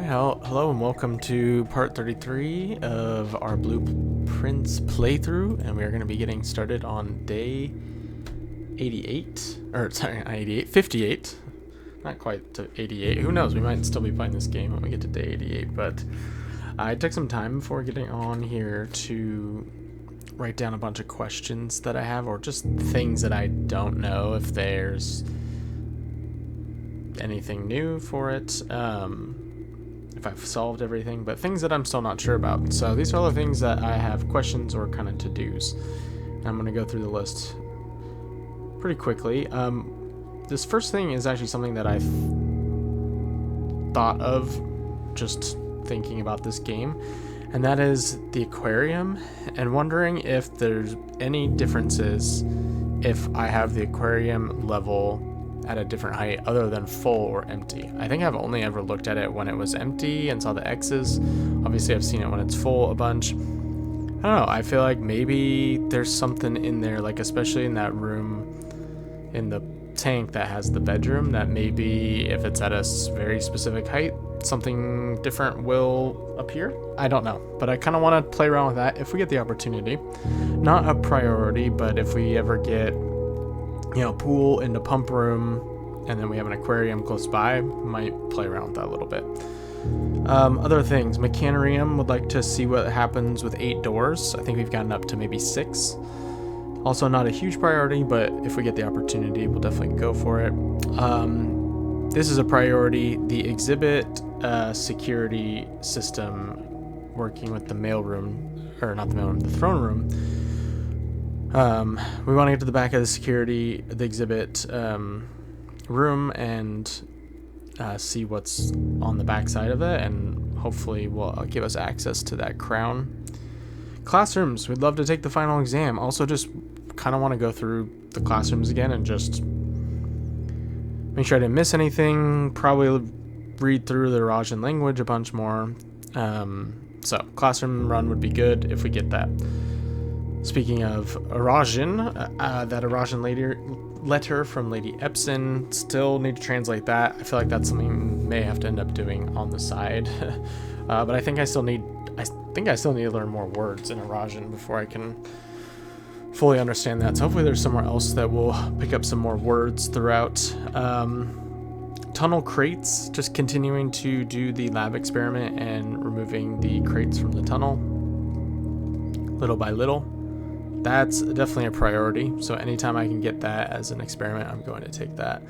Hello and welcome to part 33 of our Blueprints playthrough, and we are going to be getting started on day 88, or sorry, not 88, 58, not quite to 88, who knows, we might still be playing this game when we get to day 88, but I took some time before getting on here to write down a bunch of questions that I have, or just things that I don't know if there's anything new for it, if I've solved everything, but things that I'm still not sure about. So these are all the things that I have questions or kind of to-dos. I'm going to go through the list pretty quickly. This first thing is actually something that I thought of just thinking about this game, and that is the aquarium, and wondering if there's any differences if I have the aquarium level at a different height other than full or empty. I think I've only ever looked at it when it was empty and saw the X's. Obviously I've seen it when it's full a bunch. I don't know, I feel like maybe there's something in there, like especially in that room in the tank that has the bedroom, that maybe if it's at a very specific height, something different will appear. I don't know, but I kind of want to play around with that if we get the opportunity. Not a priority, but if we ever get, pool into pump room, and then we have an aquarium close by, might play around with that a little bit. Other things, Mechanarium would like to see what happens with 8 doors. I think we've gotten up to maybe 6. Also not a huge priority, but if we get the opportunity, we'll definitely go for it. This is a priority, the exhibit security system working with the mailroom, or not the mailroom, the throne room. We want to get to the back of the exhibit room and see what's on the back side of it, and hopefully will give us access to that crown. Classrooms, we'd love to take the final exam. Also just kind of want to go through the classrooms again and just make sure I didn't miss anything. Probably read through the Arajan language a bunch more. So classroom run would be good if we get that. Speaking of Arajan, that Arajan letter from Lady Epson, still need to translate that. I feel like that's something I may have to end up doing on the side. But I think I still need to learn more words in Arajan before I can fully understand that. So hopefully there's somewhere else that will pick up some more words throughout. Tunnel crates, just continuing to do the lab experiment and removing the crates from the tunnel little by little. That's definitely a priority, so anytime I can get that as an experiment, I'm going to take that.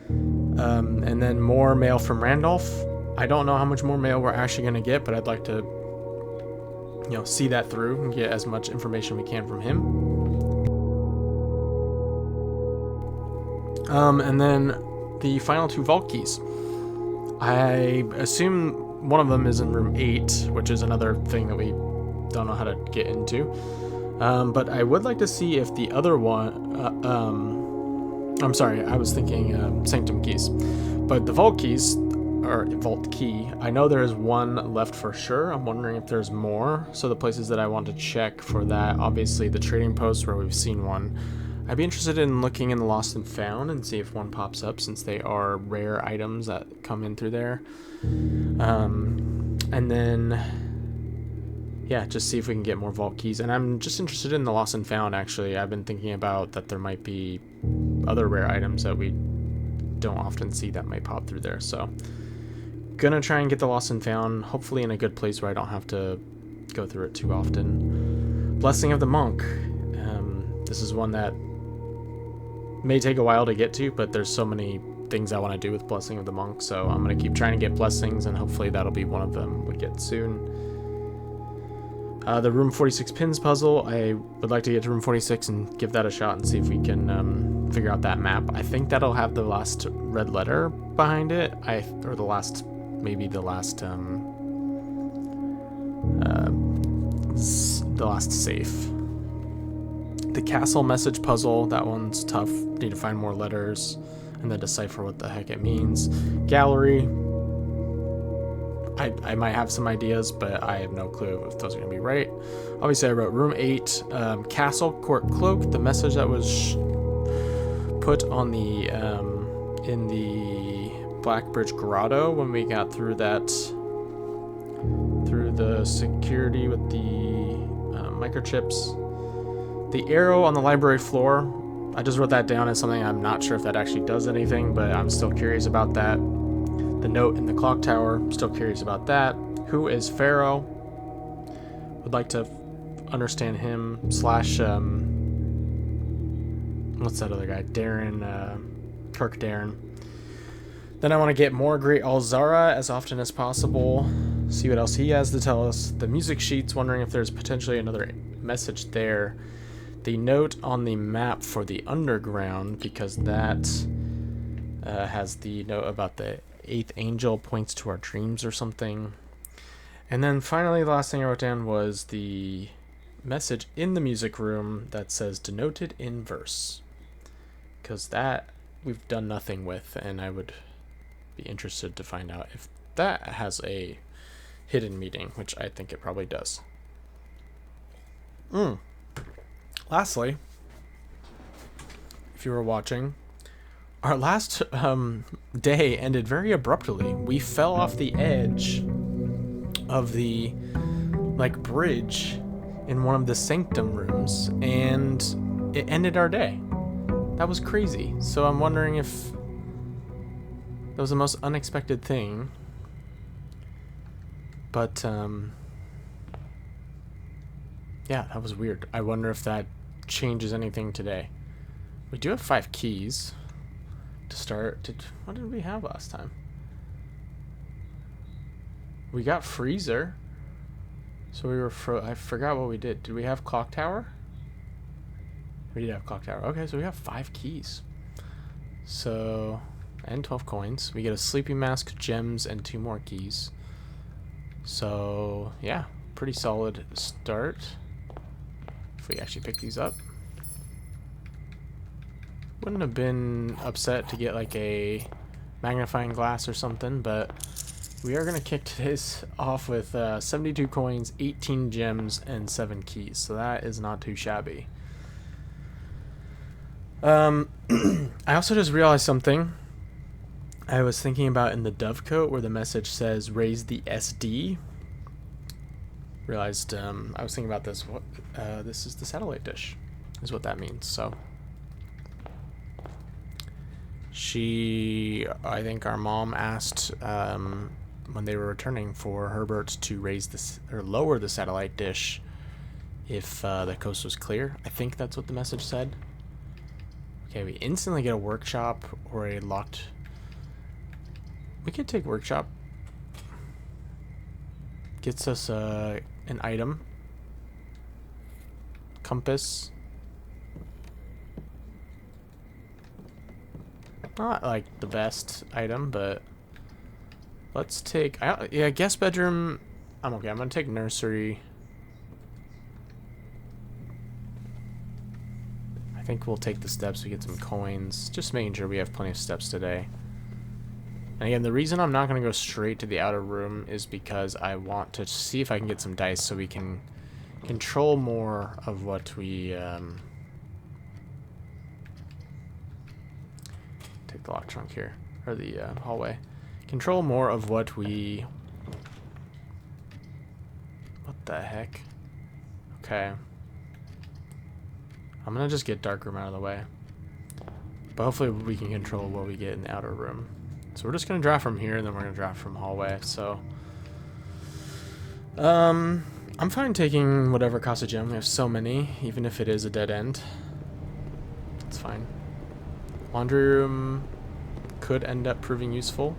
And then more mail from Randolph. I don't know how much more mail we're actually going to get, but I'd like to see that through and get as much information we can from him. And then the final 2 vault keys. I assume one of them is in room 8, which is another thing that we don't know how to get into. But I would like to see if the other one, I'm sorry, I was thinking sanctum keys, but the vault keys, or vault key, I know there is one left for sure. I'm wondering if there's more. So the places that I want to check for that, obviously the trading post where we've seen one. I'd be interested in looking in the lost and found and see if one pops up, since they are rare items that come in through there. And then just see if we can get more vault keys. And I'm just interested in the lost and found, actually. I've been thinking about that there might be other rare items that we don't often see that might pop through there. So gonna try and get the lost and found, hopefully in a good place where I don't have to go through it too often. Blessing of the Monk. This is one that may take a while to get to, but there's so many things I want to do with Blessing of the Monk, so I'm going to keep trying to get blessings, and hopefully that'll be one of them we get soon. The room 46 pins puzzle, I would like to get to room 46 and give that a shot and see if we can figure out that map. I think that'll have the last red letter behind it, or the last safe. The castle message puzzle, that one's tough. Need to find more letters and then decipher what the heck it means. Gallery, I might have some ideas, but I have no clue if those are going to be right. Obviously, I wrote room 8, castle court cloak, the message that was put on the in the Blackbridge Grotto when we got through that through the security with the microchips. The arrow on the library floor, I just wrote that down as something. I'm not sure if that actually does anything, but I'm still curious about that. The note in the clock tower, still curious about that. Who is Pharaoh? Would like to understand him / what's that other guy? Darren, Kirk Darren. Then I want to get more Great Alzara as often as possible. See what else he has to tell us. The music sheets, wondering if there's potentially another message there. The note on the map for the underground, because that has the note about the 8th angel points to our dreams or something. And then finally, the last thing I wrote down was the message in the music room that says denoted in verse. Because that we've done nothing with, and I would be interested to find out if that has a hidden meaning, which I think it probably does. Lastly, if you were watching, our last day ended very abruptly. We fell off the edge of the bridge in one of the sanctum rooms, and it ended our day. That was crazy. So I'm wondering if that was the most unexpected thing. But yeah, that was weird. I wonder if that changes anything today. We do have 5 keys to start. What did we have last time? We got freezer. So we were I forgot what we did. Did we have clock tower? We did have clock tower. Okay, so we have 5 keys. So, and 12 coins. We get a sleeping mask, gems, and 2 more keys. So, yeah, pretty solid start. If we actually pick these up. Wouldn't have been upset to get like a magnifying glass or something, but we are going to kick today's off with 72 coins, 18 gems, and 7 keys. So that is not too shabby. I also just realized something. I was thinking about in the Dovecote where the message says raise the SD. Realized I was thinking about this. This is the satellite dish, is what that means. So I think our mom asked when they were returning for Herbert to raise this or lower the satellite dish if the coast was clear. I think that's what the message said. Okay, we instantly get a workshop or a locked. We could take workshop. Gets us an item. Compass. Not like the best item, but let's take. Yeah, guest bedroom. I'm okay. I'm gonna take nursery. I think we'll take the steps. We get some coins. Just making sure we have plenty of steps today. And again, the reason I'm not going to go straight to the outer room is because I want to see if I can get some dice so we can control more of what we... take the lock trunk here, or the hallway. Control more of what we... What the heck? Okay. I'm going to just get dark room out of the way. But hopefully we can control what we get in the outer room. So we're just going to draft from here, and then we're going to draft from hallway. So, I'm fine taking whatever costs a gem. We have so many, even if it is a dead end. It's fine. Laundry room could end up proving useful.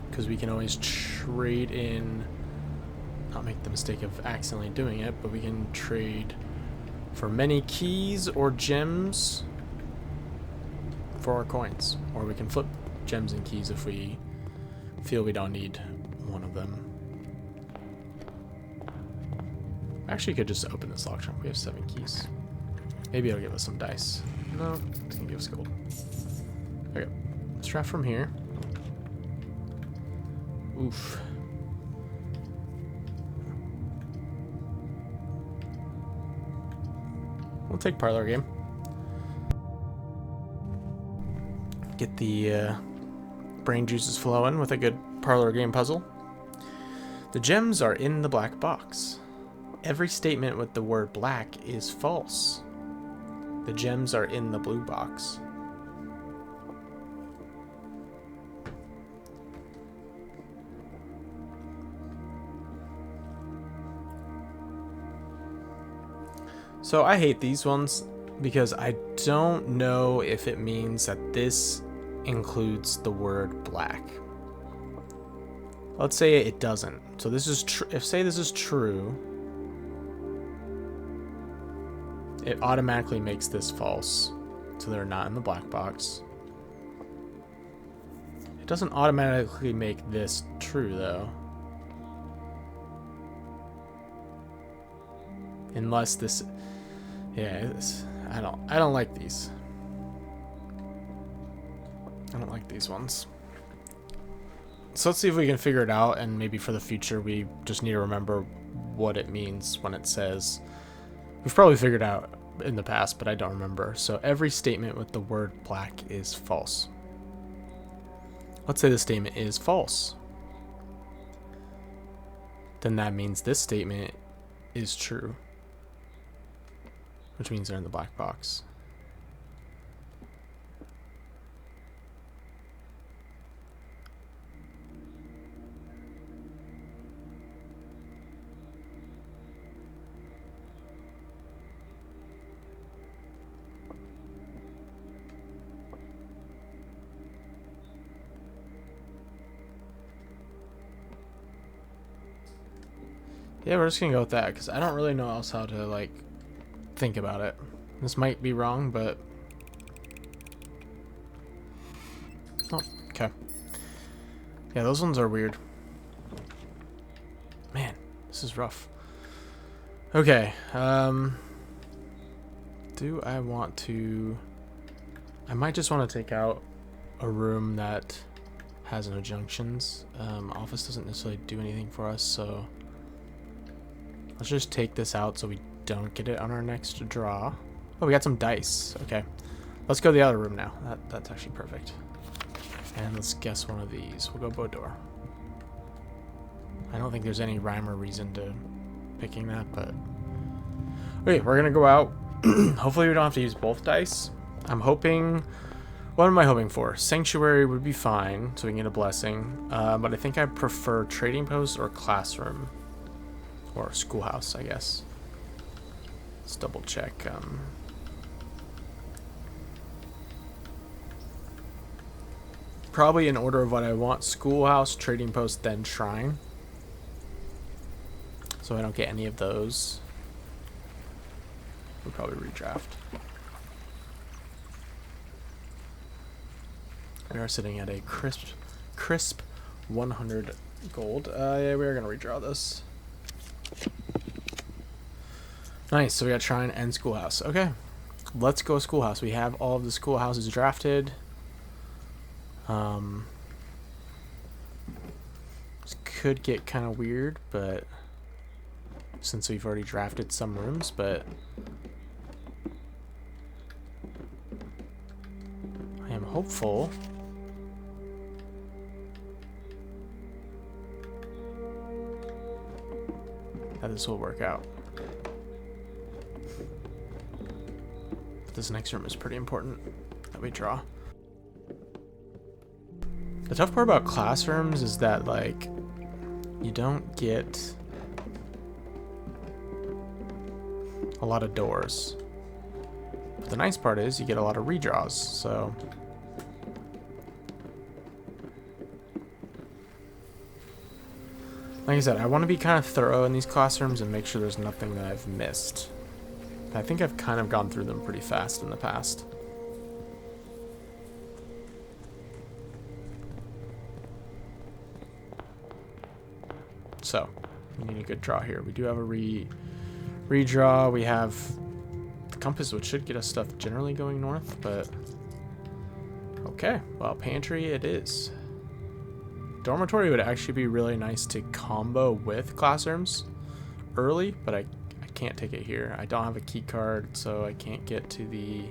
Because we can always trade in... Not make the mistake of accidentally doing it, but we can trade for many keys or gems for our coins, or we can flip gems and keys if we feel we don't need one of them. Actually, could just open this lock trunk. We have 7 keys. Maybe it'll give us some dice. No, it's gonna give us gold. Okay, let's draft from here. Oof. We'll take parlor game. Get the brain juices flowing with a good parlor game puzzle. The gems are in the black box. Every statement with the word black is false. The gems are in the blue box. So I hate these ones because I don't know if it means that this includes the word black. Let's say it doesn't. So this is true. If say this is true, it automatically makes this false. So they're not in the black box. It doesn't automatically make this true though. Unless this, yeah, I don't like these. I don't like these ones. So let's see if we can figure it out, and maybe for the future we just need to remember what it means when it says. We've probably figured out in the past, but I don't remember. So every statement with the word black is false. Let's say the statement is false. Then that means this statement is true, which means they're in the black box. Yeah, we're just gonna go with that because I don't really know else how to like think about it. This might be wrong, but oh, okay. Yeah, those ones are weird. Man, this is rough. Okay, do I want to? I might just want to take out a room that has no junctions. Office doesn't necessarily do anything for us, so let's just take this out so we don't get it on our next draw. Oh, we got some dice. Okay, let's go to the other room now. That's actually perfect. And let's guess one of these. We'll go Bodor. I don't think there's any rhyme or reason to picking that, but okay, we're gonna go out. Hopefully we don't have to use both dice. I'm hoping. What am I hoping for? Sanctuary would be fine, so we can get a blessing. But I think I prefer trading post or classroom. Or schoolhouse, I guess. Let's double check. Probably in order of what I want. Schoolhouse, trading post, then shrine. So I don't get any of those. We'll probably redraft. We are sitting at a crisp 100 gold. Yeah, we are gonna redraw this. Nice, so we got shrine and schoolhouse. Okay, let's go schoolhouse. We have all of the schoolhouses drafted. This could get kind of weird, but since we've already drafted some rooms, but I am hopeful that this will work out. This next room is pretty important that we draw. The tough part about classrooms is that, like, you don't get a lot of doors. But the nice part is you get a lot of redraws, so like I said, I want to be kind of thorough in these classrooms and make sure there's nothing that I've missed. I think I've kind of gone through them pretty fast in the past. So, we need a good draw here. We do have a redraw. We have the compass, which should get us stuff generally going north, but okay. Well, pantry it is. Dormitory would actually be really nice to combo with classrooms early, but I can't take it here. I don't have a key card, so I can't get to the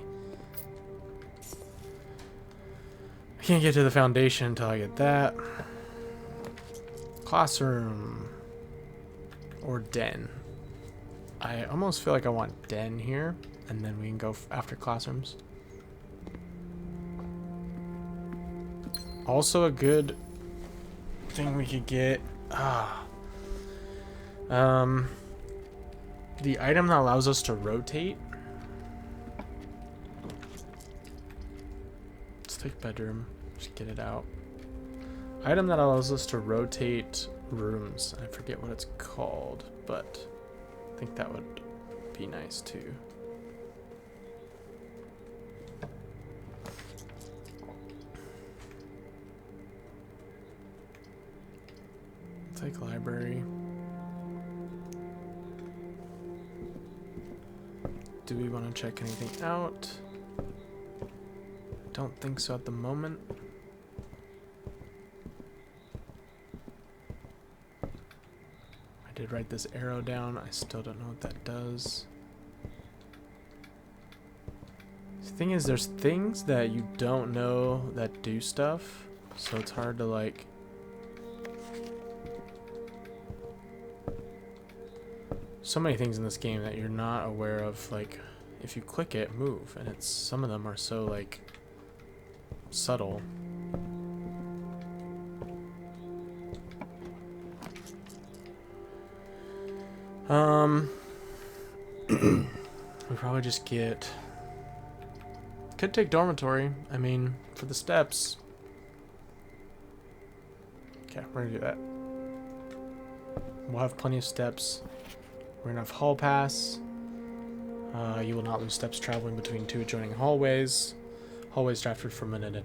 foundation until I get that. Classroom. or den. I almost feel like I want den here, and then we can go after classrooms. Also a good thing we could get, the item that allows us to rotate. Let's take bedroom, just get it out. Item that allows us to rotate rooms. I forget what it's called, but I think that would be nice too. Take library. Do we want to check anything out? Don't think so at the moment. I did write this arrow down. I still don't know what that does. The thing is, there's things that you don't know that do stuff, so it's hard to like... So many things in this game that you're not aware of, like if you click it, move, and it's some of them are so like subtle. We probably just get, could take dormitory. I mean, for the steps. Okay, we're gonna do that. We'll have plenty of steps. We're gonna have hall pass. You will not lose steps traveling between two adjoining hallways. Hallways drafted from an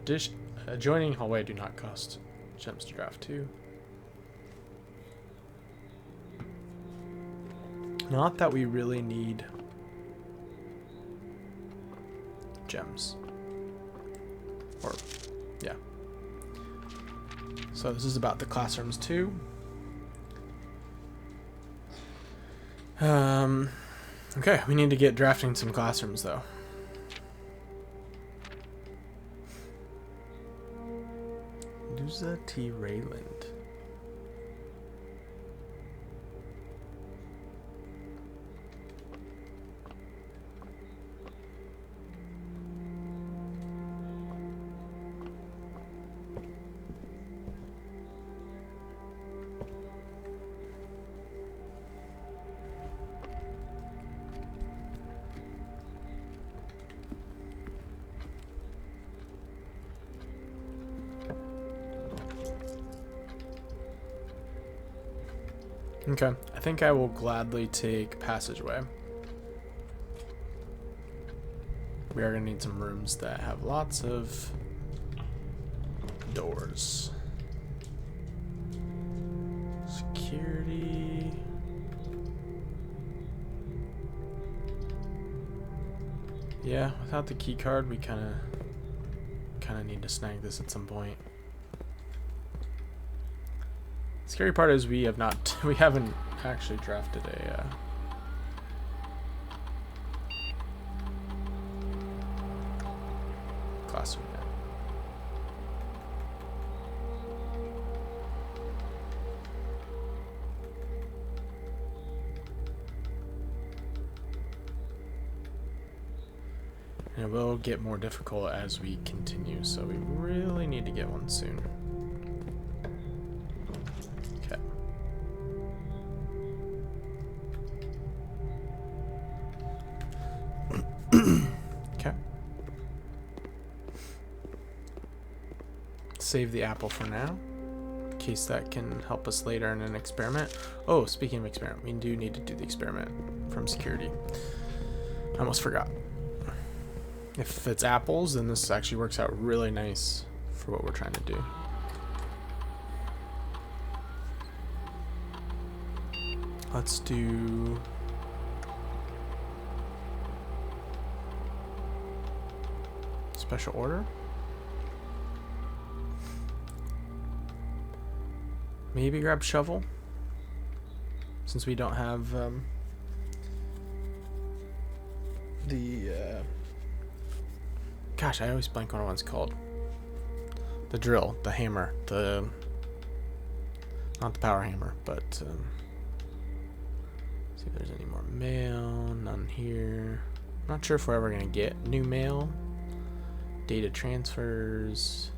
adjoining hallway do not cost gems to draft to. Not that we really need gems. Or, yeah. So this is about the classrooms too. Okay, we need to get drafting some classrooms though. Duza T. Rayland. Okay, I think I will gladly take passageway. We are going to need some rooms that have lots of doors. Security. Yeah, without the key card, we kind of need to snag this at some point. Scary part is we haven't actually drafted a classroom yet. And it will get more difficult as we continue, so we really need to get one soon. Okay. Save the apple for now, in case that can help us later in an experiment. Oh, speaking of experiment, we do need to do the experiment from security. I almost forgot. If it's apples, then this actually works out really nice for what we're trying to do. Let's do... special order. Maybe grab shovel, since we don't have gosh, I always blank on what it's called. The drill, the hammer, not the power hammer, but See if there's any more mail. None here. Not sure if we're ever gonna get new mail. Data transfers.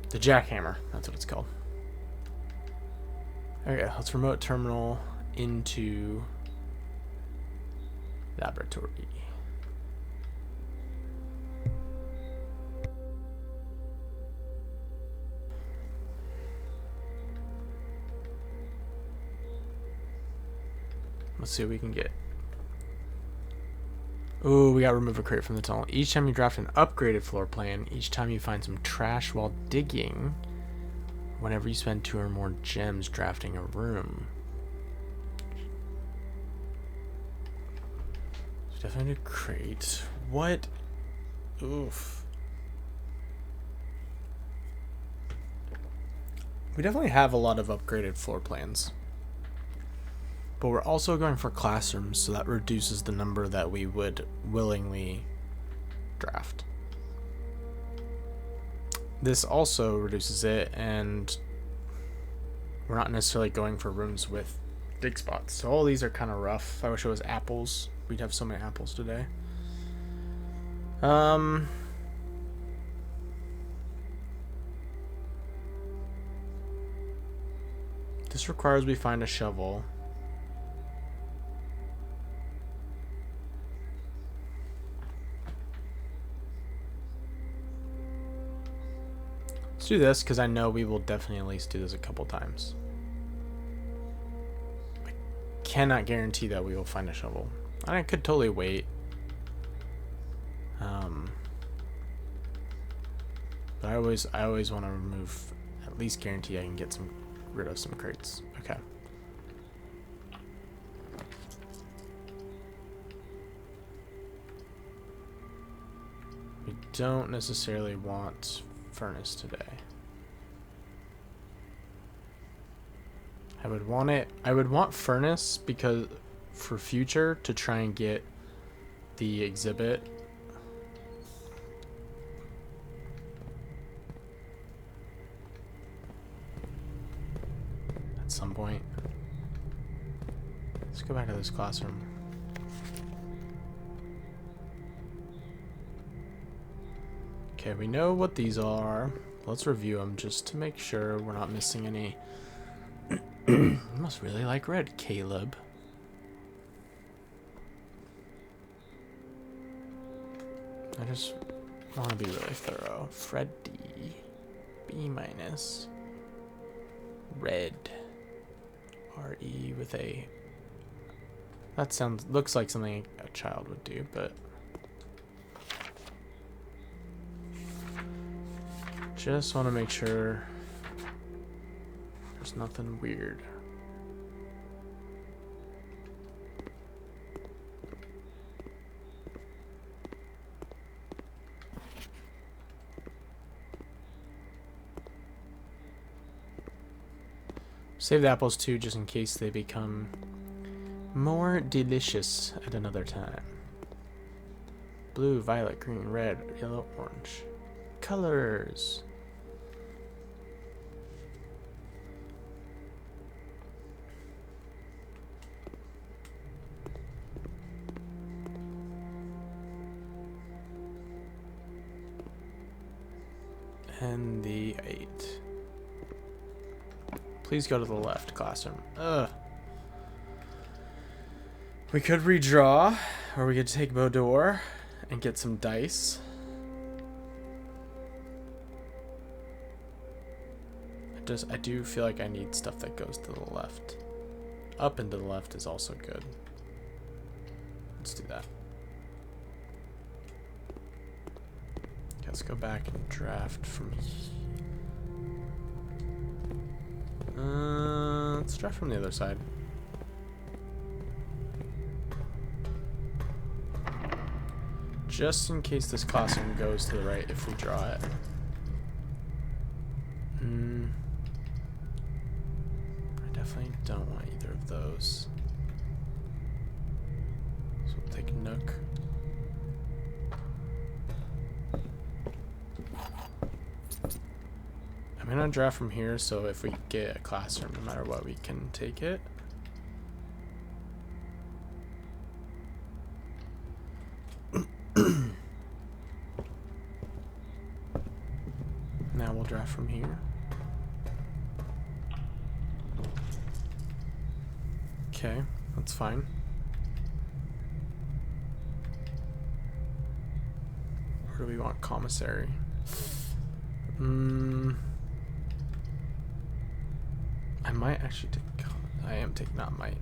The jackhammer. That's what it's called. Okay, let's remote terminal into laboratory. Let's see what we can get. Ooh, we got remove a crate from the tunnel. Each time you draft an upgraded floor plan, each time you find some trash while digging, whenever you spend 2 or more gems drafting a room. So definitely a crate. What? Oof. We definitely have a lot of upgraded floor plans. But we're also going for classrooms, so that reduces the number that we would willingly draft. This also reduces it, and we're not necessarily going for rooms with dig spots. So all these are kind of rough. I wish it was apples. We'd have so many apples today. This requires we find a shovel. Let's do this, because I know we will definitely at least do this a couple times. I cannot guarantee that we will find a shovel. I could totally wait. But I always want to remove, at least guarantee I can get rid of some crates. Okay. We don't necessarily want furnace today. I would want furnace because for future to try and get the exhibit. At some point. Let's go back to this classroom. Okay, we know what these are. Let's review them just to make sure we're not missing any. You must really like red, Caleb. I just want to be really thorough. Freddy, B-. Red, R-E with a. That looks like something a child would do, but. Just want to make sure there's nothing weird. Save the apples too, just in case they become more delicious at another time. Blue, violet, green, red, yellow, orange. Colors. And the 8. Please go to the left, classroom. Ugh. We could redraw, or we could take Bodor and get some dice. I do feel like I need stuff that goes to the left. Up and to the left is also good. Let's do that. Okay, let's go back and draft from here. Let's draft from the other side. Just in case this classroom goes to the right if we draw it. I definitely don't want either of those. So we'll take Nook. I'm gonna draft from here, so if we get a classroom, no matter what, we can take it. Now we'll draft from here. Okay, that's fine. Where do we want commissary? I might actually take... I am taking... Not might.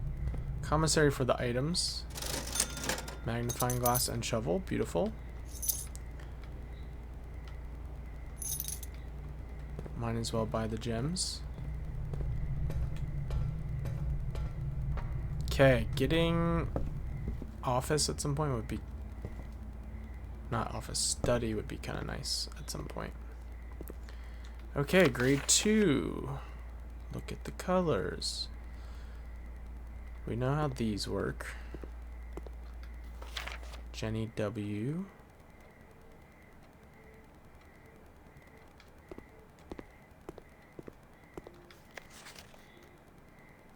Commissary for the items. Magnifying glass and shovel. Beautiful. Might as well buy the gems. Okay, getting office at some point would be... Not office, study would be kind of nice at some point. Okay, grade 2. Look at the colors. We know how these work. Jenny W.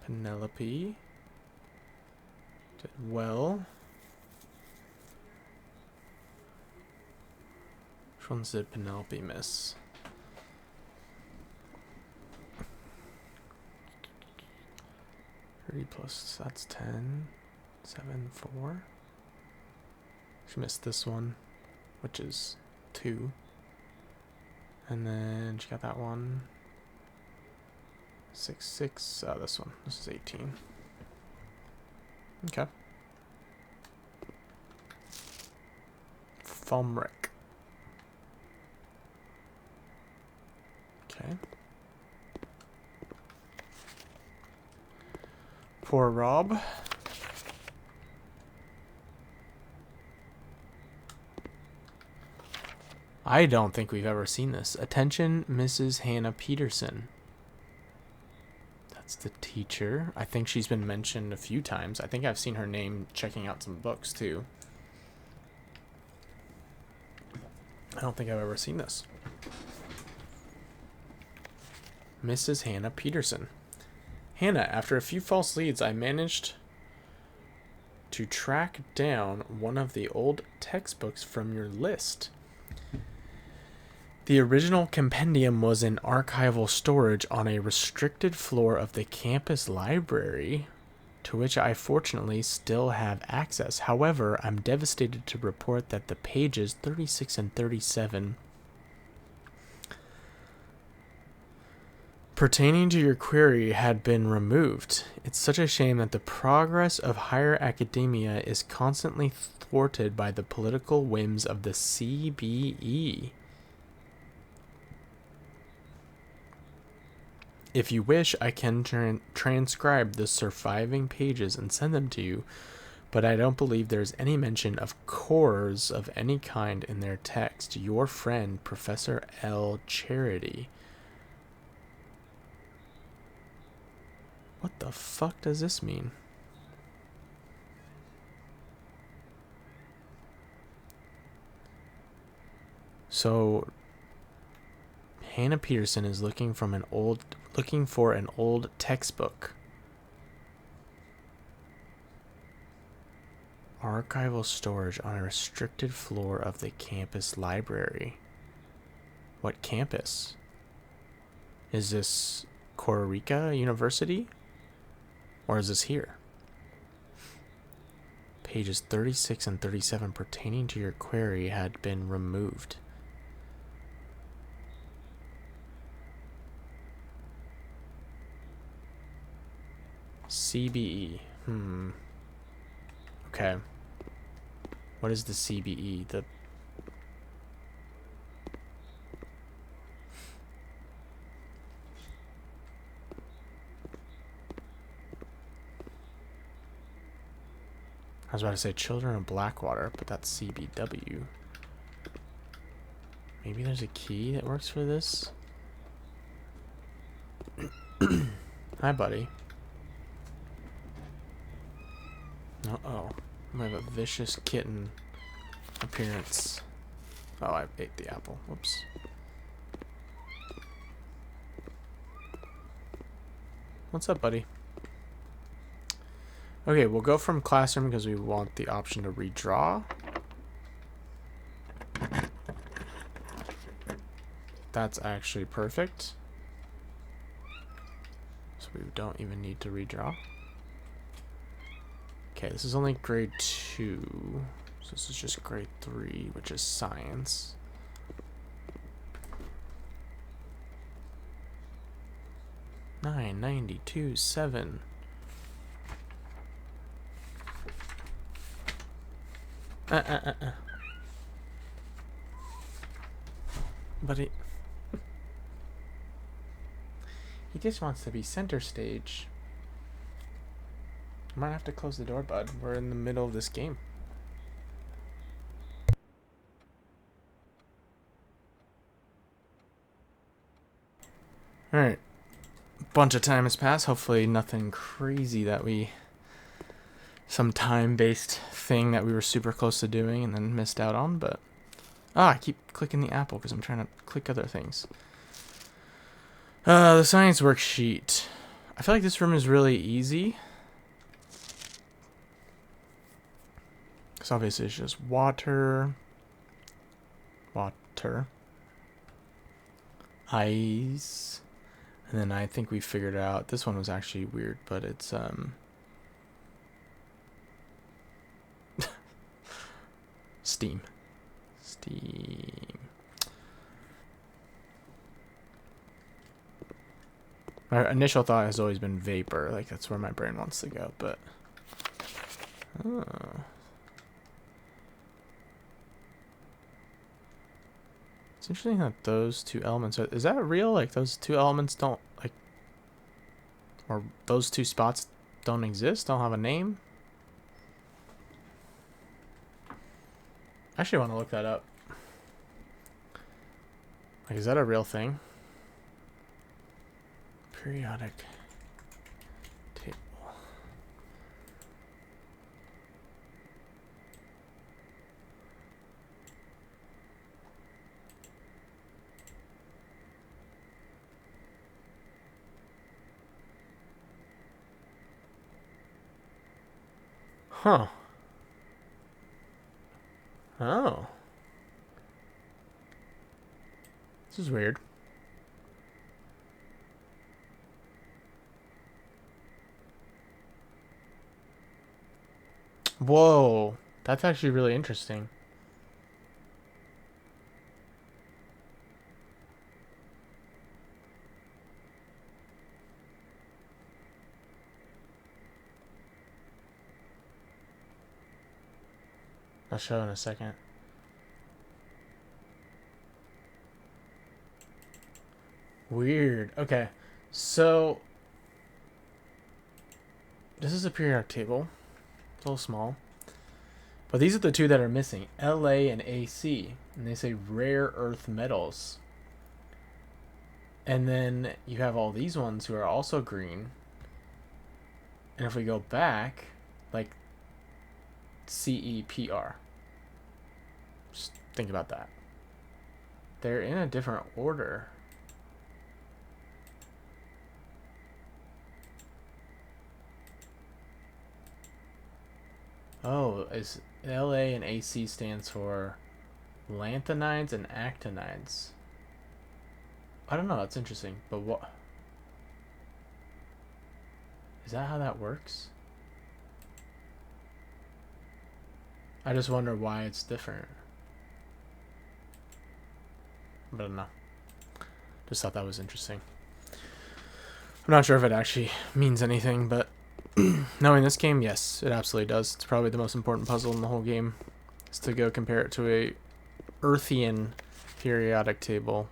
Penelope. Did well. Which ones did Penelope miss? Plus, that's 10. 7, 4. She missed this one, which is 2. And then she got that one. 6, 6. Oh, this one. This is 18. Okay. Fulmric. Okay. Poor Rob. I don't think we've ever seen this. Attention, Mrs. Hannah Peterson. That's the teacher. I think she's been mentioned a few times. I think I've seen her name checking out some books too. I don't think I've ever seen this. Mrs. Hannah Peterson. Hannah, after a few false leads, I managed to track down one of the old textbooks from your list. The original compendium was in archival storage on a restricted floor of the campus library, to which I fortunately still have access. However, I'm devastated to report that the pages 36 and 37 pertaining to your query had been removed. It's such a shame that the progress of higher academia is constantly thwarted by the political whims of the CBE. If you wish, I can transcribe the surviving pages and send them to you, but I don't believe there's any mention of cores of any kind in their text. Your friend, Professor L. Charity. What the fuck does this mean? So Hannah Peterson is looking for an old textbook. Archival storage on a restricted floor of the campus library. What campus? Is this Costa Rica University? Or is this here? Pages 36 and 37 pertaining to your query had been removed. CBE. Okay. What is the CBE? I was about to say Children of Blackwater, but that's CBW. Maybe there's a key that works for this? Hi, buddy. Uh-oh. I have a vicious kitten appearance. Oh, I ate the apple. Whoops. What's up, buddy? Okay, we'll go from classroom because we want the option to redraw. That's actually perfect. So we don't even need to redraw. Okay, this is only grade 2. So this is just grade 3, which is science. Nine 92 7. But he just wants to be center stage. I might have to close the door, bud. We're in the middle of this game. Alright. Bunch of time has passed. Hopefully nothing crazy that we... some time-based thing that we were super close to doing and then missed out on, but... I keep clicking the apple because I'm trying to click other things. The science worksheet. I feel like this room is really easy. Because obviously it's just water. Water. Ice. And then I think we figured out, this one was actually weird, but it's, steam. Steam. My initial thought has always been vapor, like that's where my brain wants to go, but... Oh. It's interesting that those two elements are... Is that real? Like, those two elements don't, like... Or those two spots don't exist? Don't have a name? I actually want to look that up. Like, is that a real thing? Periodic table. Huh. Oh. This is weird. Whoa. That's actually really interesting. I'll show in a second. Weird. Okay. So this is a periodic table. It's a little small. But these are the two that are missing. LA and AC. And they say rare earth metals. And then you have all these ones who are also green. And if we go back, like CEPR. Just think about that. They're in a different order. Oh, is LA and AC stands for lanthanides and actinides. I don't know, that's interesting. But what... Is that how that works? I just wonder why it's different. But I don't know. Just thought that was interesting. I'm not sure if it actually means anything, but knowing this game, yes, it absolutely does. It's probably the most important puzzle in the whole game. Is to go compare it to a Earthian periodic table.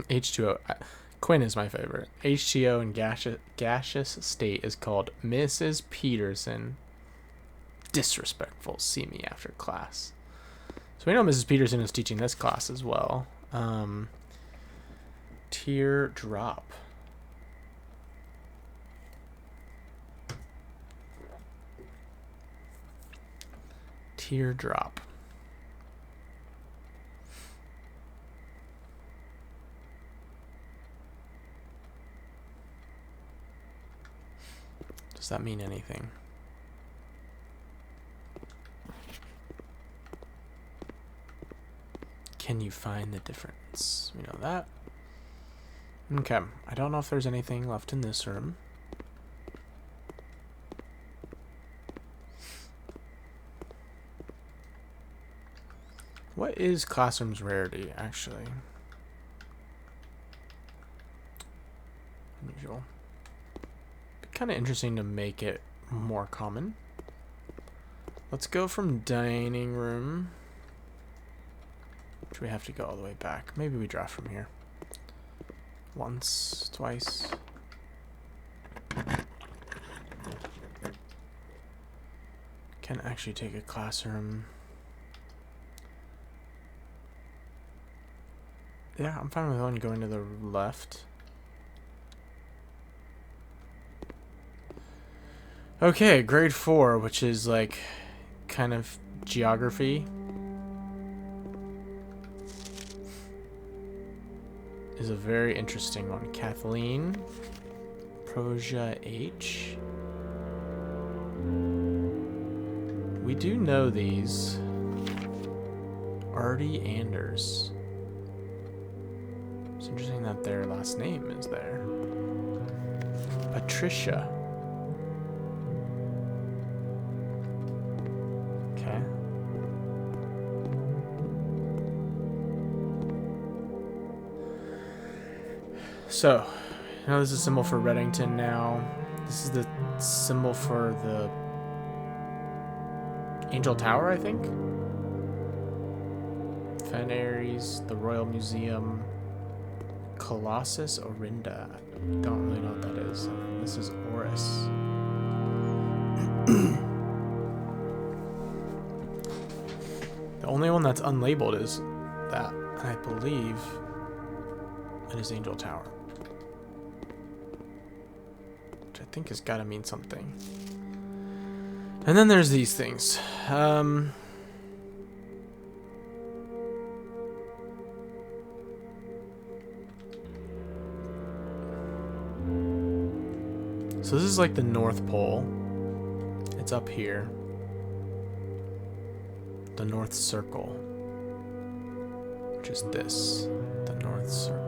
H2O. Quinn is my favorite. H2O in gaseous state is called Mrs. Peterson. Disrespectful. See me after class. So we know Mrs. Peterson is teaching this class as well. Teardrop. Teardrop. Does that mean anything? Can you find the difference? We know that. Okay, I don't know if there's anything left in this room. What is Classroom's rarity, actually? Unusual. Be kind of interesting to make it more common. Let's go from dining room. Do we have to go all the way back? Maybe we draft from here. Once, twice. Can actually take a classroom. Yeah, I'm fine with one going to the left. Okay, grade 4, which is like kind of geography. Is a very interesting one. Kathleen, Proja H. We do know these. Artie Anders. It's interesting that their last name is there. Patricia. Okay. So, you know, this is a symbol for Reddington now. This is the symbol for the Angel Tower, I think. Fen Aries, the Royal Museum, Colossus Orinda. I don't really know what that is. This is Oris. The only one that's unlabeled is that. I believe it is Angel Tower. Which I think has got to mean something. And then there's these things. So this is like the North Pole. It's up here. The North Circle. Which is this. The North Circle.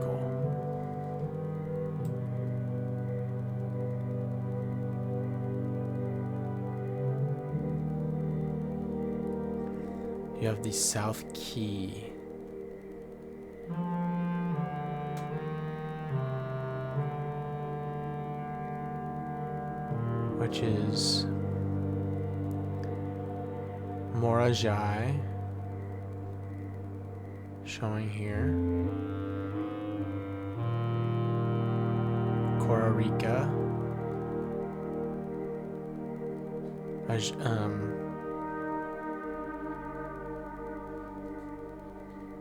You have the South Key. Which is Morajai, showing here. Costa Rica.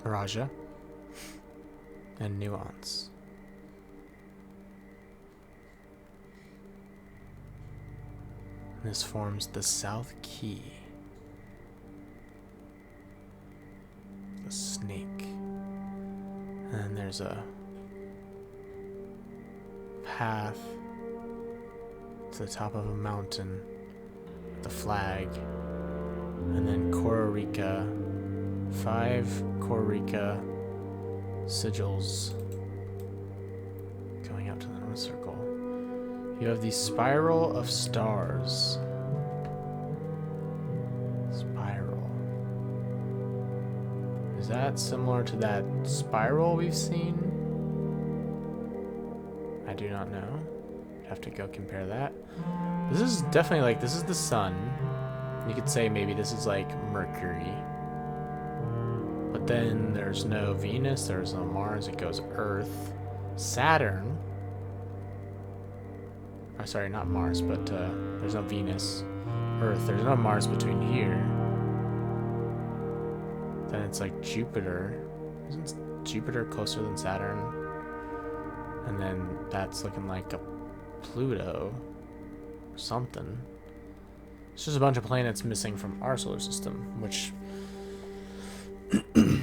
Raja. And Nuance. This forms the South Key. The snake. And then there's a path to the top of a mountain with the flag. And then Costa Rica. 5 Costa Rica sigils going out to the North Circle. You have the Spiral of Stars. Spiral. Is that similar to that spiral we've seen? I do not know. I'd have to go compare that. This is definitely like, this is the sun. You could say maybe this is like Mercury. But then there's no Venus, there's no Mars, it goes Earth. Saturn. Oh, sorry, not Mars, but there's no Venus. Earth, there's no Mars between here. Then it's like Jupiter. Isn't Jupiter closer than Saturn? And then that's looking like a Pluto or something. It's just a bunch of planets missing from our solar system, which yeah.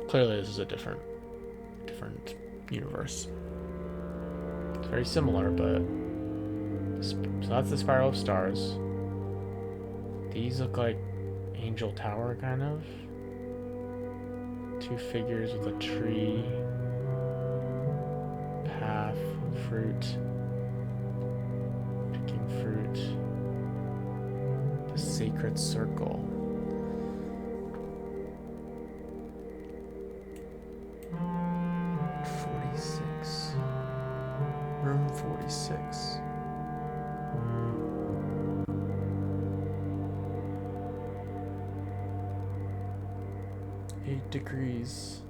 Clearly this is a different universe. It's very similar, but so that's the Spiral of Stars. These look like angel tower, kind of. Two figures with a tree, path, fruit, picking fruit, the sacred circle. Room 46. Eight degrees.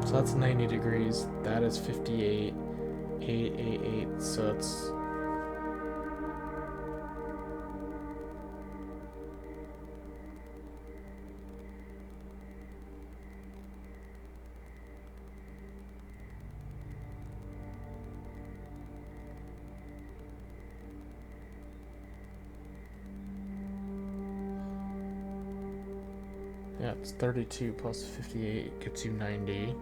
So that's 90 degrees. That is 58. 888. So it's it's 32 plus 58 gets you 90.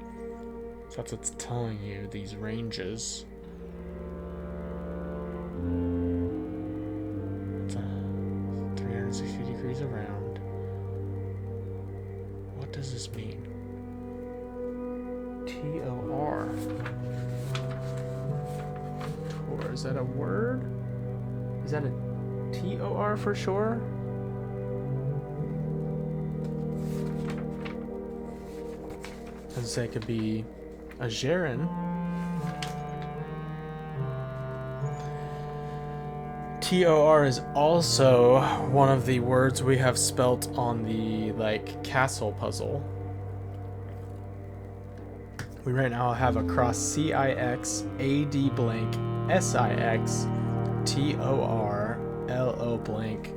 So that's what's telling you, these ranges. It's 360 degrees around. What does this mean? TOR. Tor, is that a word? Is that a TOR for sure? I'd say it could be a Jaren. TOR is also one of the words we have spelt on the castle puzzle. We right now have across CIX AD blank SIX TOR LO blank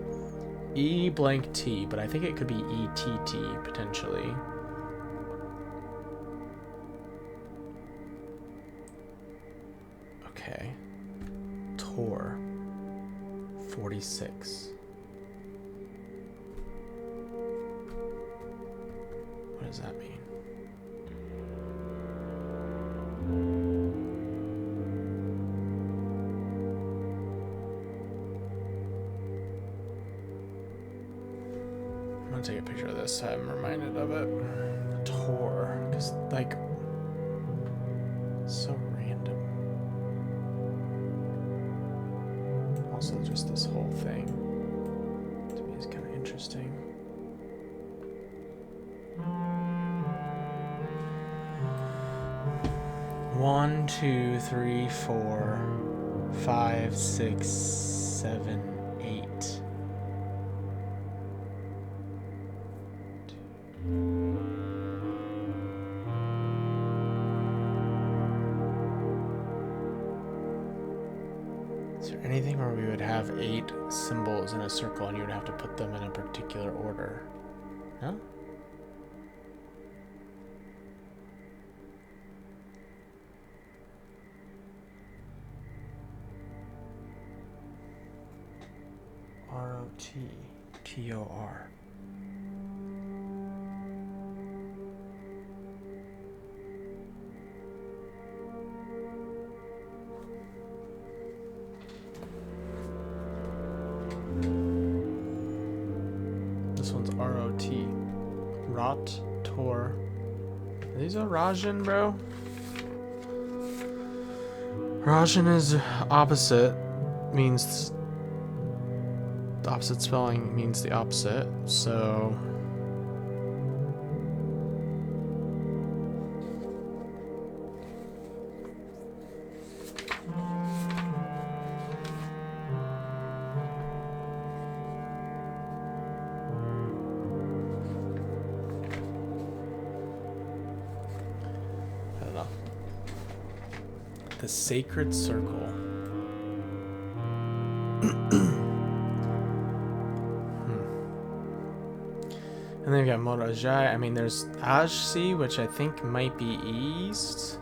E blank T, but I think it could be ETT potentially. Okay. Tor 46. What does that mean? I'm gonna take a picture of this so I'm reminded of it. Tor, because so random. Also, just this whole thing to me is kind of interesting. One, two, three, 4, 5, 6, 7, 8. Is there anything where we would have 8 symbols in a circle and you would have to put them in a particular order? No? ROT-TOR. This one's ROT. Rot, Tor. Are these a Rajan, bro? Rajan is opposite, means the opposite spelling means the opposite, so I don't know. The sacred circle. And then we got Morajai. I mean, there's Ajsi, which I think might be east.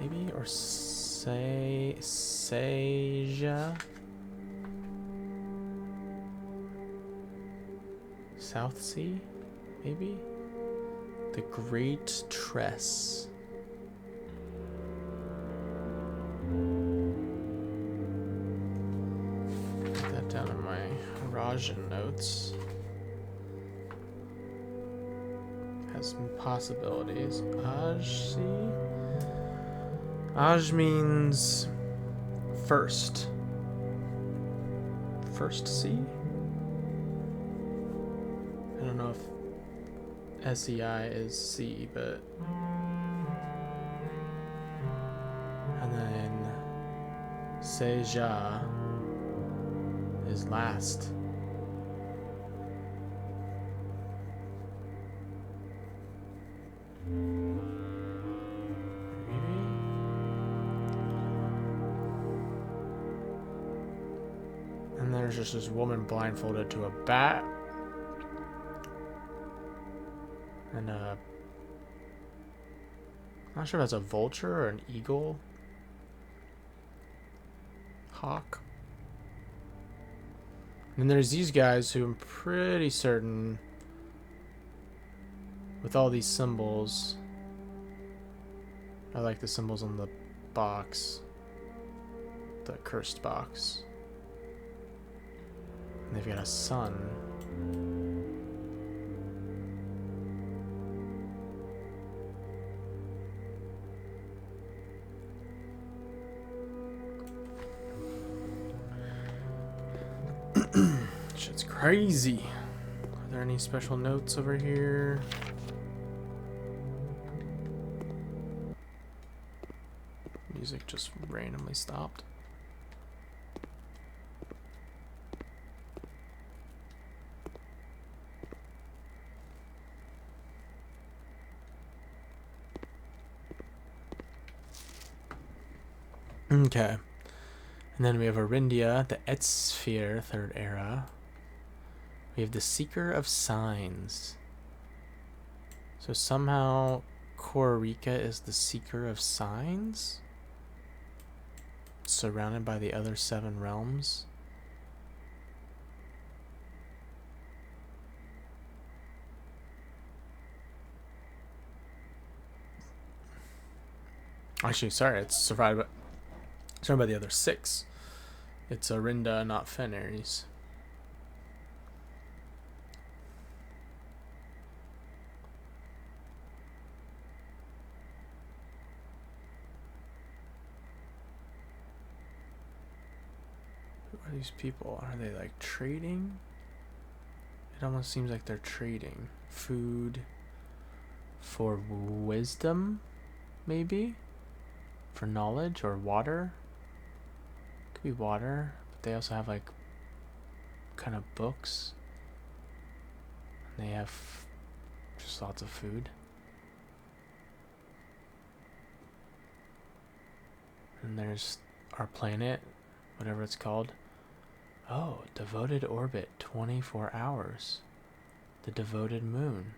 Maybe? Or Seja? South Sea? Maybe? The Great Tress. Down in my Rajan notes. Has some possibilities. Aj, Aj means first. First sea? I don't know if SEI is sea, but... And then Seja is last. And there's just this woman blindfolded to a bat. And I'm not sure if that's a vulture or an eagle. Hawk. And then there's these guys who I'm pretty certain, with all these symbols, I like the symbols on the box, the cursed box. And they've got a sun. Shit's crazy. Are there any special notes over here? Music just randomly stopped. Okay. And then we have Arindia, the Etsphere, 3rd era. We have the Seeker of Signs. So somehow Kororika is the Seeker of Signs? Surrounded by the other 7 realms? Actually, sorry, it's surrounded by the other 6. It's Arinda, not Fenris. Who are these people? Are they like trading? It almost seems like they're trading. Food for wisdom, maybe? For knowledge, or water? Could be water, but they also have like kind of books. And they have just lots of food. And there's our planet, whatever it's called. Oh, devoted orbit, 24 hours. The devoted moon.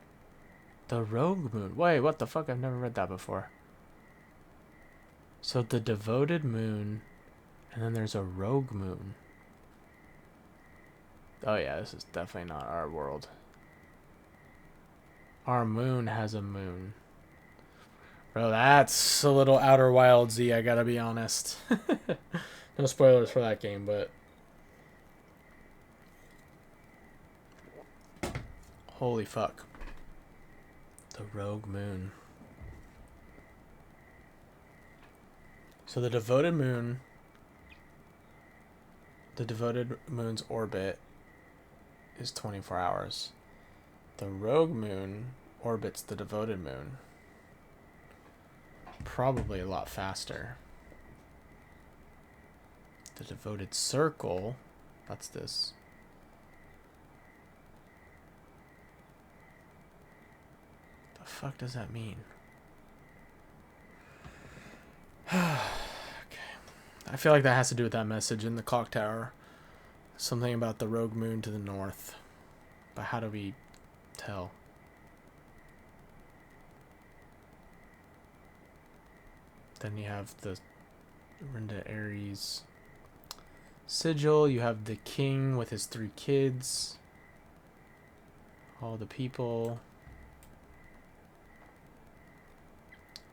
The rogue moon. Wait, what the fuck? I've never read that before. So the devoted moon, and then there's a rogue moon. Oh yeah, this is definitely not our world. Our moon has a moon. Bro, that's a little Outer Wilds Z, I gotta be honest. No spoilers for that game, but... Holy fuck. The rogue moon. So the devoted moon's orbit is 24 hours. The rogue moon orbits the devoted moon. Probably a lot faster. The devoted circle, that's this. The fuck does that mean? Okay. I feel like that has to do with that message in the clock tower. Something about the rogue moon to the north. But how do we tell? Then you have the Rinda Ares sigil. You have the king with his 3 kids. All the people.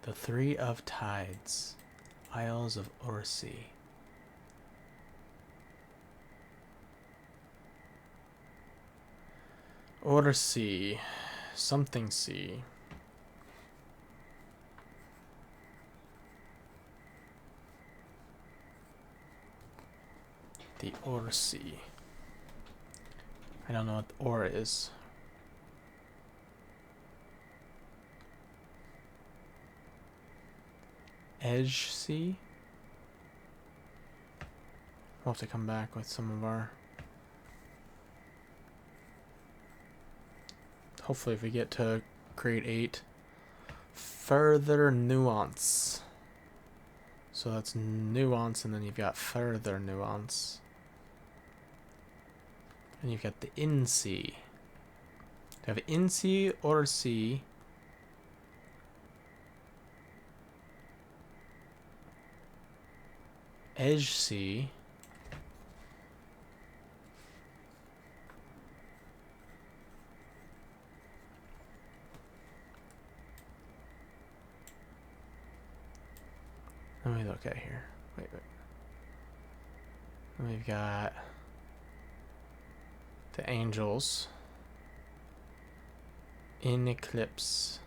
The 3 of Tides. Isles of Orsi. Order C. Something C. The Order C. I don't know what the Aura is. Edge C. We'll have to come back with some of our... Hopefully if we get to grade 8. Further nuance. So that's nuance, and then you've got further nuance. And you've got the in-C. You have in-C or C. Edge C. Let me look at here. Wait. And we've got the angels. In eclipse.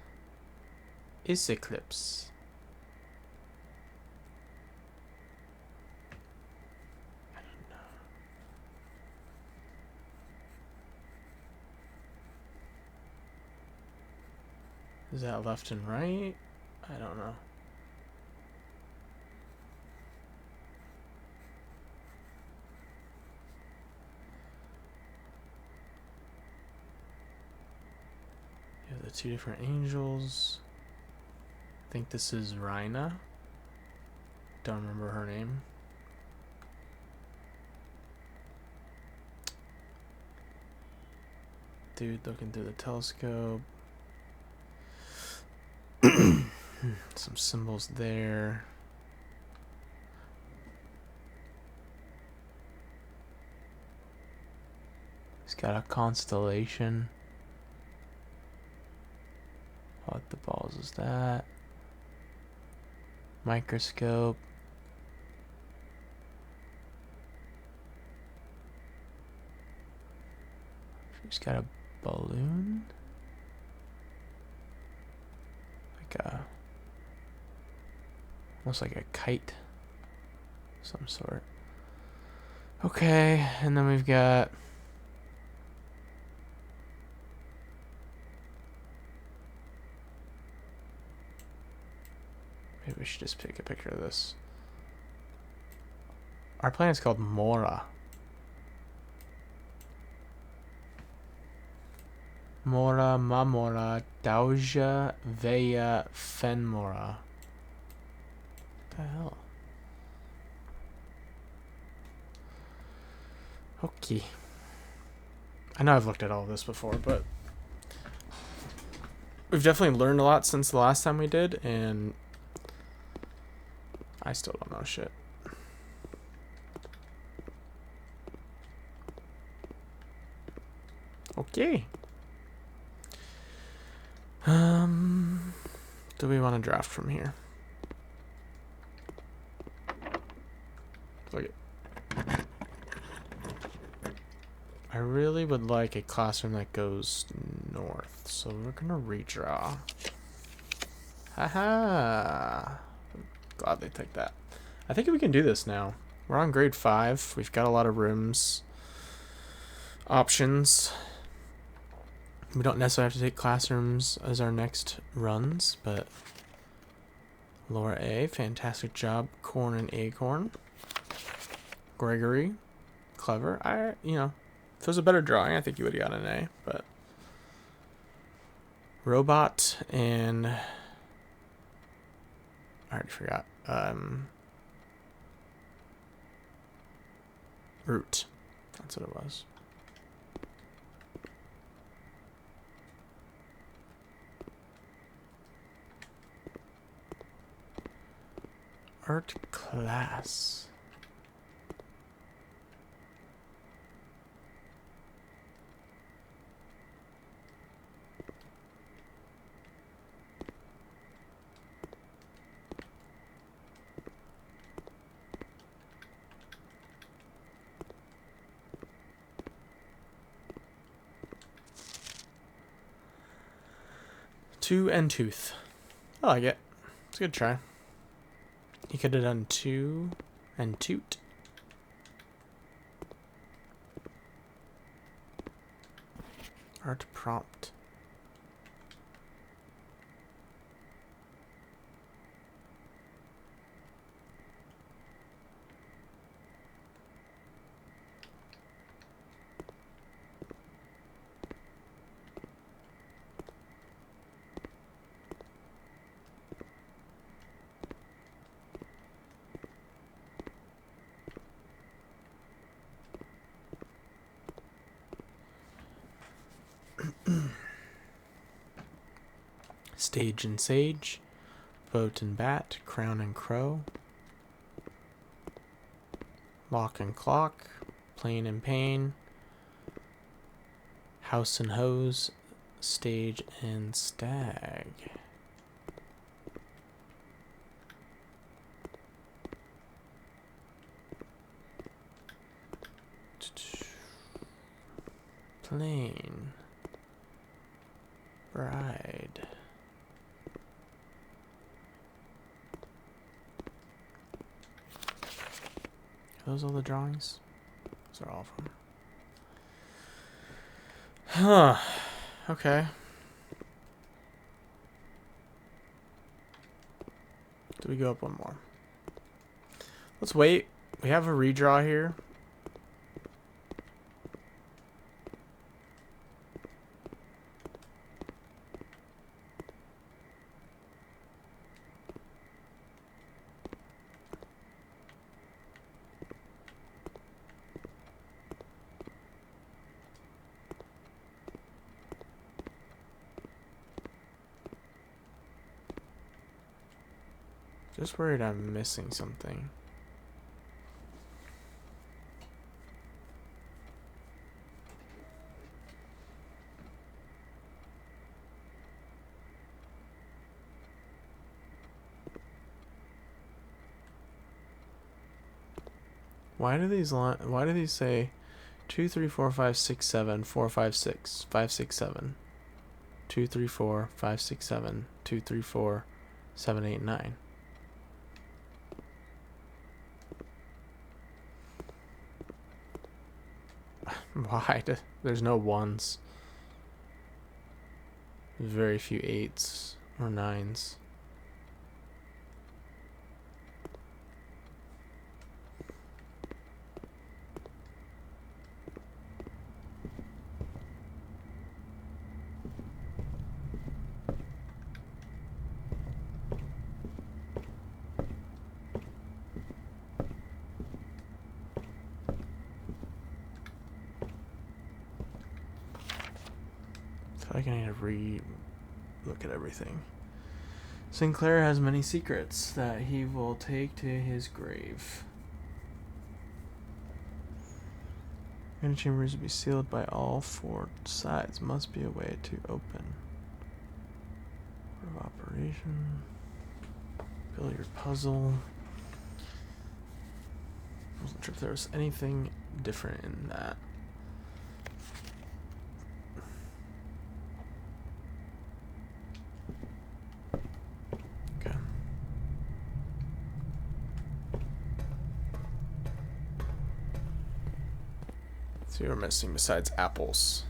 Is eclipse. I don't know. Is that left and right? I don't know. You have the two different angels. I think this is Rhina. Don't remember her name. Dude looking through the telescope. Some symbols there. He's got a constellation. What the balls is that? Microscope. He's got a balloon. Like a... almost like a kite. Some sort. Okay, and then we've got... maybe we should just take a picture of this. Our planet's called Mora. Mora, Mamora, Dauja, Veya, Fenmora. What the hell? Okay. I know I've looked at all this before, but we've definitely learned a lot since the last time we did, and I still don't know shit. Okay. Do we want to draft from here? Look it. I really would like a classroom that goes north, so we're gonna redraw. Haha. Glad they took that. I think we can do this now. We're on grade 5. We've got a lot of rooms. Options. We don't necessarily have to take classrooms as our next runs, but Laura A, fantastic job. Corn and Acorn. Gregory, clever. You know, if it was a better drawing, I think you would have got an A, but Robot and I already forgot. Root. That's what it was. Art class. 2 and tooth. I like it. It's a good try. He could have done 2 and toot. Art prompt. Stage and sage, boat and bat, crown and crow, lock and clock, plane and pane, house and hose, stage and stag. Plane, bride. Are those all the drawings? Those are all of them. Huh. Okay. Do we go up one more? Let's wait. We have a redraw here. Just worried I'm missing something. Why do these say 2, 3, 4, 5, 6, 7, 4, 5, 6, 5, 6, 7, 2, 3, 4, 5, 6, 7, 2, 3, 4, 7, 8, 9? Why? There's no ones. Very few 8s or 9s. I feel like I need to re-look at everything. Sinclair has many secrets that he will take to his grave. Chambers to be sealed by all 4 sides. Must be a way to open. Order of operation. Build your puzzle. I wasn't sure if there was anything different in that. So you're missing besides apples.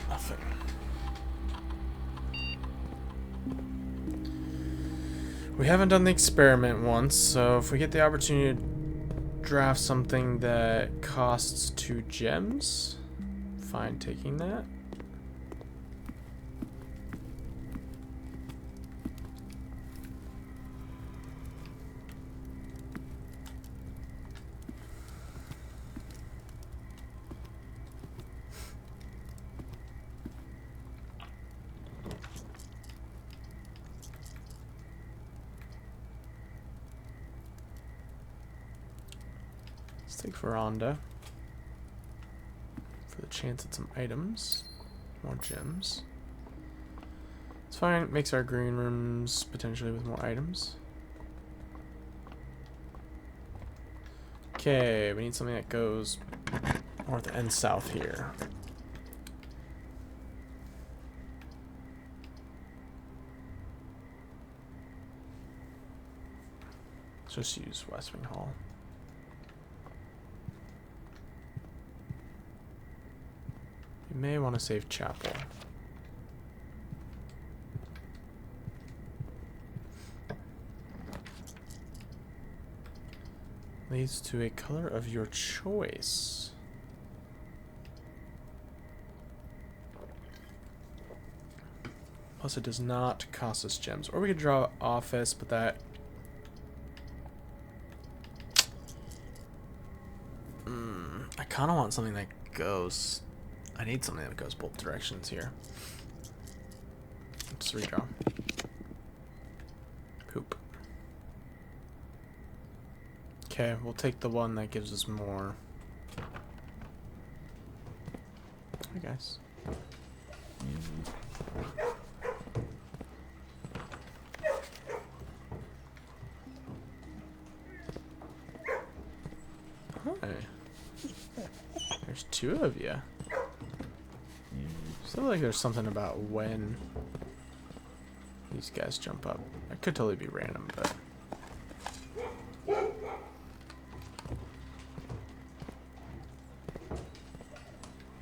Nothing. We haven't done the experiment once, so if we get the opportunity to draft something that costs 2 gems, fine taking that. Let's take Veranda for the chance at some items. More gems. It's fine. It makes our green rooms potentially with more items. Okay, we need something that goes north and south here. Let's just use Westwing Hall. You may want to save Chapel. Leads to a color of your choice. Plus it does not cost us gems. Or we could draw office, but that... I kind of want something that goes... I need something that goes both directions here. Let's redraw. Poop. Okay, we'll take the one that gives us more. Hi guys. Hi. There's two of you. I feel like there's something about when these guys jump up. It could totally be random, but...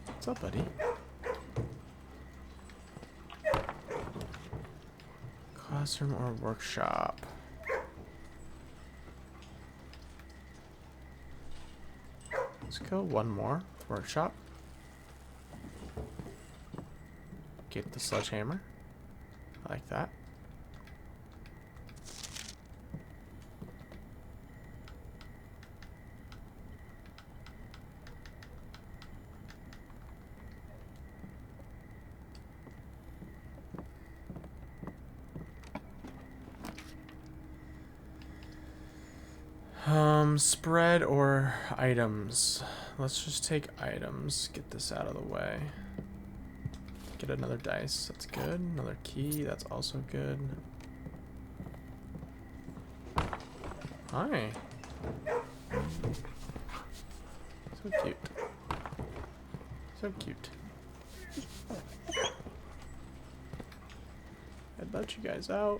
What's up, buddy? Classroom or workshop? Let's go one more. Workshop. Get the sledgehammer. I like that. Spread or items? Let's just take items. Get this out of the way. Get another dice. That's good. Another key. That's also good. Hi. So cute. So cute. I'd let you guys out.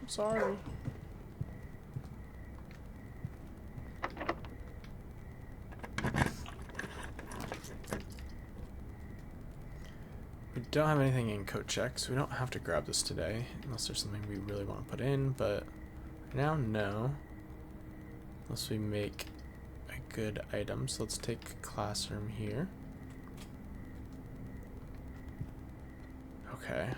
I'm sorry. We don't have anything in code check, so we don't have to grab this today, unless there's something we really want to put in, but right now, no. Unless we make a good item. So let's take classroom here. Okay.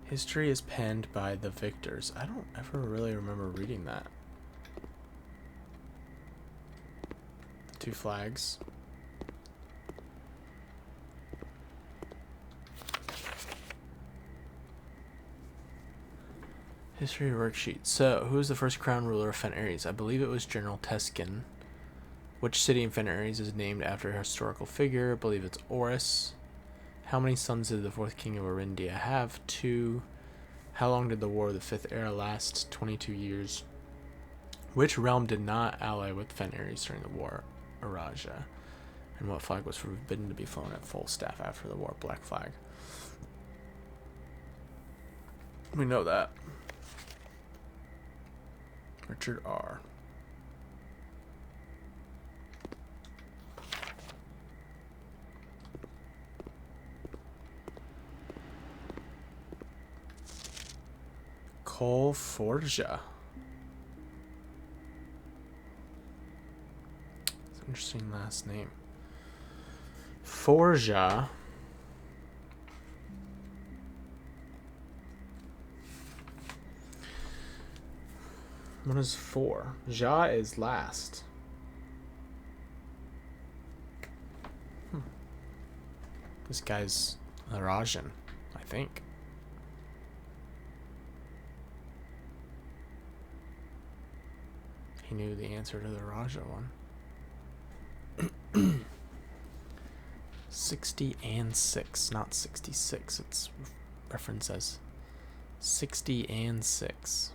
History is penned by the victors. I don't ever really remember reading that. The two flags. History worksheet. So, who was the first crown ruler of Fen Ares? I believe it was General Teskin. Which city in Fen Ares is named after a historical figure? I believe it's Oris. How many sons did the fourth king of Orindia have? 2. How long did the War of the Fifth Era last? 22 years. Which realm did not ally with Fen Ares during the war? Araja. And what flag was forbidden to be flown at full staff after the war? Black flag. We know that. Richard R. Cole Forja. It's an interesting last name. Forja. What is 4? Ja is last. This guy's a Rajan, I think. He knew the answer to the Raja one. 60 and 6, not 66. It's referenced as 60 and 6.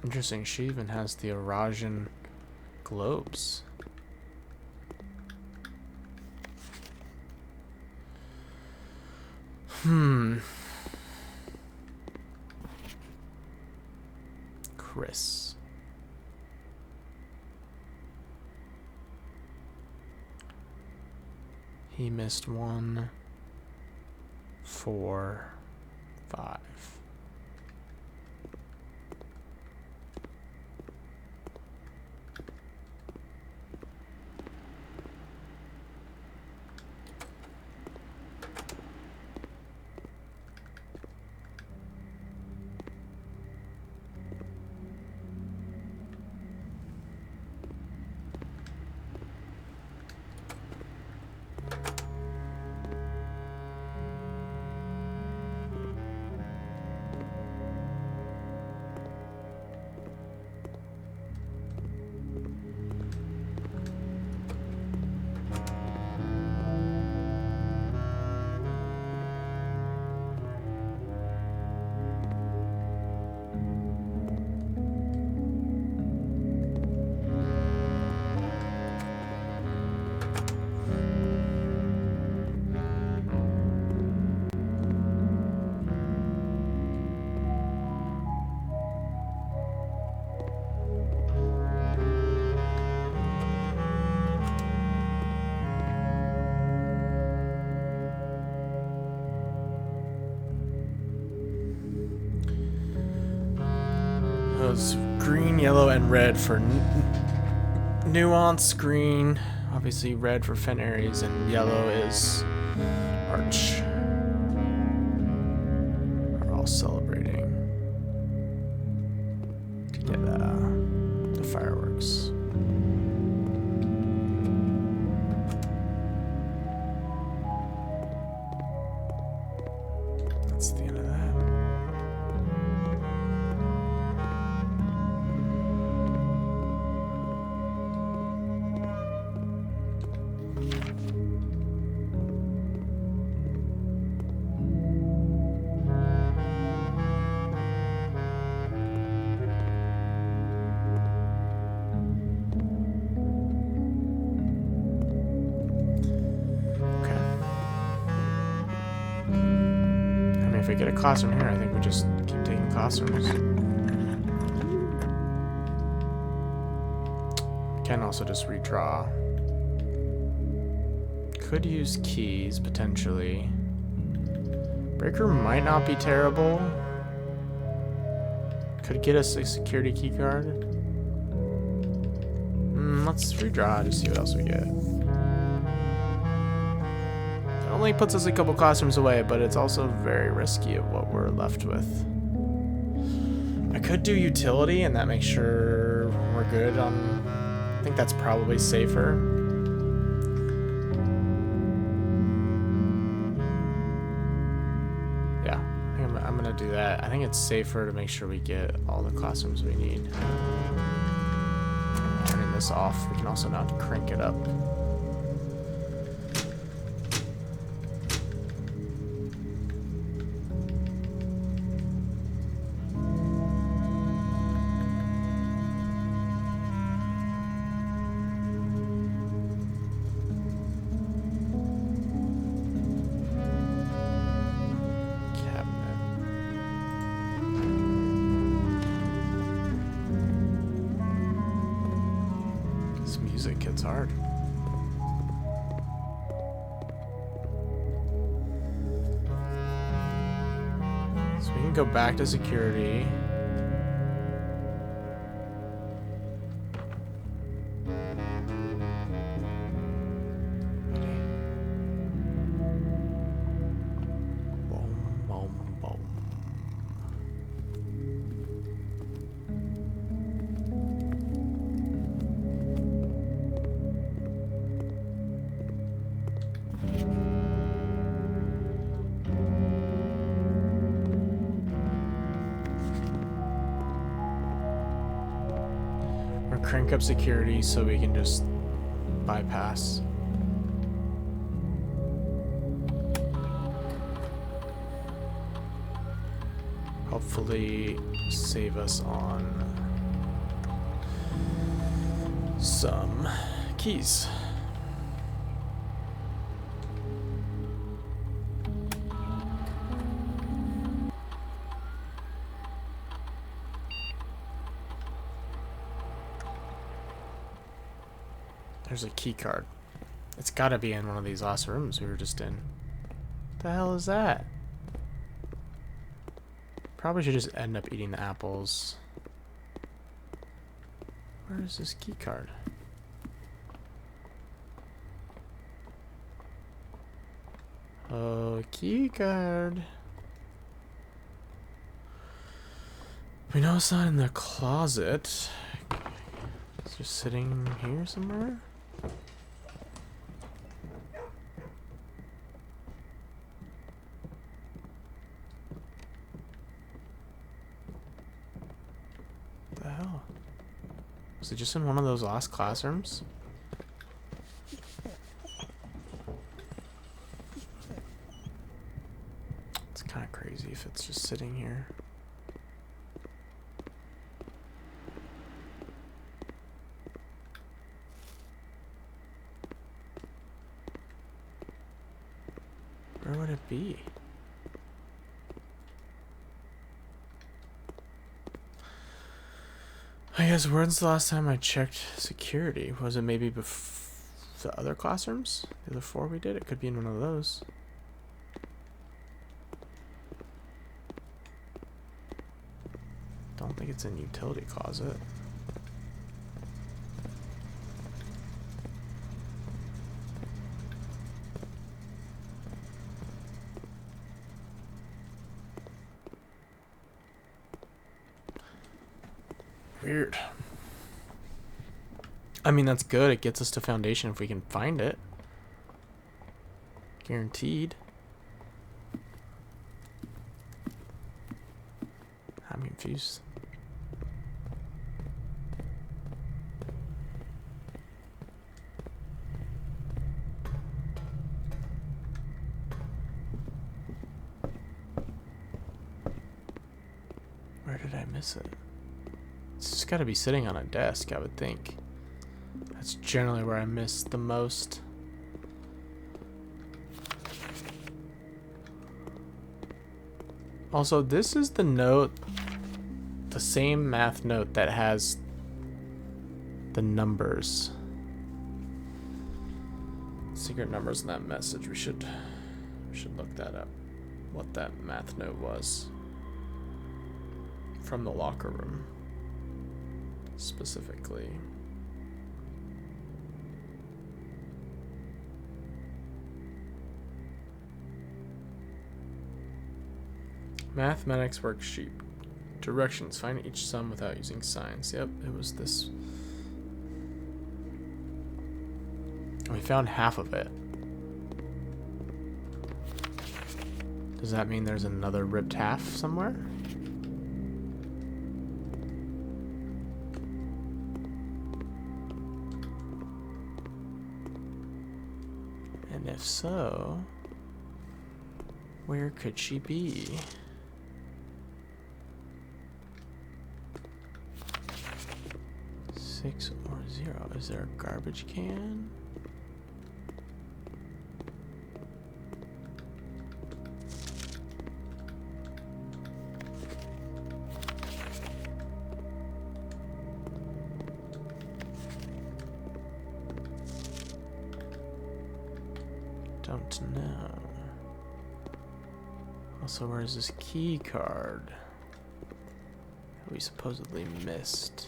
Interesting, she even has the Eurasian globes. Chris. He missed 1, 4, 5. Those green, yellow, and red for nuance. Green, obviously red for Fenris, and yellow is Arch. We're all celebrating to get the fireworks. That's the end of that. If we get a classroom here, I think we just keep taking classrooms. Can also just redraw. Could use keys, potentially. Breaker might not be terrible. Could get us a security key card. Let's redraw to see what else we get. Only puts us a couple classrooms away, but it's also very risky of what we're left with. I could do utility, and that makes sure we're good on... I think that's probably safer. Yeah, I think I'm gonna do that. I think it's safer to make sure we get all the classrooms we need. Turning this off, we can also now crank it up. Music hits hard. So we can go back to security. Boom, boom, boom. Crank up security so we can just bypass. Hopefully save us on some keys. There's a key card. It's gotta be in one of these last rooms we were just in. What the hell is that? Probably should just end up eating the apples. Where is this key card? Oh, key card. We know it's not in the closet. It's just sitting here somewhere. What the hell? Was it just in one of those last classrooms? It's kind of crazy if it's just sitting here. Where would it be? I guess when's the last time I checked security? Was it maybe the other classrooms? The other 4 we did? It could be in one of those. Don't think it's in utility closet. Weird. I mean, that's good. It gets us to foundation if we can find it. Guaranteed. I'm confused. Where did I miss it? It's just gotta be sitting on a desk, I would think. That's generally where I miss the most. Also, this is the note, the same math note that has the numbers. Secret numbers in that message. We should look that up. What that math note was. From the locker room. Specifically. Mathematics worksheet. Directions. Find each sum without using signs. Yep, it was this. And we found half of it. Does that mean there's another ripped half somewhere? And if so, where could she be? Six or zero. Is there a garbage can? Don't know. Also, where's this key card that we supposedly missed?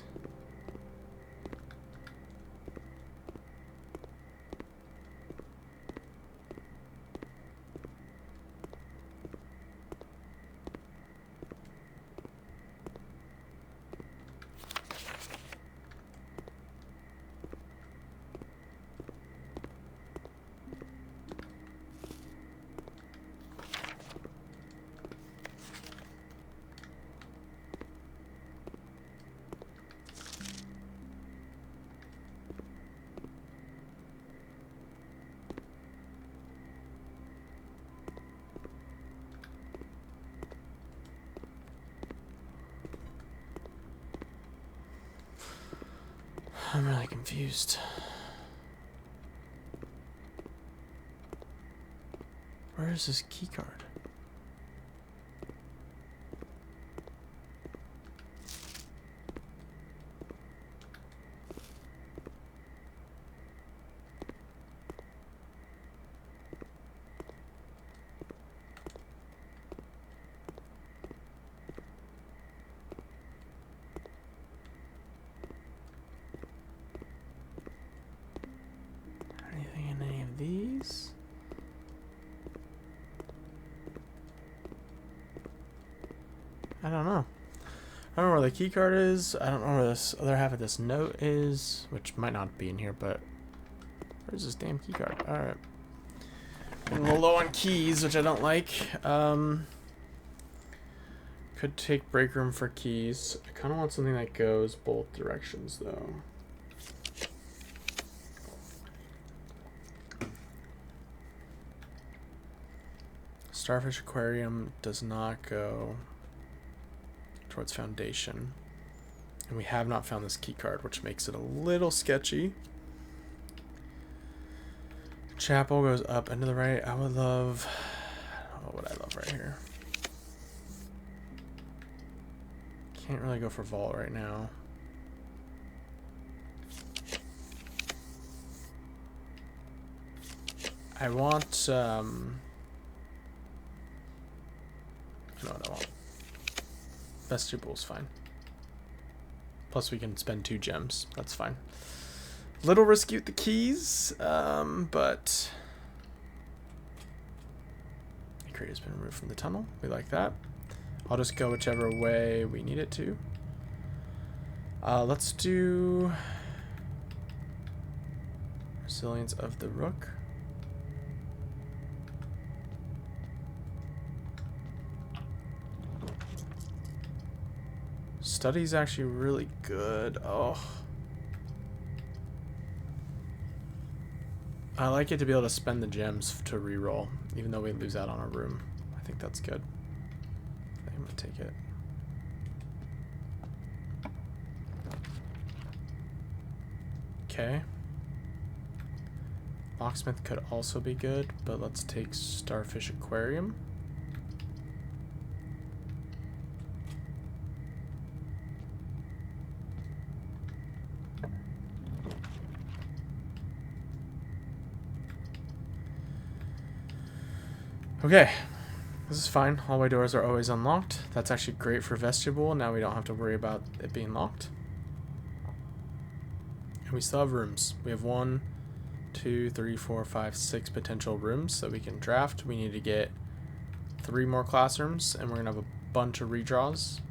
I'm really confused. Where is this key card? Anything in any of these? I don't know. I don't know where the key card is. I don't know where this other half of this note is, which might not be in here, but where's this damn key card? Alright. I'm a little low on keys, which I don't like. Could take break room for keys. I kind of want something that goes both directions, though. Starfish Aquarium does not go towards Foundation. And we have not found this key card, which makes it a little sketchy. Chapel goes up and to the right. I would love... Oh, what I love right here. Can't really go for Vault right now. I want... I know what I want. Vestible's fine. Plus we can spend 2 gems. That's fine. Little risky with the keys, but... Acre has been removed from the tunnel. We like that. I'll just go whichever way we need it to. Let's do... Resilience of the Rook. Study's actually really good. Oh. I like it to be able to spend the gems to reroll, even though we lose out on a room. I think that's good. I think I'm gonna take it. Okay. Locksmith could also be good, but let's take Starfish Aquarium. Okay, this is fine. Hallway doors are always unlocked. That's actually great for Vestibule. Now we don't have to worry about it being locked. And we still have rooms. We have 1, 2, 3, 4, 5, 6 potential rooms that we can draft. We need to get 3 more classrooms, and we're gonna have a bunch of redraws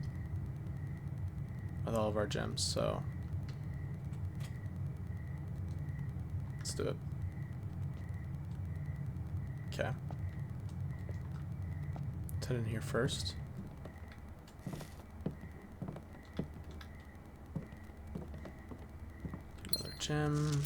with all of our gems. So let's do it. Okay. Head in here first. Another gem.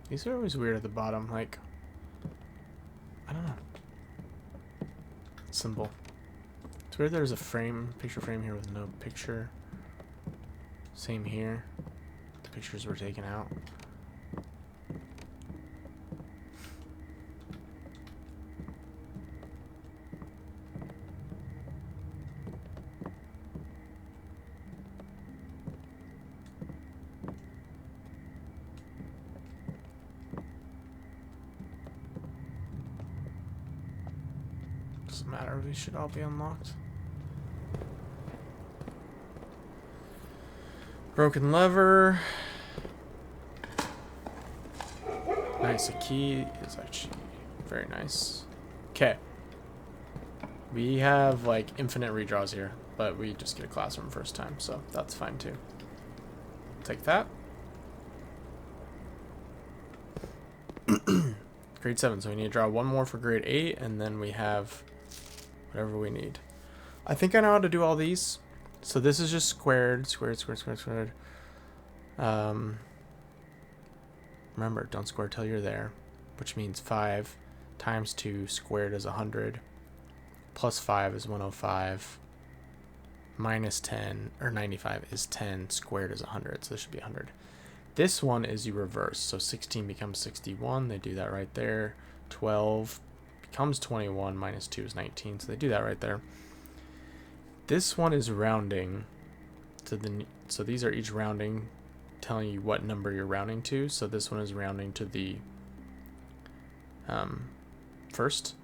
These are always weird at the bottom, like, I don't know. Symbol. It's weird there's a frame, picture frame here with no picture. Same here. The pictures were taken out. Doesn't matter, we should all be unlocked. Broken lever. Nice, a key is actually very nice. Okay. We have like infinite redraws here, but we just get a classroom first time, so that's fine too. Take that. grade 7. So we need to draw one more for grade 8, and then we have whatever we need. I think I know how to do all these. So this is just squared, squared, squared, squared, squared. Remember, don't square till you're there, which means 5 times 2 squared is 100, plus 5 is 105, minus 10, or 95 is 10, squared is 100, so this should be 100. This one is you reverse, so 16 becomes 61, they do that right there. 12 becomes 21, minus 2 is 19, so they do that right there. This one is rounding to the, so these are each rounding, telling you what number you're rounding to. So this one is rounding to the first,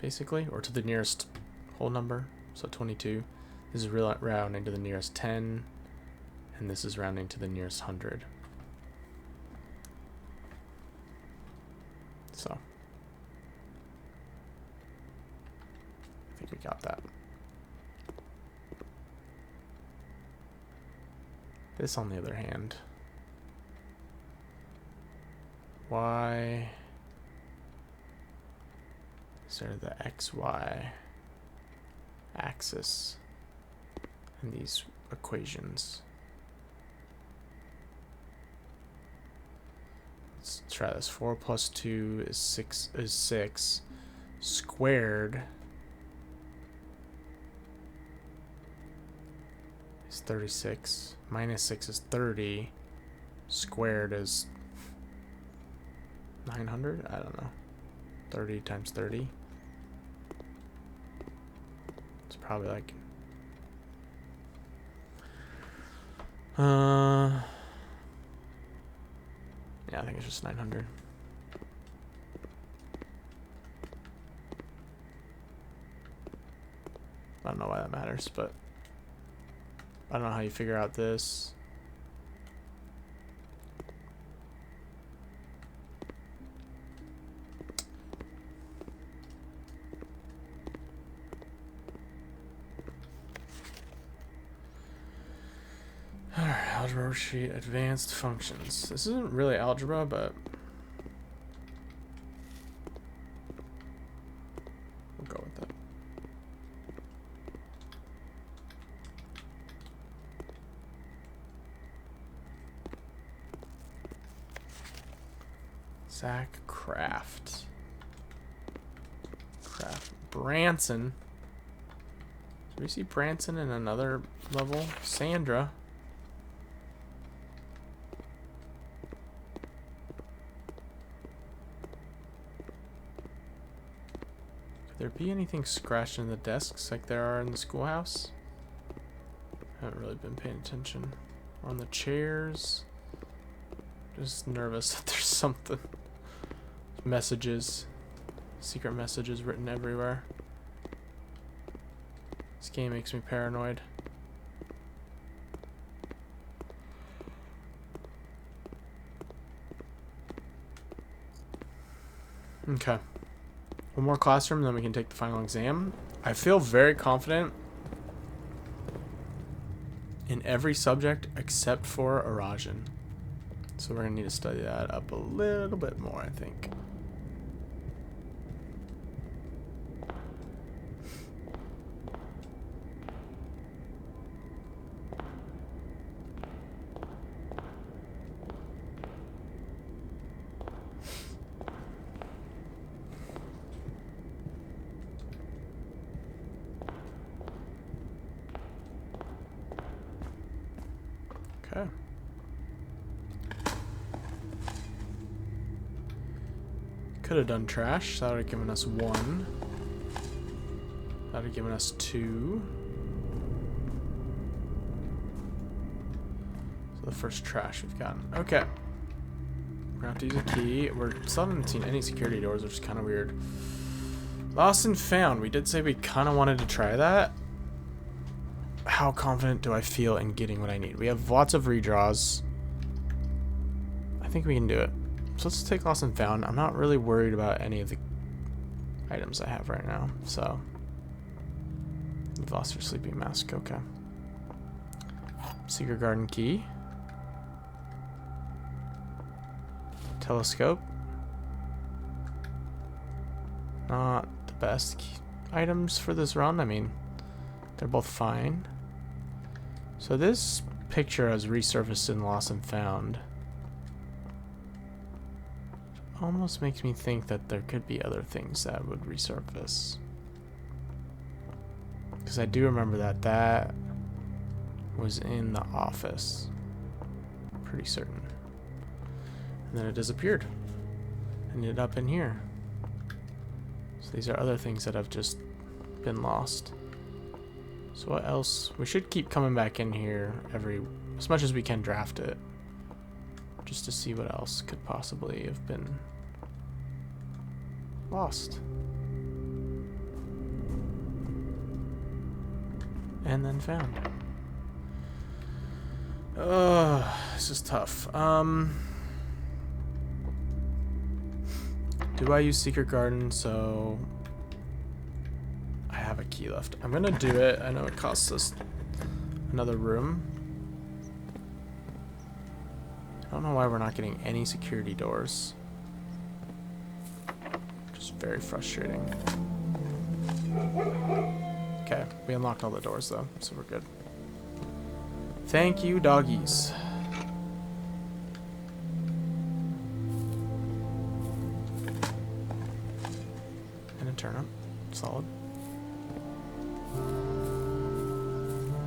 basically, or to the nearest whole number. So 22. This is rounding to the nearest 10, and this is rounding to the nearest 100. So I think we got that. This, on the other hand, y, so the xy axis in these equations. Let's try this. 4 plus 2 is 6 squared is 36. Minus 6 is 30. Squared is 900? I don't know. 30 times 30. It's probably like... yeah, I think it's just 900. I don't know why that matters, but... I don't know how you figure out this. Alright, algebra sheet, advanced functions. This isn't really algebra, but we'll go with that. Zach Kraft. Branson. Do we see Branson in another level? Sandra. Could there be anything scratched in the desks like there are in the schoolhouse? I haven't really been paying attention. Or on the chairs. Just nervous that there's something. Messages. Secret messages written everywhere. This game makes me paranoid. Okay. One more classroom, then we can take the final exam. I feel very confident in every subject except for Arajan. So we're going to need to study that up a little bit more, I think. Okay. Could have done trash. That would have given us 1. That would have given us 2. So the first trash we've gotten. Okay. We're gonna have to use a key. We still haven't seen any security doors, which is kind of weird. Lost and found. We did say we kind of wanted to try that. How confident do I feel in getting what I need? We have lots of redraws. I think we can do it. So let's take lost and found. I'm not really worried about any of the items I have right now. So you've lost your sleeping mask. Okay. Secret garden key. Telescope. not the best items for this run. I mean, they're both fine. So this picture has resurfaced in Lost and Found. Almost makes me think that there could be other things that would resurface. Because I do remember that that was in the office. Pretty certain. And then it disappeared. Ended up in here. So these are other things that have just been lost. So what else? We should keep coming back in here as much as we can draft it. Just to see what else could possibly have been lost. And then found. This is tough. Do I use Secret Garden so I have a key left? I'm gonna do it. I know it costs us another room. I don't know why we're not getting any security doors. Just very frustrating. Okay, we unlocked all the doors though, so we're good. Thank you, doggies. And a turnip. Solid.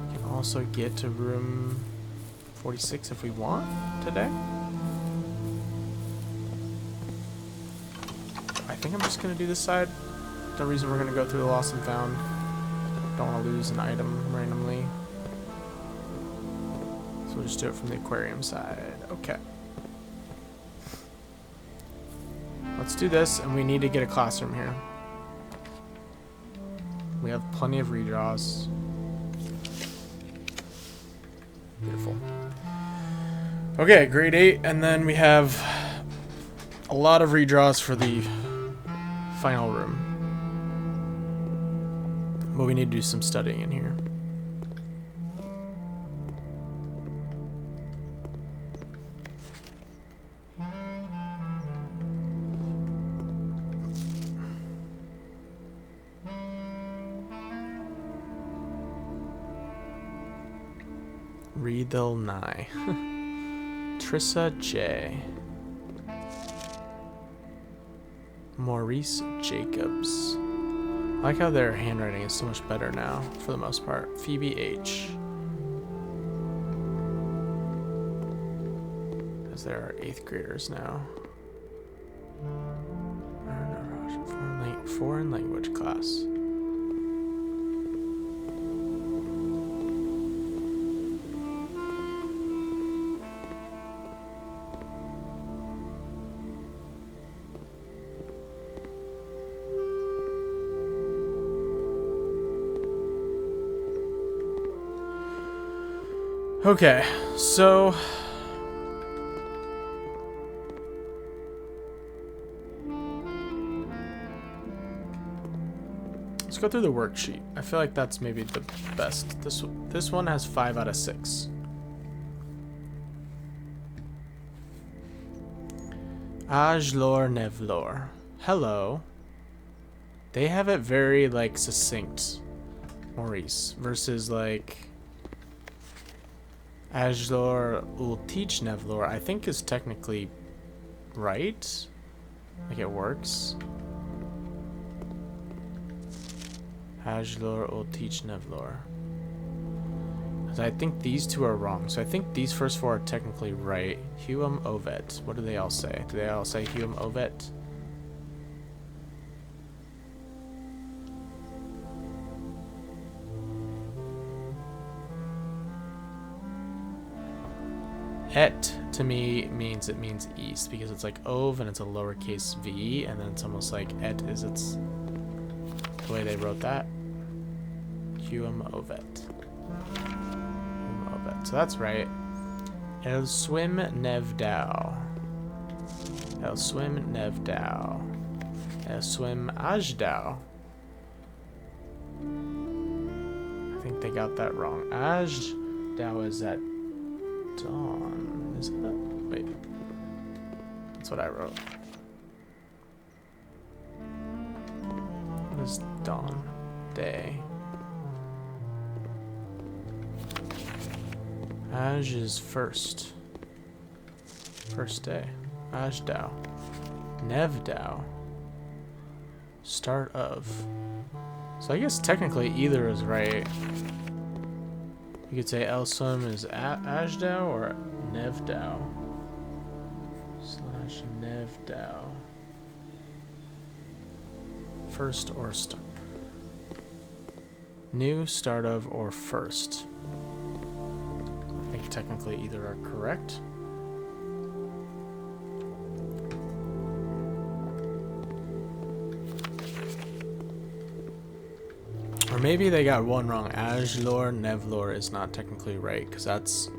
We can also get to room 46 if we want today. I think I'm just going to do this side. No reason we're going to go through the Lost and Found. Don't want to lose an item randomly. So we'll just do it from the aquarium side. Okay. Let's do this, and we need to get a classroom here. We have plenty of redraws. Beautiful. Okay, grade 8, and then we have a lot of redraws for the final room. But we need to do some studying in here. Reedel Nye. Trissa J. Maurice Jacobs. I like how their handwriting is so much better now, for the most part. Phoebe H. As there are 8th graders now. Foreign language class. Okay, so let's go through the worksheet. I feel like that's maybe the best. This one has 5 out of 6. Ajlor Nevlor. Hello. They have it very like succinct, Maurice, versus like Ajlor Ulteach Nevlor, I think is technically right. Like it works. Ajlor Ulteach Nevlor. I think these two are wrong. So I think these first 4 are technically right. Huam Ovet. What do they all say? Do they all say Huam Ovet? Et to me means it means east because it's like ov and it's a lowercase v, and then it's almost like et is it's the way they wrote that. Huam Ovet. Huam Ovet. So that's right. El Swim Nevdao. El Swim Nevdao. El Swim Ajdao. I think they got that wrong. Ajdao is at dawn, isn't it? Wait. That's what I wrote. is dawn. Day. Aj is first. First day. Ajdao. Nevdao. Start of. So I guess technically either is right. You could say Elsum is Ajdao or Nevdao. Slash Nevdao. First or start. New, start of, or first. I think technically either are correct. Or maybe they got one wrong. Ajlor, Nevlor is not technically right, because that's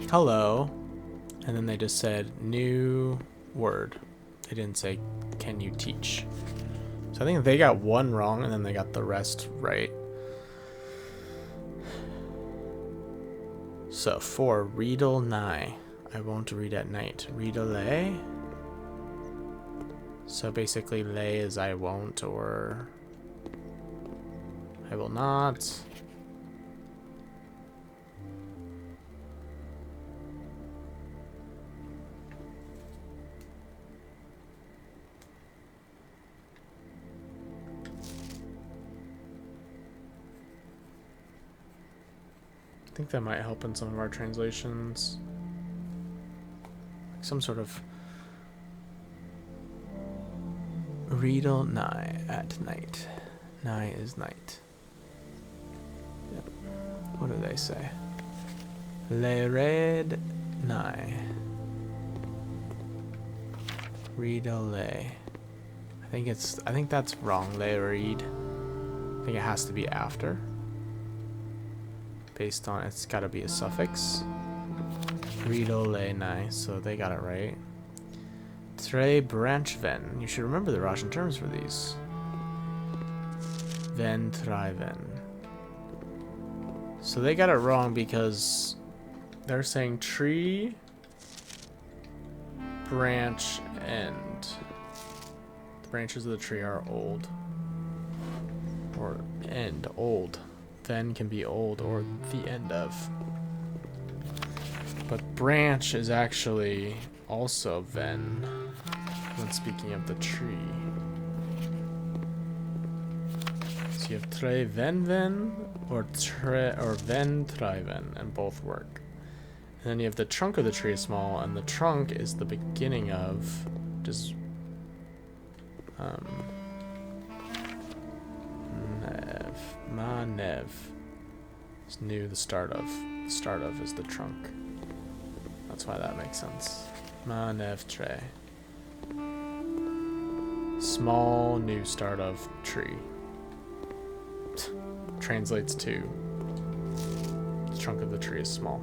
hello. And then they just said new word. They didn't say, can you teach? So I think they got one wrong, and then they got the rest right. So for Riedel Nigh, I won't read at night. Riedel lay. So basically lay is I won't or I will not. I think that might help in some of our translations. Like some sort of Riedel nigh at night. Nigh is night. Yep. What do they say? Le red nigh. Riedel lay. I think that's wrong. Le read. I think it has to be after. Based on it's gotta be a suffix. Riedel lay nigh, so they got it right. Tre branch ven. You should remember the Russian terms for these. Ven triven. So they got it wrong because they're saying tree, branch, end. The branches of the tree are old. Or end, old. Ven can be old or the end of. But branch is actually also ven when speaking of the tree. So you have tre ven ven or ven triven, and both work. And then you have the trunk of the tree is small, and the trunk is the beginning of just nev. Ma nev. It's new, the start of. The start of is the trunk. That's why that makes sense. Ma nev tre. Small new start of tree. Translates to the trunk of the tree is small.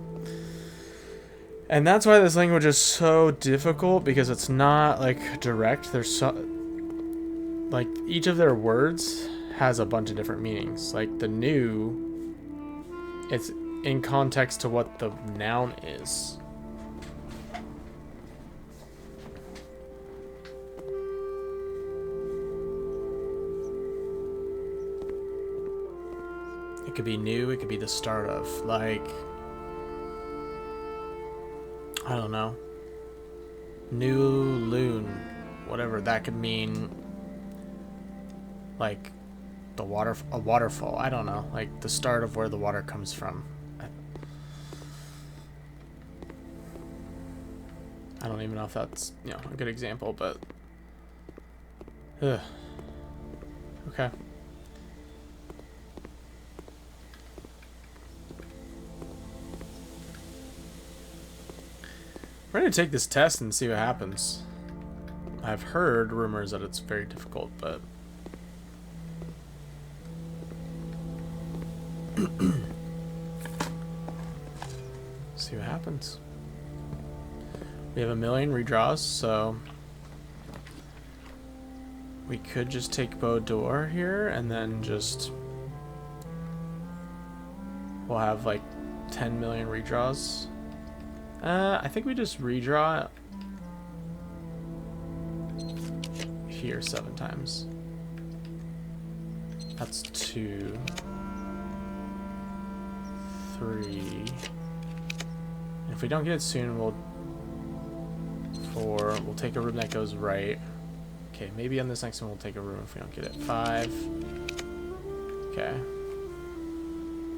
And that's why this language is so difficult, because it's not like direct. There's so like each of their words has a bunch of different meanings. Like the new, it's in context to what the noun is. It could be new, it could be the start of, like, I don't know, new loon, whatever that could mean, like a waterfall, I don't know, like the start of where the water comes from. I don't even know if that's, a good example, but okay. We're going to take this test and see what happens. I've heard rumors that it's very difficult, but see what happens. We have 1 million redraws, so we could just take Baudor here and then just we'll have like 10 million redraws. I think we just redraw here 7 times. That's 2, 3. And if we don't get it soon, we'll 4. We'll take a room that goes right. Okay, maybe on this next one we'll take a room if we don't get it. 5. Okay.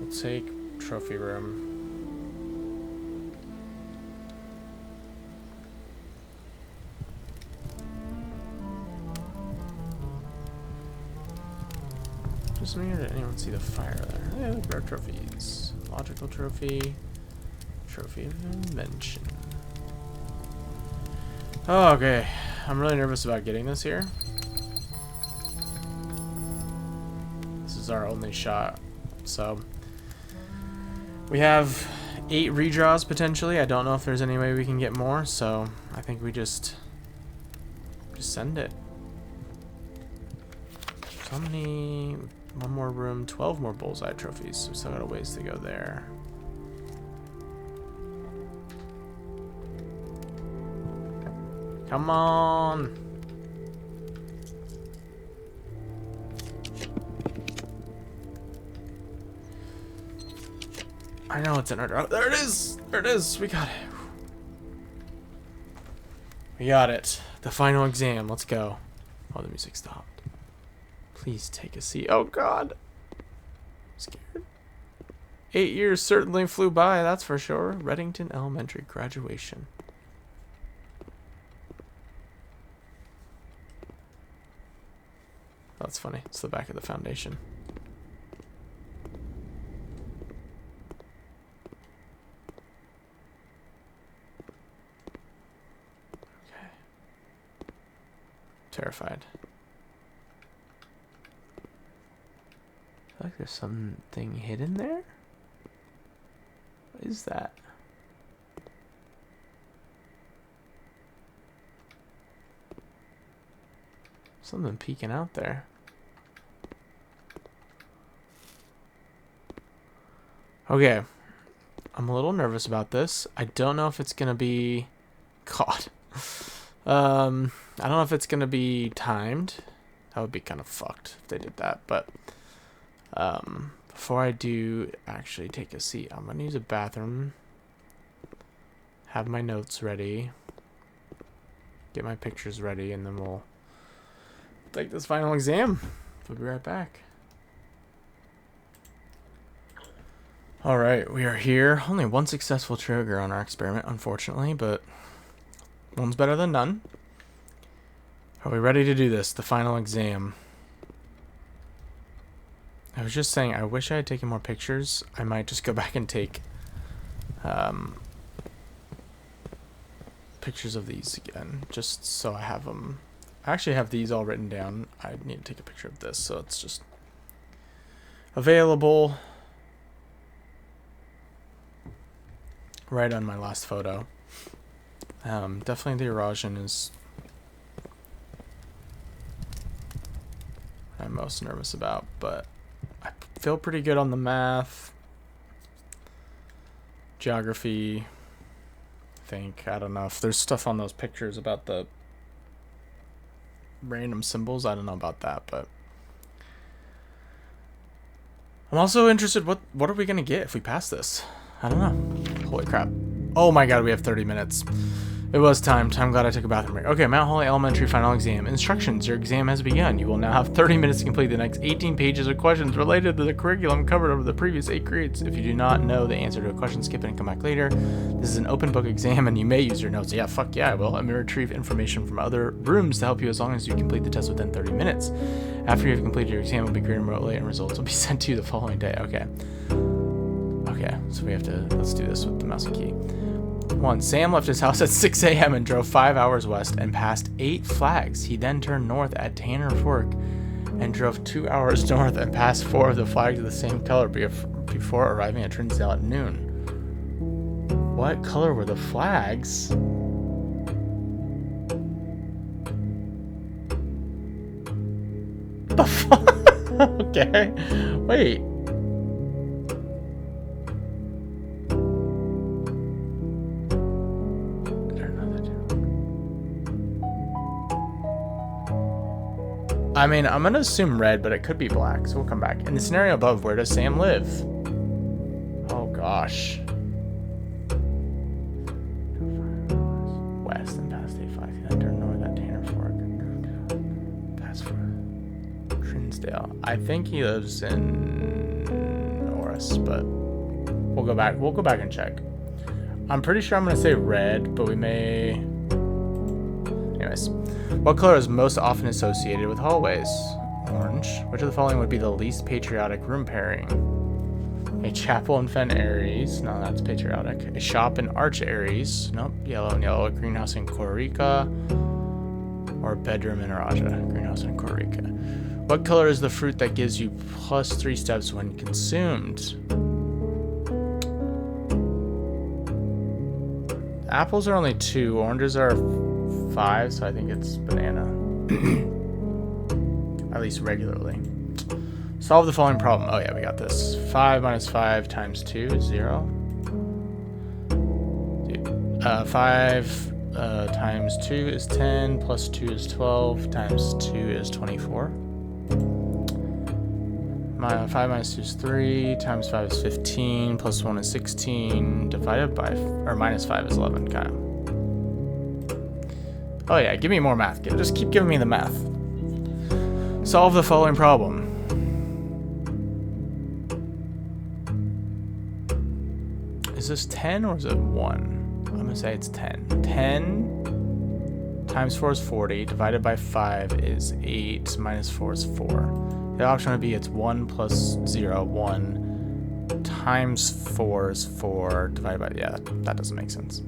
We'll take trophy room. Just me, or did anyone see the fire there? Yeah, look at our trophies. Logical trophy. Trophy of invention. Oh, okay. I'm really nervous about getting this here. This is our only shot. So we have 8 redraws potentially. I don't know if there's any way we can get more, so I think we just send it. So how many? One more room, 12 more bullseye trophies. So we still got a ways to go there. Come on. I know it's in our... Oh, there it is! There it is! We got it. We got it. The final exam. Let's go. Oh, the music stopped. Please take a seat. Oh, God. I'm scared. 8 years certainly flew by, that's for sure. Reddington Elementary graduation. Oh, that's funny. It's the back of the foundation. Okay. Terrified. I feel like there's something hidden there. What is that? Something peeking out there. Okay. I'm a little nervous about this. I don't know if it's gonna be... God. I don't know if it's gonna be timed. That would be kind of fucked if they did that, but... before I do actually take a seat, I'm gonna use a bathroom, have my notes ready, get my pictures ready, and then we'll take this final exam. We'll be right back. Alright, we are here. Only one successful trigger on our experiment, unfortunately, but one's better than none. Are we ready to do this? The final exam. I was just saying, I wish I had taken more pictures. I might just go back and take pictures of these again, just so I have them. I actually have these all written down. I need to take a picture of this, so it's just available right on my last photo. Definitely the erosion is what I'm most nervous about, but I feel pretty good on the math, geography, I think. I don't know if there's stuff on those pictures about the random symbols. I don't know about that, but I'm also interested, what are we going to get if we pass this? I don't know. Holy crap. Oh my god, we have 30 minutes. It was timed. I'm glad I took a bathroom break. Okay, Mount Holly Elementary final exam. Instructions. Your exam has begun. You will now have 30 minutes to complete the next 18 pages of questions related to the curriculum covered over the previous 8 grades. If you do not know the answer to a question, skip it and come back later. This is an open book exam and you may use your notes. Yeah, fuck yeah, I will. I may retrieve information from other rooms to help you as long as you complete the test within 30 minutes. After you have completed your exam, it will be graded remotely and results will be sent to you the following day. Okay. Okay, so we have to, let's do this with the mouse and key. 1. Sam left his house at 6 a.m. and drove 5 hours west and passed 8 flags. He then turned north at Tanner Fork and drove 2 hours north and passed 4 of the flags of the same color before arriving at Trinsdale at noon. What color were the flags? The fuck? Okay. Wait. I mean, I'm gonna assume red, but it could be black, so we'll come back. In the scenario above, where does Sam live? Oh gosh. West and past A5. I don't know that Tanner Fork. Past for Trinsdale. I think he lives in Norris, but we'll go back. We'll go back and check. I'm pretty sure I'm gonna say red, but we may. Anyways, what color is most often associated with hallways? Orange. Which of the following would be the least patriotic room pairing? A chapel in Fen Aries. No, that's patriotic. A shop in Arch Aries. Nope. Yellow and yellow. A greenhouse in Korika. Or a bedroom in Araja. Greenhouse in Korika. What color is the fruit that gives you plus 3 steps when consumed? Apples are only 2. Oranges are 5, so I think it's banana. At least regularly. Solve the following problem. Oh yeah, we got this. 5 minus 5 times 2 is 0. 5 times 2 is 10, plus 2 is 12, times 2 is 24. 5 minus 2 is 3, times 5 is 15, plus 1 is 16, divided by, or minus 5 is 11, kind of. Oh yeah, give me more math. Just keep giving me the math. Solve the following problem. Is this 10 or is it 1? I'm gonna say it's 10. 10 times 4 is 40, divided by 5 is 8, minus 4 is 4. The option would be it's 1 plus 0, 1 times 4 is 4, divided by, yeah, that doesn't make sense.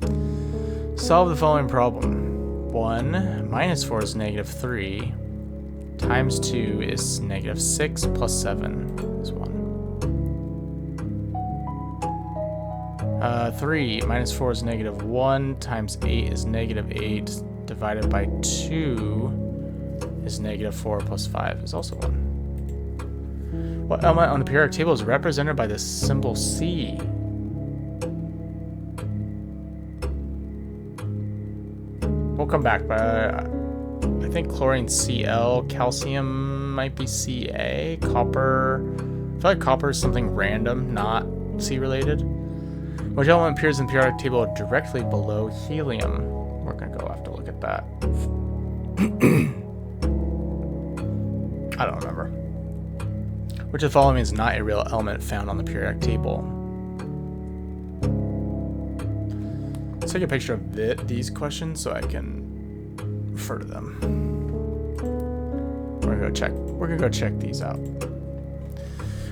Solve the following problem. 1 minus 4 is negative 3, times 2 is negative 6, plus 7 is 1. 3 minus 4 is negative 1, times 8 is negative 8, divided by 2 is negative 4, plus 5 is also 1. What element on the periodic table is represented by the symbol C? We'll come back, but I think chlorine Cl, calcium might be Ca, copper. I feel like copper is something random, not C related. Which element appears in the periodic table directly below helium? We're gonna go have to look at that. I don't remember. Which of the following is not a real element found on the periodic table? Let's take a picture of these questions so I can refer to them. We're gonna go check these out.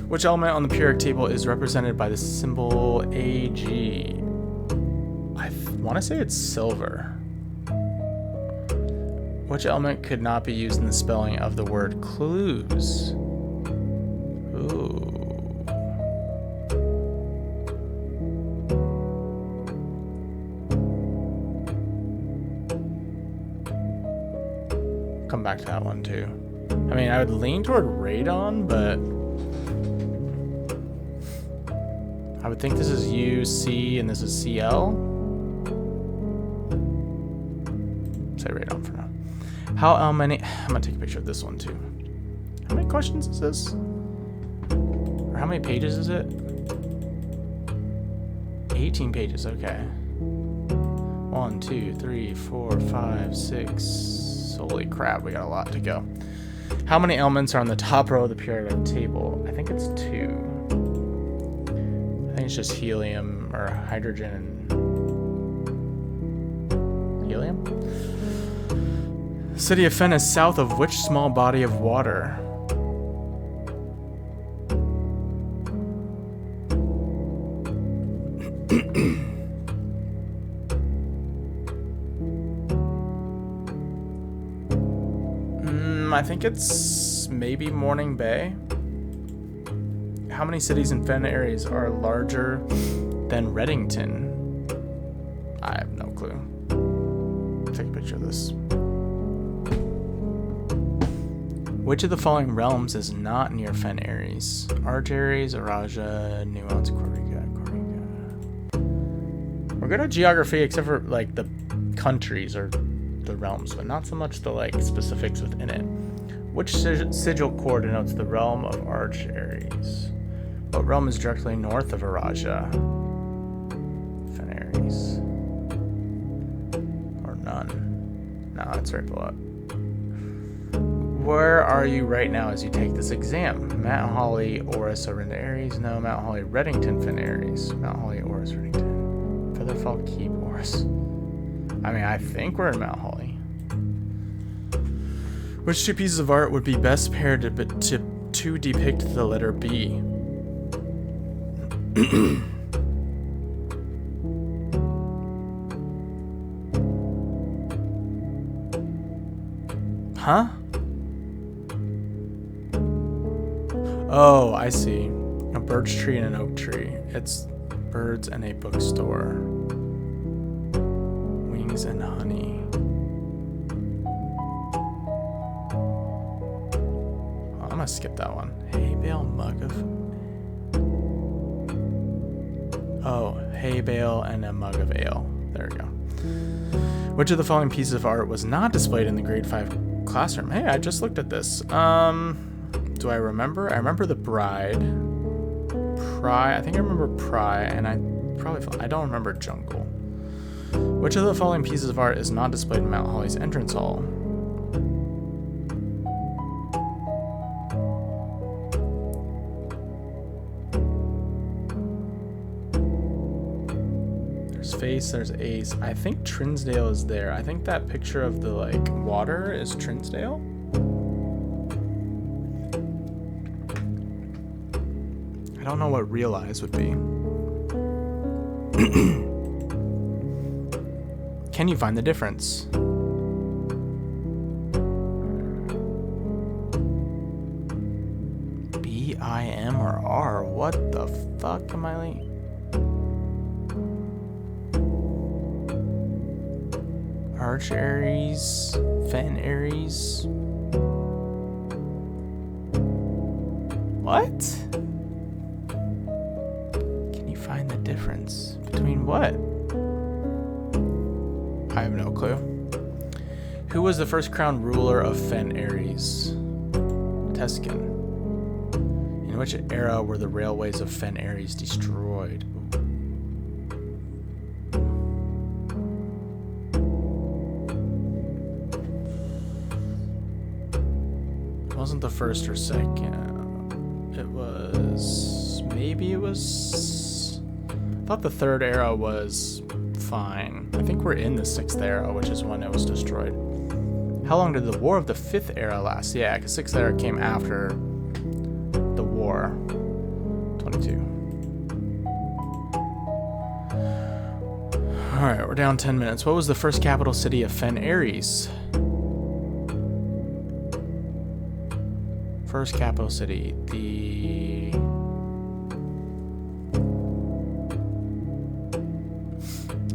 Which element on the periodic table is represented by the symbol Ag? I want to say it's silver. Which element could not be used in the spelling of the word clues? Ooh. Come back to that one too. I mean, I would lean toward radon, but I would think this is U, C, and this is Cl. Say radon for now. How many? I'm gonna take a picture of this one too. How many questions is this? Or how many pages is it? 18 pages, okay. 1, 2, 3, 4, 5, 6. Holy crap, we got a lot to go. How many elements are on the top row of the periodic table? I think it's 2. I think it's just helium or hydrogen and helium. The city of Fen is south of which small body of water? I think it's maybe Morning Bay. How many cities in Fen Aries are larger than Reddington? I have no clue. Take a picture of this. Which of the following realms is not near Fen Aries? Arch Aries, Araja, Nuance, Korika. We're good at geography except for like the countries or the realms, but not so much the like specifics within it. Which sigil core denotes the realm of Arch Aries? What realm is directly north of Araja? Fen Aries. Or none. No, it's right below it. Where are you right now as you take this exam? Mount Holly, Oris, Orinda Aries. No, Mount Holly, Reddington, Fen Aries. Mount Holly, Oris, Reddington. Featherfall Keep, Oris. I mean, I think we're in Mount Holly. Which two pieces of art would be best paired to depict the letter B? Huh? Oh, I see. A birch tree and an oak tree. It's birds and a bookstore. Wings and honey. Oh, I'm gonna skip that one. Hay bale mug of... Oh, hay bale and a mug of ale. There we go. Which of the following pieces of art was not displayed in the grade 5 classroom? Hey, I just looked at this. Do I remember? I remember the bride. I think I remember Pry, and I don't remember Jungle. Which of the following pieces of art is not displayed in Mount Holly's entrance hall? There's Face, there's Ace. I think Trinsdale is there. I think that picture of the, like, water is Trinsdale. I don't know what realize would be. Can you find the difference? B, I, M, or R? What the fuck am I like? Arch Aries, Fen Aries. What? Find the difference between what? I have no clue. Who was the first crowned ruler of Fen Aries? Teskin. In which era were the railways of Fen Aries destroyed? It wasn't the first or second. It was... Maybe it was... I thought the third era was fine. I think we're in the sixth era, which is when it was destroyed. How long did the War of the Fifth Era last? Yeah, because sixth era came after the war. 22. Alright, we're down 10 minutes. What was the first capital city of Fen Aries? First capital city.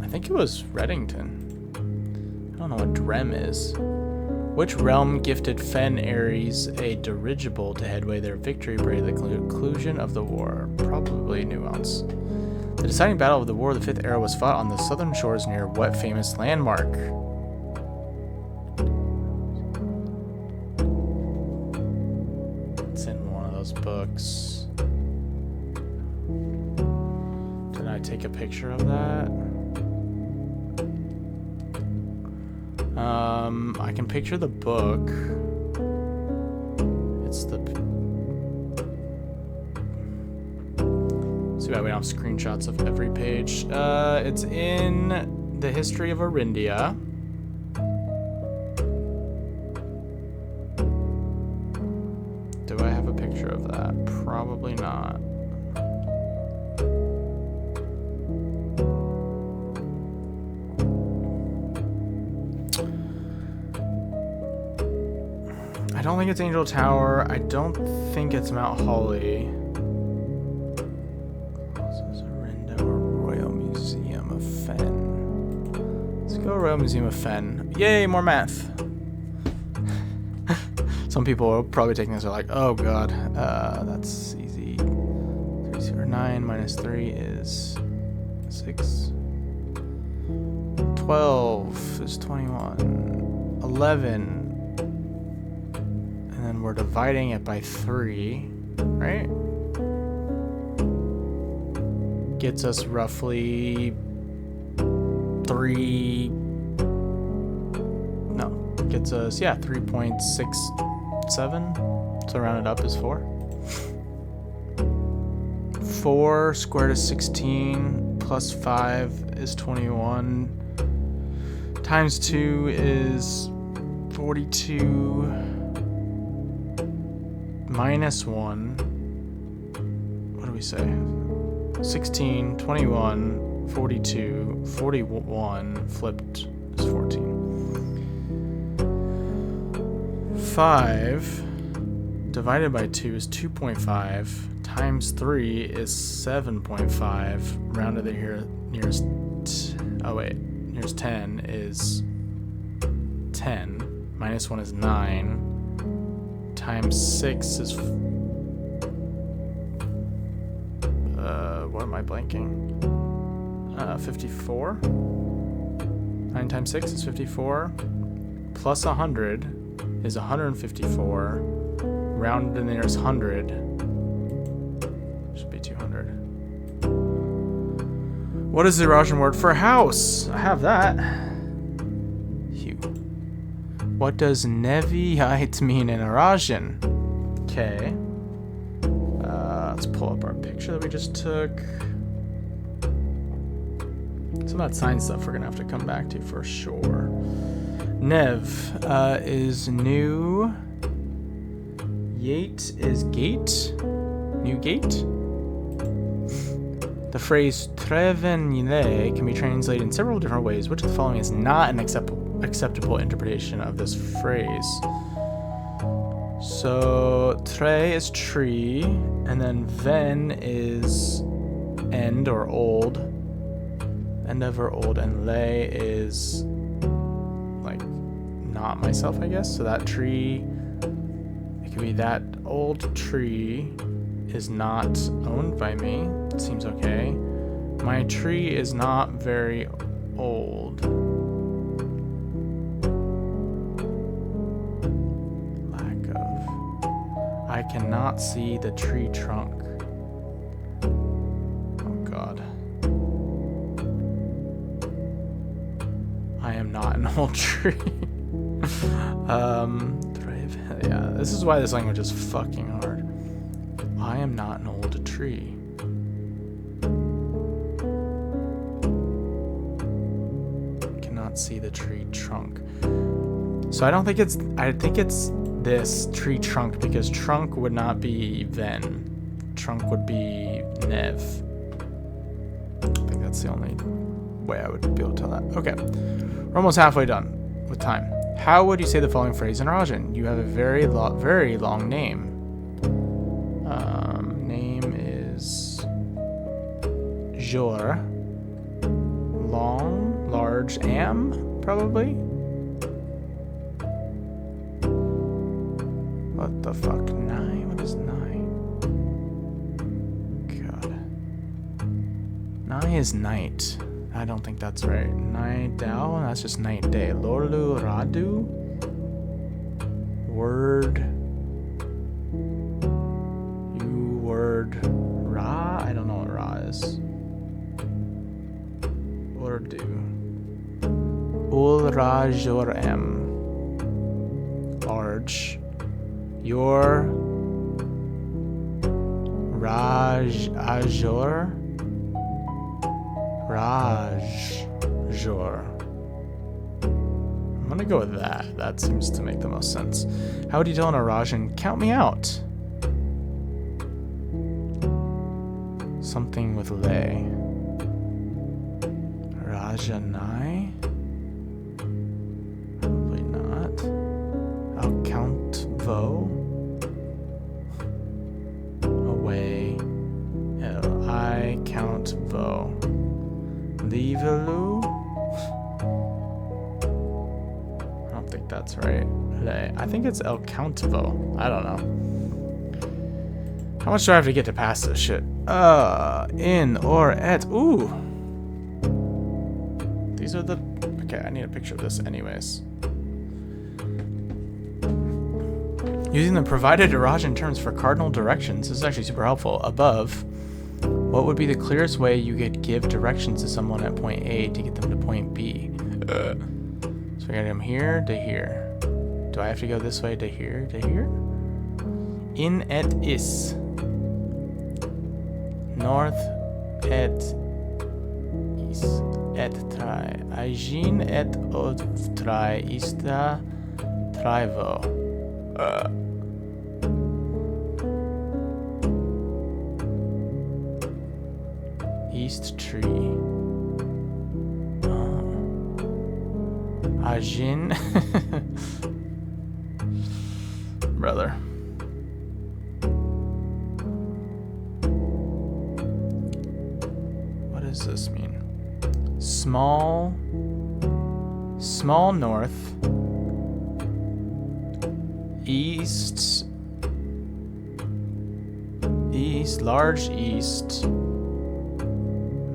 I think it was Reddington. I don't know what Drem is. Which realm gifted Fen Aries a dirigible to headway their victory parade at the conclusion of the war? Probably Nuance. The deciding battle of the War of the Fifth Era was fought on the southern shores near what famous landmark? It's in one of those books. Did I take a picture of that? I can picture the book. It's the... See why we don't have screenshots of every page. It's in the History of Orindia. Do I have a picture of that? Probably not. I don't think it's Angel Tower. I don't think it's Mount Holly. This is Orinda or Royal Museum of Fen. Let's go Royal Museum of Fen. Yay, more math. Some people are probably taking this are like, oh god, that's easy. 309 minus 3 is 6. 12 is 21. 11. And then then we're dividing it by 3, right? Gets us roughly 3.67. So round it up is 4. 4 squared is 16, plus 5 is 21, times 2 is 42, minus 1, what do we say? 16, 21, 42, 41, flipped is 14. 5 divided by 2 is 2.5. Times 3 is 7.5. Rounded to here nearest. Nearest 10 is 10. Minus 1 is 9. Times 6 is. What am I blanking? 54. 9 times 6 is 54. Plus 100 is 154. Rounded to the nearest 100. 200. What is the Eurasian word for house? I have that. Phew. What does Neviite mean in Eurasian? Okay. Let's pull up our picture that we just took. Some of that science stuff we're gonna have to come back to for sure. Nev is new. Yate is gate. New gate. The phrase trevenile can be translated in several different ways. Which of the following is not an acceptable interpretation of this phrase? So, tre is tree, and then ven is end or old. End of or old, and le is like not myself, I guess. So that tree, it could be that old tree is not owned by me. It seems okay. My tree is not very old. Lack of. I cannot see the tree trunk. Oh God. I am not an old tree. Yeah, this is why this language is fucking hard. I am not an old tree. Cannot see the tree trunk. So I think it's this tree trunk, because trunk would not be ven. Trunk would be nev. I think that's the only way I would be able to tell that. Okay. We're almost halfway done with time. How would you say the following phrase in Eurasian? You have a very long name. Name is Jor. Long, large, am, probably. What the fuck? Nine? What is nine? God. Nine is night. I don't think that's right. Night Dao? That's just night day. Lorlu Radu? Word. Word Ra? I don't know what Ra is. Urdu. Ul Rajor M. Large. Your Raj Ajor. Rajor. I'm gonna go with that. That seems to make the most sense. How would you tell an Eurasian? Count me out. Something with lay. Rajanai? Probably not. I'll count vo. Away. I count vo. Leavelu? I don't think that's right. I think it's El Countvo. I don't know. How much do I have to get to pass this shit? In or at. Ooh. These are the. Okay, I need a picture of this anyways. Using the provided Eurasian terms for cardinal directions, this is actually super helpful. Above, what would be the clearest way you could give directions to someone at point A to get them to point B? So we got them here to here. Do I have to go this way to here to here? In et is. North et is et trai. Aigin et od trai ista traivo. East tree. Aigin. Brother. What does this mean? Small north. East, large east.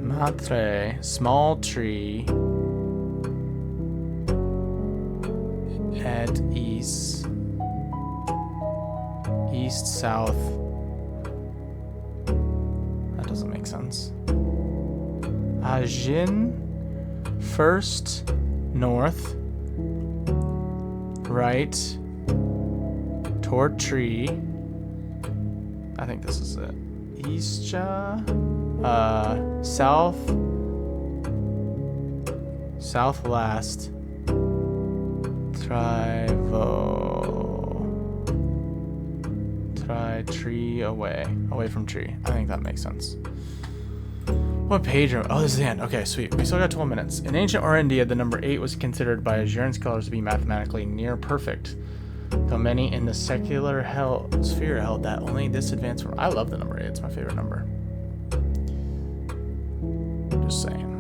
Matre, small tree. At east. East, south. That doesn't make sense. Aigin, first, north. Right. Toward tree. I think this is it. Eastja. South. South last. Try tree away. Away from tree. I think that makes sense. What page are... Oh, this is the end. Okay, sweet. We still got 12 minutes. In ancient Orindia, the number 8 was considered by Algerian scholars to be mathematically near perfect. Though many in the secular sphere held that only this advanced form. I love the number 8. It's my favorite number. Just saying.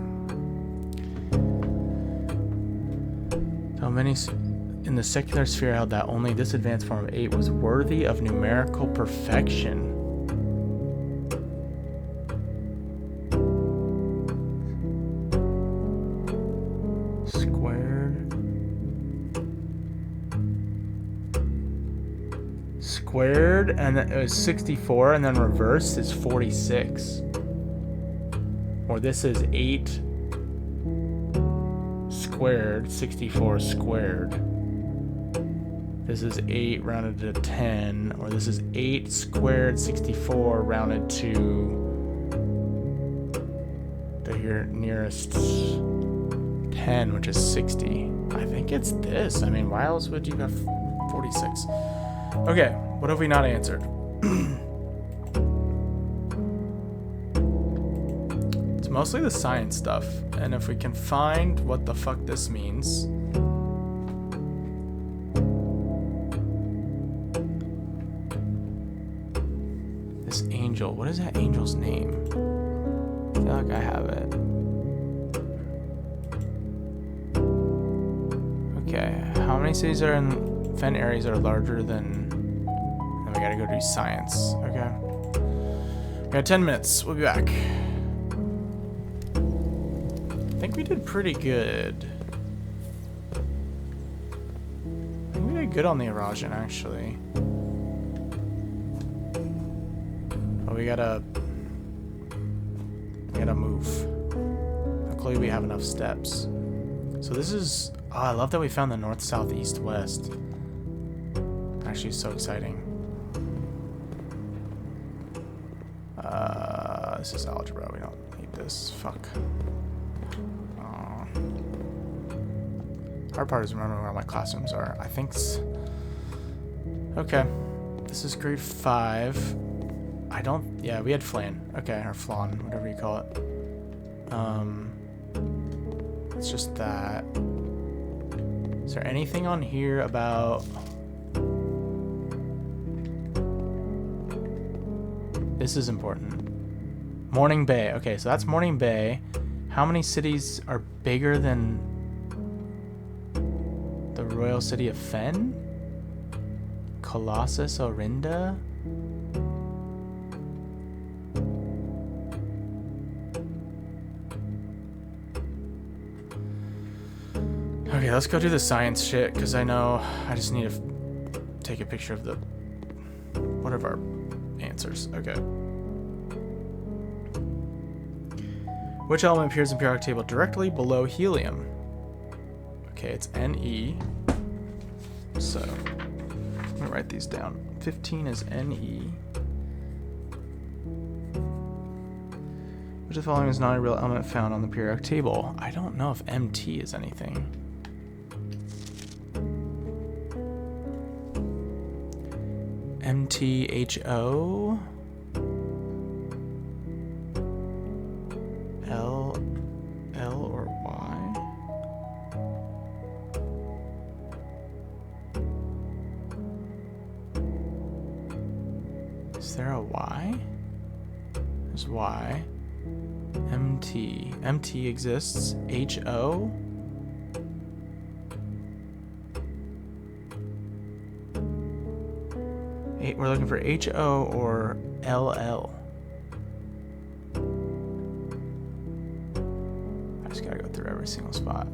Though many in the secular sphere held that only this advanced form of 8 was worthy of numerical perfection. Squared, and then it was 64, and then reversed is 46. Or this is 8 squared, 64 squared. This is 8 rounded to 10, or this is 8 squared, 64 rounded to the nearest 10, which is 60. I think it's this. I mean, why else would you have 46? Okay, what have we not answered? It's mostly the science stuff, and if we can find what the fuck this means. This angel, what is that angel's name? I feel like I have it. Okay, how many cities are in Fen areas are larger than... And we gotta go do science, okay? We got 10 minutes, we'll be back. I think we did pretty good. I think we did good on the Eurasian, actually. But we gotta move. Luckily we have enough steps. So this is... Oh, I love that we found the north, south, east, west. Actually, so exciting. This is algebra. We don't need this. Fuck. Hard part is remembering where my classrooms are. I think. Okay. This is grade 5. I don't. Yeah, we had flan. Okay, or flan, whatever you call it. It's just that. Is there anything on here about... This is important. Morning Bay. Okay, so that's Morning Bay. How many cities are bigger than the royal city of Fen? Colossus Orinda? Okay, let's go do the science shit, because I know I just need to take a picture of the... What are our answers? Okay. Which element appears in the periodic table directly below helium? Okay, it's Ne. So, let me write these down. 15 is Ne. Which of the following is not a real element found on the periodic table? I don't know if Mt is anything. MTHO? L or Y? Is there a Y? There's Y. MT exists. HO? We're looking for HO or LL. I just gotta go through every single spot.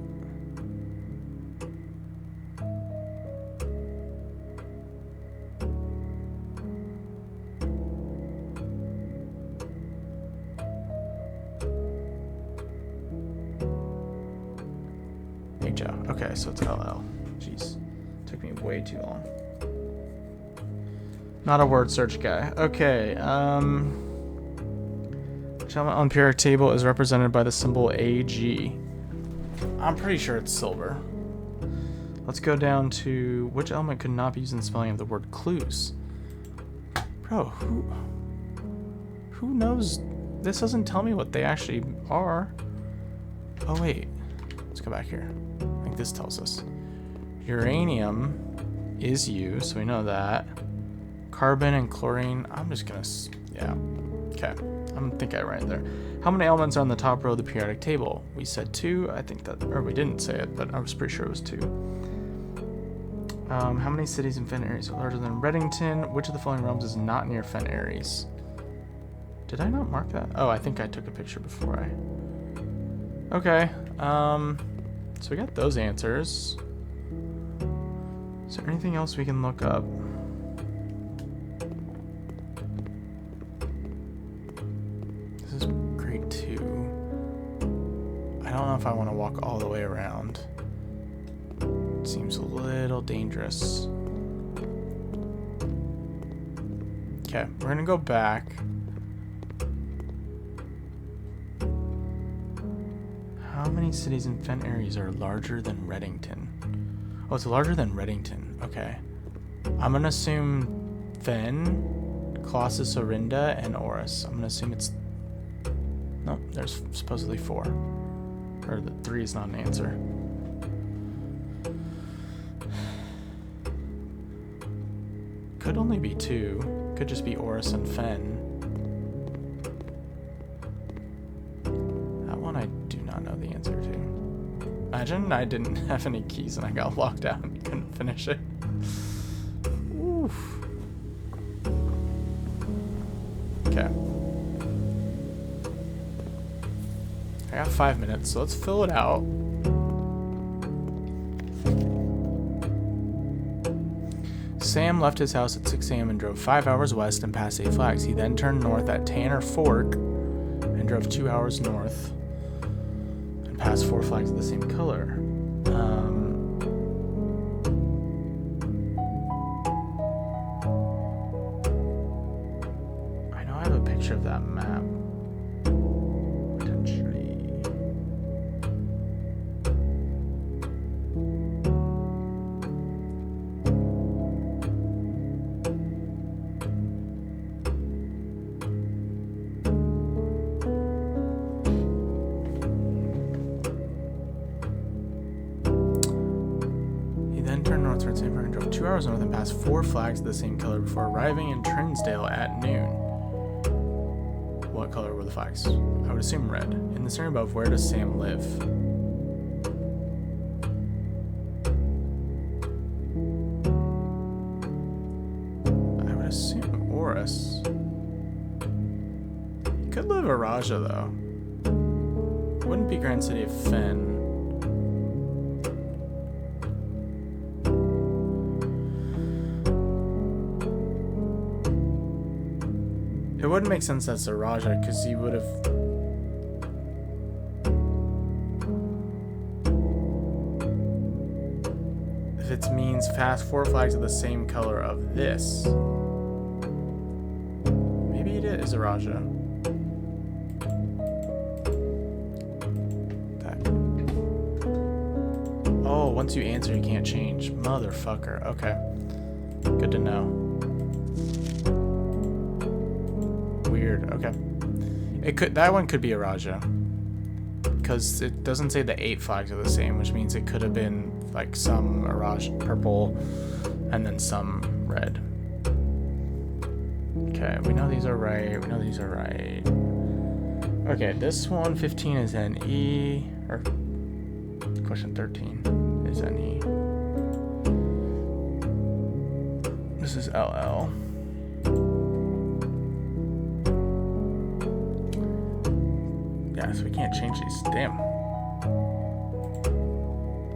HO. Okay, so it's LL. Jeez. Took me way too long. Not a word search guy. Okay, which element on the periodic table is represented by the symbol AG? I'm pretty sure it's silver. Let's go down to which element could not be used in the spelling of the word clues? Bro, who knows? This doesn't tell me what they actually are. Oh wait, let's go back here. I think this tells us. Uranium is U, so we know that. Carbon and chlorine, I'm just gonna, yeah, okay. I think I right there. How many elements are on the top row of the periodic table? We said 2, I think that, or we didn't say it, but I was pretty sure it was 2. How many cities in Fen Aries are larger than Reddington? Which of the following realms is not near Fen Aries? Did I not mark that? Oh, I think I took a picture before I... Okay, so we got those answers. Is there anything else we can look up? This is grade 2. I don't know if I want to walk all the way around. It seems a little dangerous. Okay, we're gonna go back. How many cities in Fen Aries are larger than Reddington? Oh, it's larger than Reddington. Okay. I'm gonna assume Fen, Colossus, Orinda, and Oris. I'm gonna assume it's... No, there's supposedly 4. Or the 3 is not an answer. Could only be 2. Could just be Oris and Fen. That one I do not know the answer to. Imagine I didn't have any keys and I got locked out and couldn't finish it. Oof. Okay. I got 5 minutes, so let's fill it out. Sam left his house at 6 a.m. and drove 5 hours west and passed 8 flags. He then turned north at Tanner Fork and drove 2 hours north and passed 4 flags of the same color. I know I have a picture of that map. Potentially. And drove 2 hours north and passed 4 flags of the same color before arriving in Trinsdale at noon. What color were the flags? I would assume red. In the scenario above, where does Sam live? I would assume Oris. He could live Araja though. Wouldn't be Grand City of Fen. wouldn't make sense that's a Raja, because he would have... If it means fast 4 flags of the same color of this. Maybe it is a Raja. Oh, once you answer, you can't change. Motherfucker. Okay. Good to know. Weird. Okay. It could. That one could be a Raja. Because it doesn't say the 8 flags are the same, which means it could have been like some Raja purple and then some red. Okay, we know these are right. We know these are right. Okay, this one, 15 is NE. Or question 13 is NE. This is LL. Yeah, so we can't change these. Damn.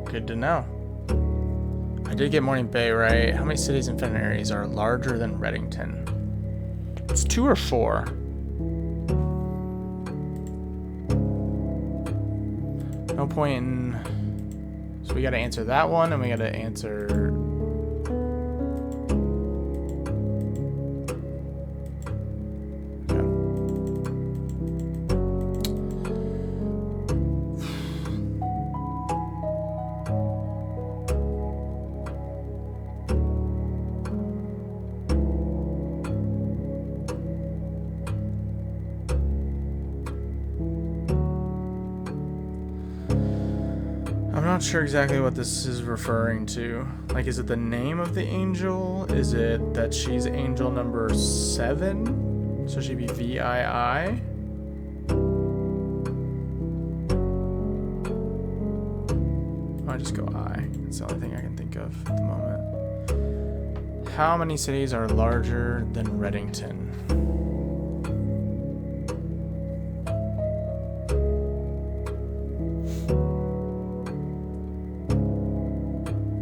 Good to know. I did get Morning Bay right. How many cities in Fenton areas are larger than Reddington? It's 2 or 4. No point in... So we gotta answer that one, and we gotta answer... I'm not sure exactly what this is referring to. Like, is it the name of the angel? Is it that she's angel number 7? So she'd be VII? I just go I. It's the only thing I can think of at the moment. How many cities are larger than Reddington?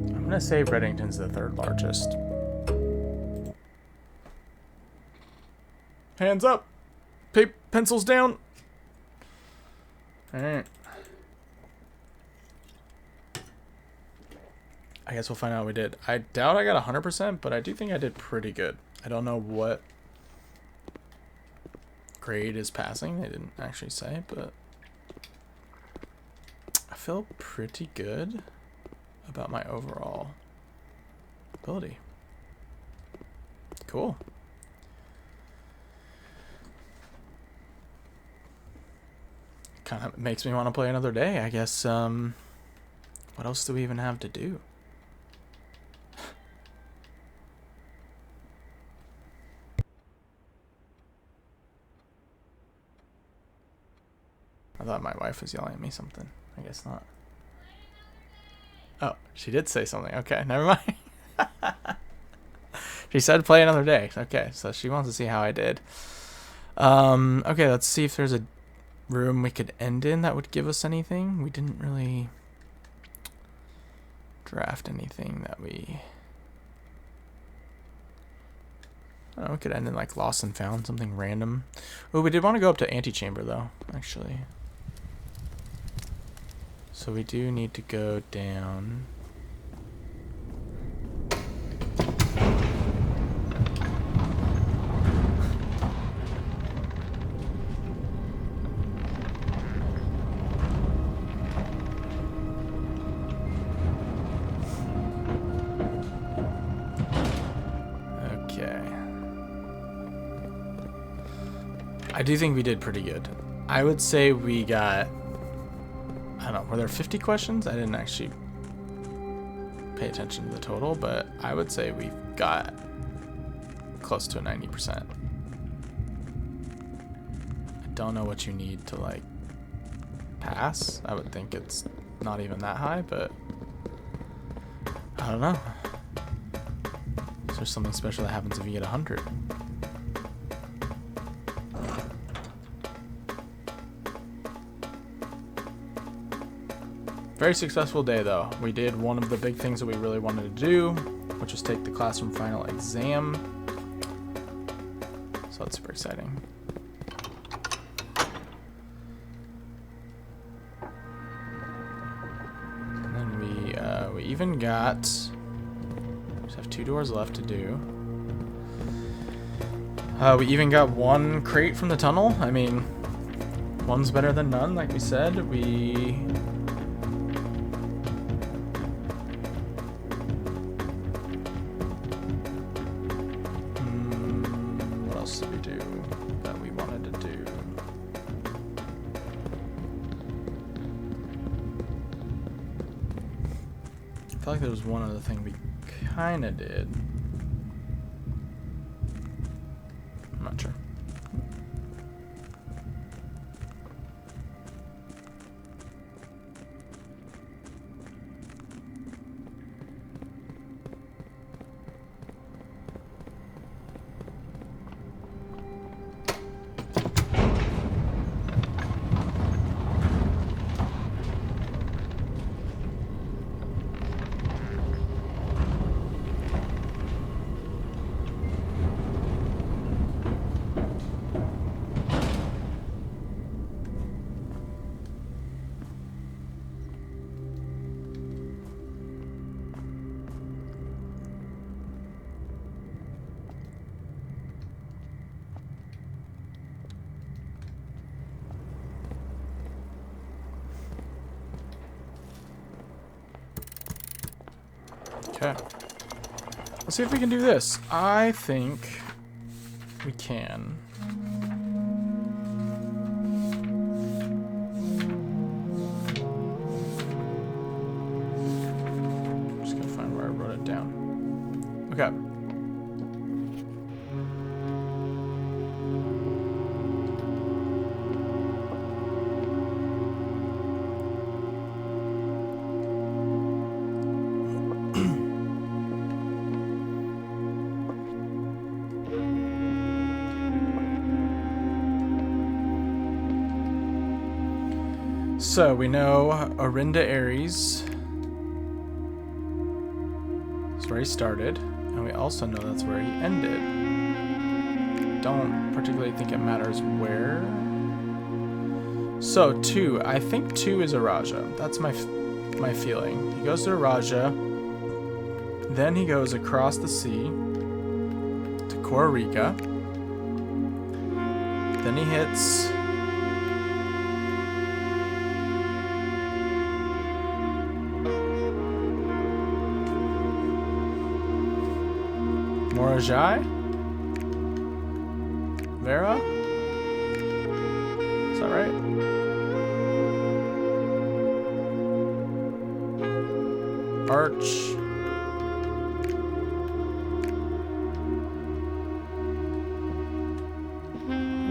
I'm gonna say Reddington's the 3rd largest. Hands up! Pencils down! Alright. I guess we'll find out what we did. I doubt I got 100%, but I do think I did pretty good. I don't know what grade is passing. They didn't actually say, but I feel pretty good about my overall ability. Cool. Kind of makes me want to play another day, I guess. What else do we even have to do? I thought my wife was yelling at me something. I guess not. Oh, she did say something. Okay, never mind. She said play another day. Okay, so she wants to see how I did. Okay, let's see if there's a room we could end in that would give us anything. We didn't really draft anything that we... I don't know, we could end in like Lost and Found, something random. Oh, we did want to go up to Antechamber though, actually. So we do need to go down. Okay. I do think we did pretty good. I would say we got... I don't know, were there 50 questions? I didn't actually pay attention to the total, but I would say we got close to a 90%. I don't know what you need to, like, pass. I would think it's not even that high, but I don't know. Is there something special that happens if you get 100? Very successful day though. We did one of the big things that we really wanted to do, which was take the classroom final exam. So that's super exciting. And then we even got, just have 2 doors left to do. We even got 1 crate from the tunnel. I mean, one's better than none, like we said. What else did we do that we wanted to do? I feel like there was one other thing we kind of did. I'm not sure. Okay. Let's see if we can do this. I think we can. I'm just gonna find where I wrote it down. Okay. So we know Orinda Ares is where he started, and we also know that's where he ended. Don't particularly think it matters where. So 2, I think 2 is Araja. That's my feeling. He goes to Araja, then he goes across the sea to Costa Rica, then he hits Morajai? Vera? Is that right? Arch.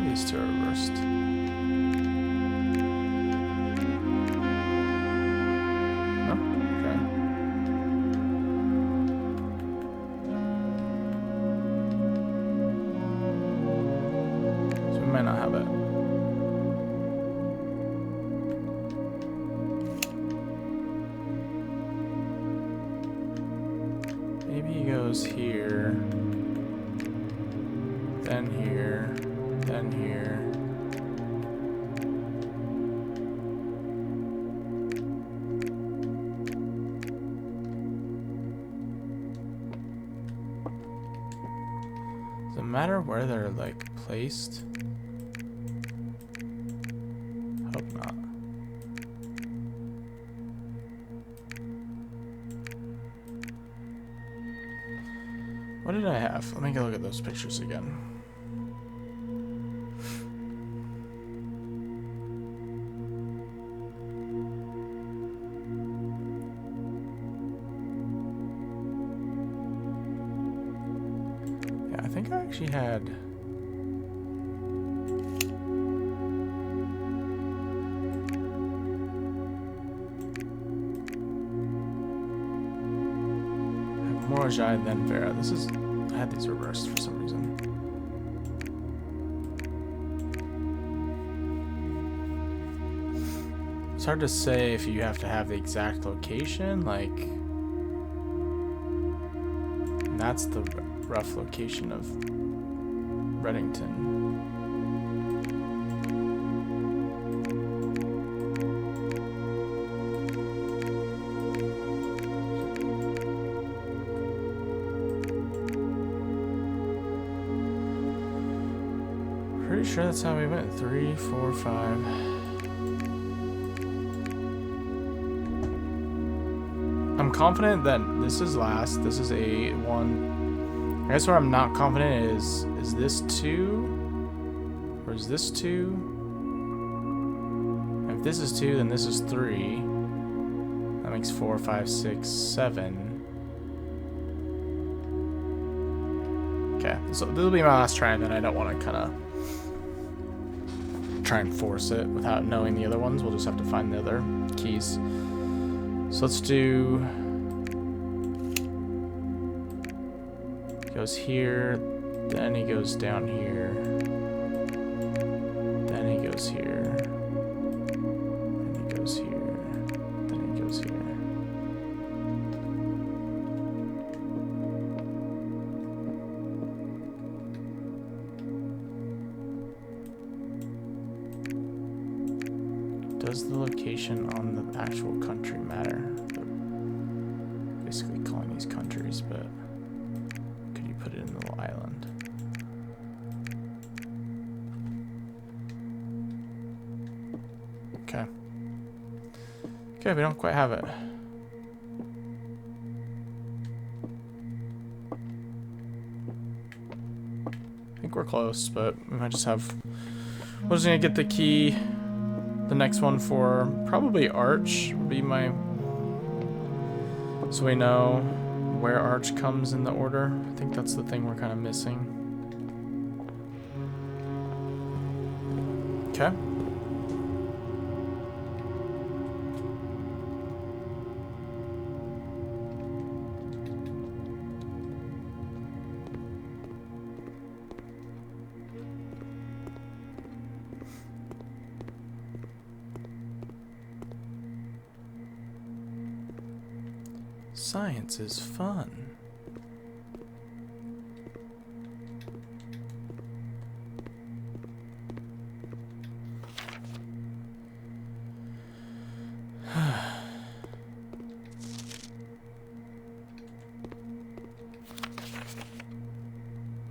These 2 are reversed. Oh, okay. Might not have it. Maybe he goes here, then here, then here. Does it matter where they're like placed? Hope not. What did I have? Let me go look at those pictures again. Yeah, I think I actually had... Morajai, then Vera. This is... I had these reversed for some reason. It's hard to say if you have to have the exact location, like... That's the rough location of Reddington. Pretty sure that's how we went. 3, 4, 5. I'm confident that this is last. This is a 1. I guess where I'm not confident is this 2? Or is this 2? If this is 2, then this is 3. That makes 4, 5, 6, 7. Okay, so this will be my last try, and then I don't want to kind of try and force it without knowing the other ones. We'll just have to find the other keys. So let's do, goes here, then he goes down here, then he goes here, then he goes here, then he goes here. Does the location on the actual country matter? They're basically calling these countries, but could you put it in the little island? Okay. Okay, we don't quite have it. I think we're close, but we might just have... We're just gonna get the key. The next one for probably Arch would be my... So we know where Arch comes in the order. I think that's the thing we're kind of missing. Okay. Science is fun.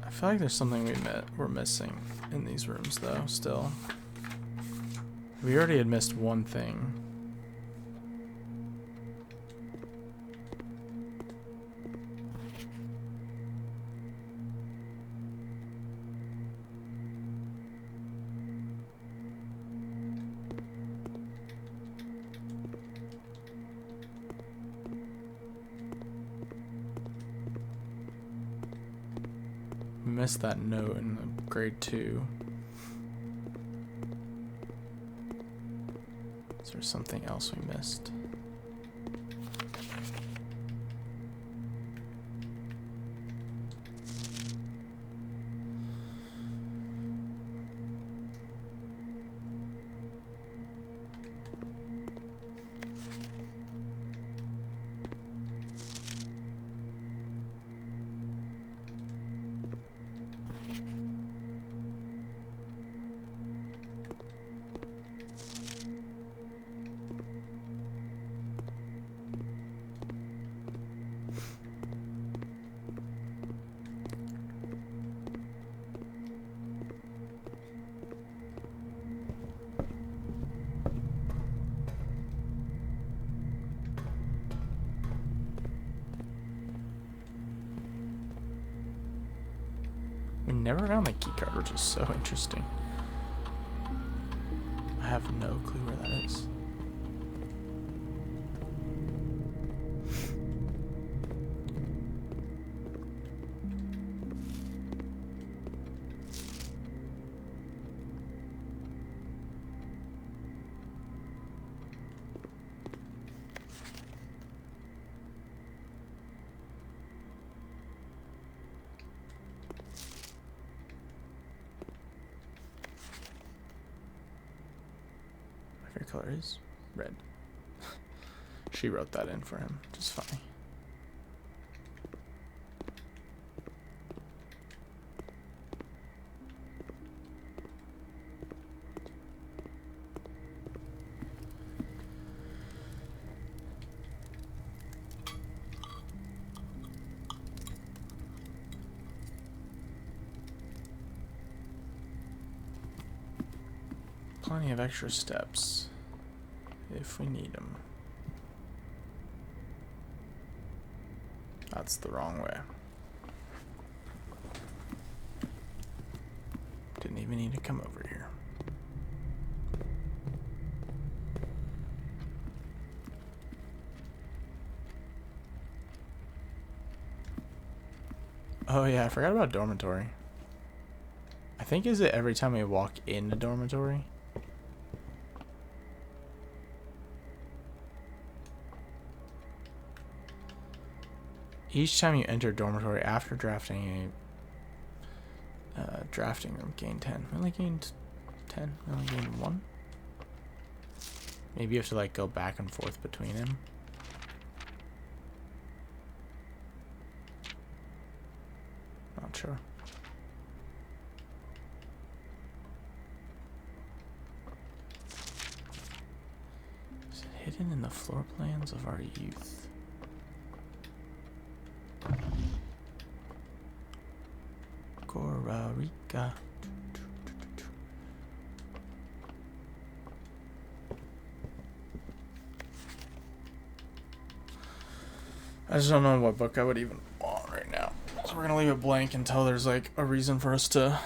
I feel like there's something we're missing in these rooms though, still. We already had missed one thing. Missed that note in grade 2. Is there something else we missed? We never found the keycard, which is so interesting. I have no clue where that is. Favorite color is red. She wrote that in for him, which is funny. plenty of extra steps if we need them. That's the wrong way. Didn't even need to come over here. Oh yeah, I forgot about dormitory. I think is it every time we walk in the dormitory? Each time you enter dormitory after drafting a drafting room, gain 10. We only gained 10. We only gained 1. Maybe you have to like go back and forth between them. Not sure. Is it hidden in the floor plans of our youth? Costa Rica. I just don't know what book I would even want right now. So we're gonna leave it blank until there's like a reason for us to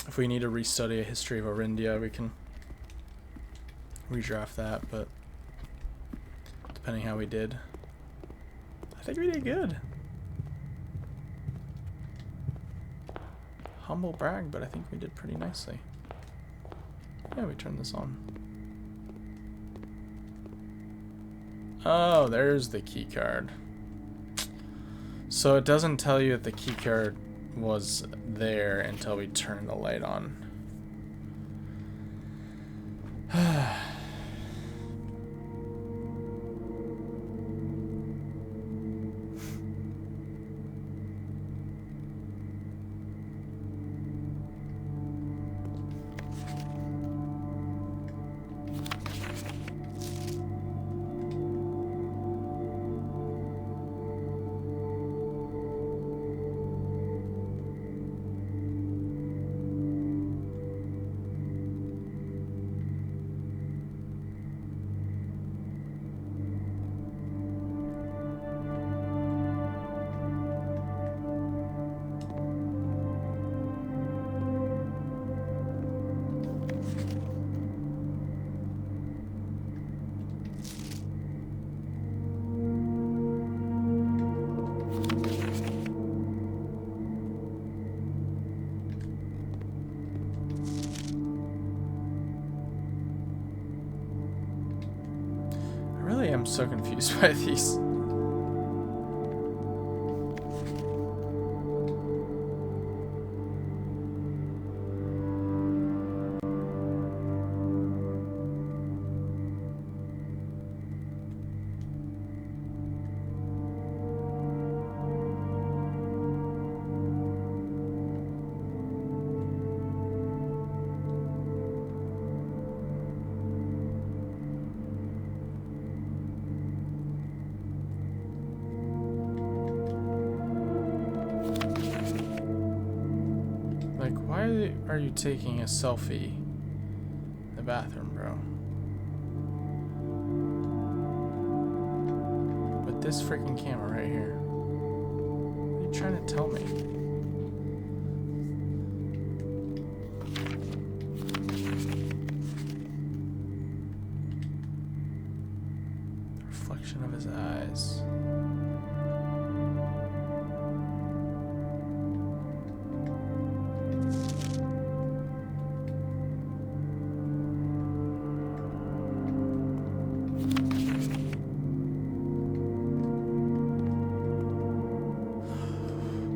if we need to restudy a history of Orindia, we can redraft that, but depending how we did. I think we did good. Humble brag, but I think we did pretty nicely. Yeah, we turned this on. Oh, there's the key card. So it doesn't tell you that the key card was there until we turn the light on. I'm so confused by these. Why are you taking a selfie in the bathroom, bro? With this freaking camera right here. What are you trying to tell me? The reflection of his eyes.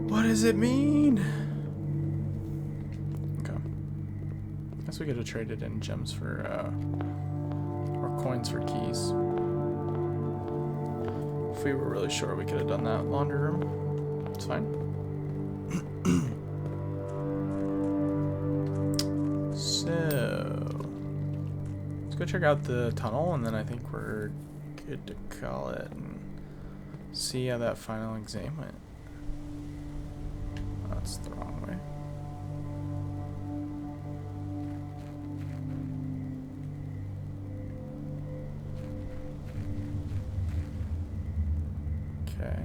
What does it mean? Okay. Guess we could have traded in gems for, or coins for keys. If we were really sure, we could have done that laundry room. It's fine. So, let's go check out the tunnel, and then I think we're good to call it and see how that final exam went. That's the wrong way. Okay.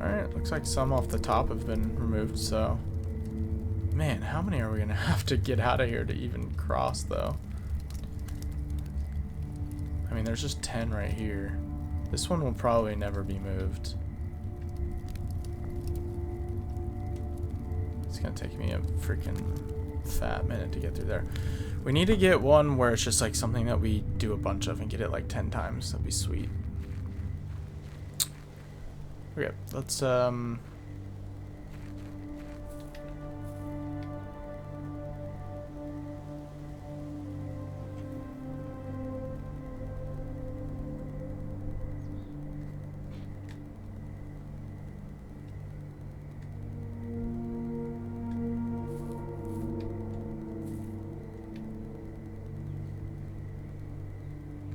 Alright, looks like some off the top have been removed, so... Man, how many are we gonna have to get out of here to even cross, though? I mean, there's just 10 right here. This one will probably never be moved. It's gonna take me a freaking fat minute to get through there. We need to get one where it's just like something that we do a bunch of and get it like 10 times. That'd be sweet. Okay, let's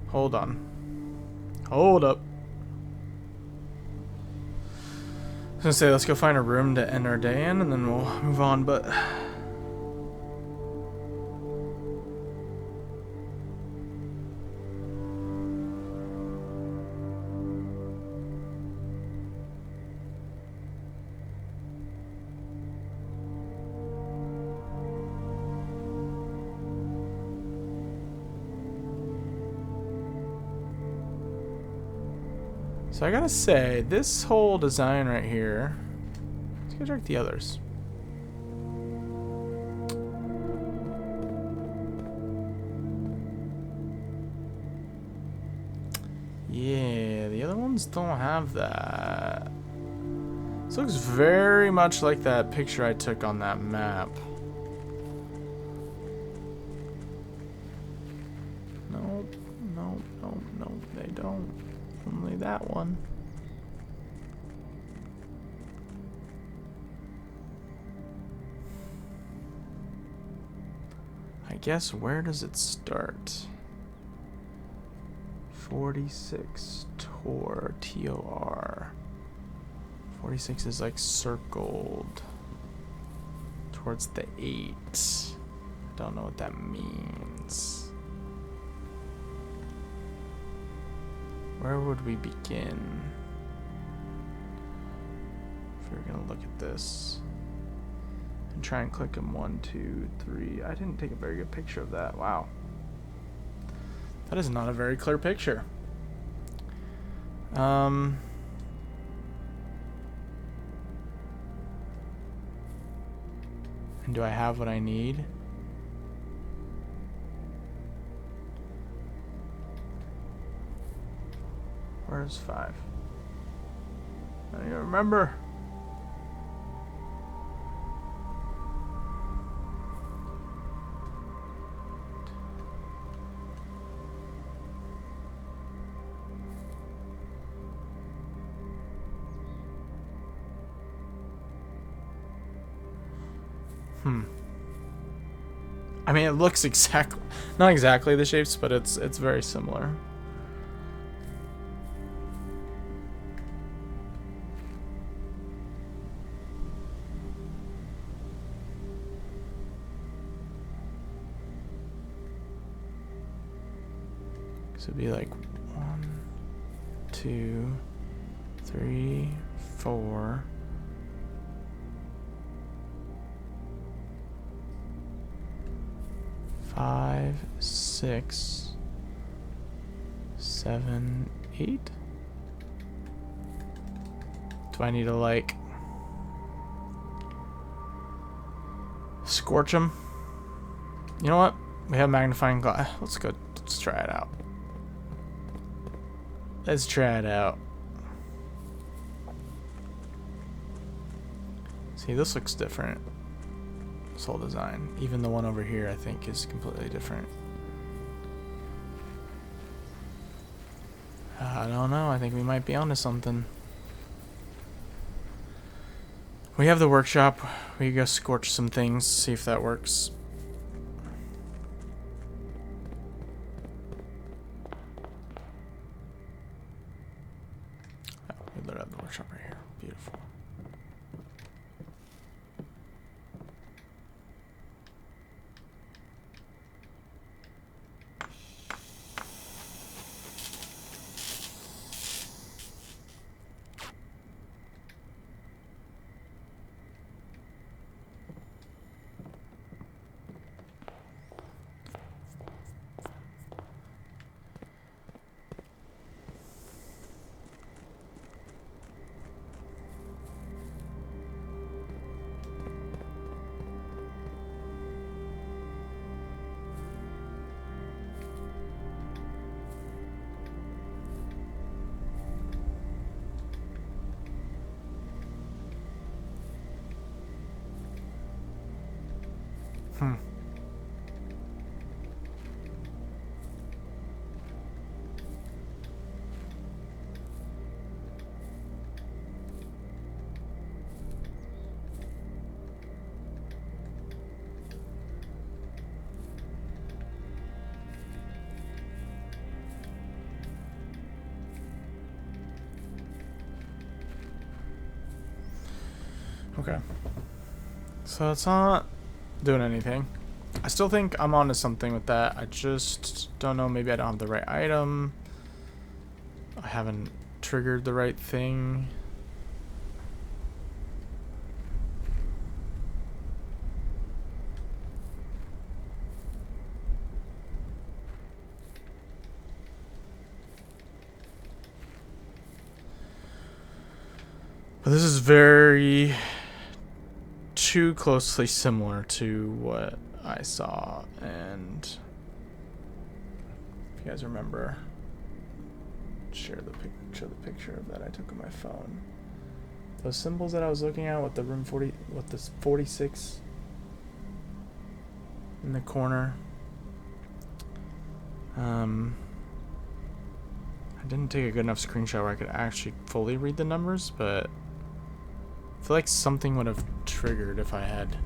hold on. Hold up. I was gonna say, let's go find a room to end our day in, and then we'll move on, but... So I gotta say, this whole design right here... Let's go check the others. Yeah, the other ones don't have that. This looks very much like that picture I took on that map. Nope, nope, nope, nope, they don't. Only that one. I guess where does it start? 46 Tor, T-O-R. 46 is like circled towards the 8. I don't know what that means. Where would we begin? If we were gonna look at this and try and click them 1, 2, 3. I didn't take a very good picture of that. Wow. That is not a very clear picture. And do I have what I need? Where's 5? I don't even remember. I mean, it looks exactly, not exactly the shapes, but it's very similar. So it'd be like 1, 2, 3, 4. 5, 6, 7, 8. Do I need to like scorch them? You know what? We have magnifying glass. Let's go. Let's try it out. Let's try it out. See, this looks different. This whole design. Even the one over here, I think, is completely different. I don't know. I think we might be onto something. We have the workshop. We can go scorch some things, see if that works. Oh, we literally have the workshop right here. Beautiful. Hmm. Okay. So it's not doing anything. I still think I'm onto something with that. I just don't know. Maybe I don't have the right item. I haven't triggered the right thing. But this is very too closely similar to what I saw, and if you guys remember, show the picture of that I took on my phone. Those symbols that I was looking at with the room 40, with this 46 in the corner. I didn't take a good enough screenshot where I could actually fully read the numbers, but I feel like something would have triggered if I had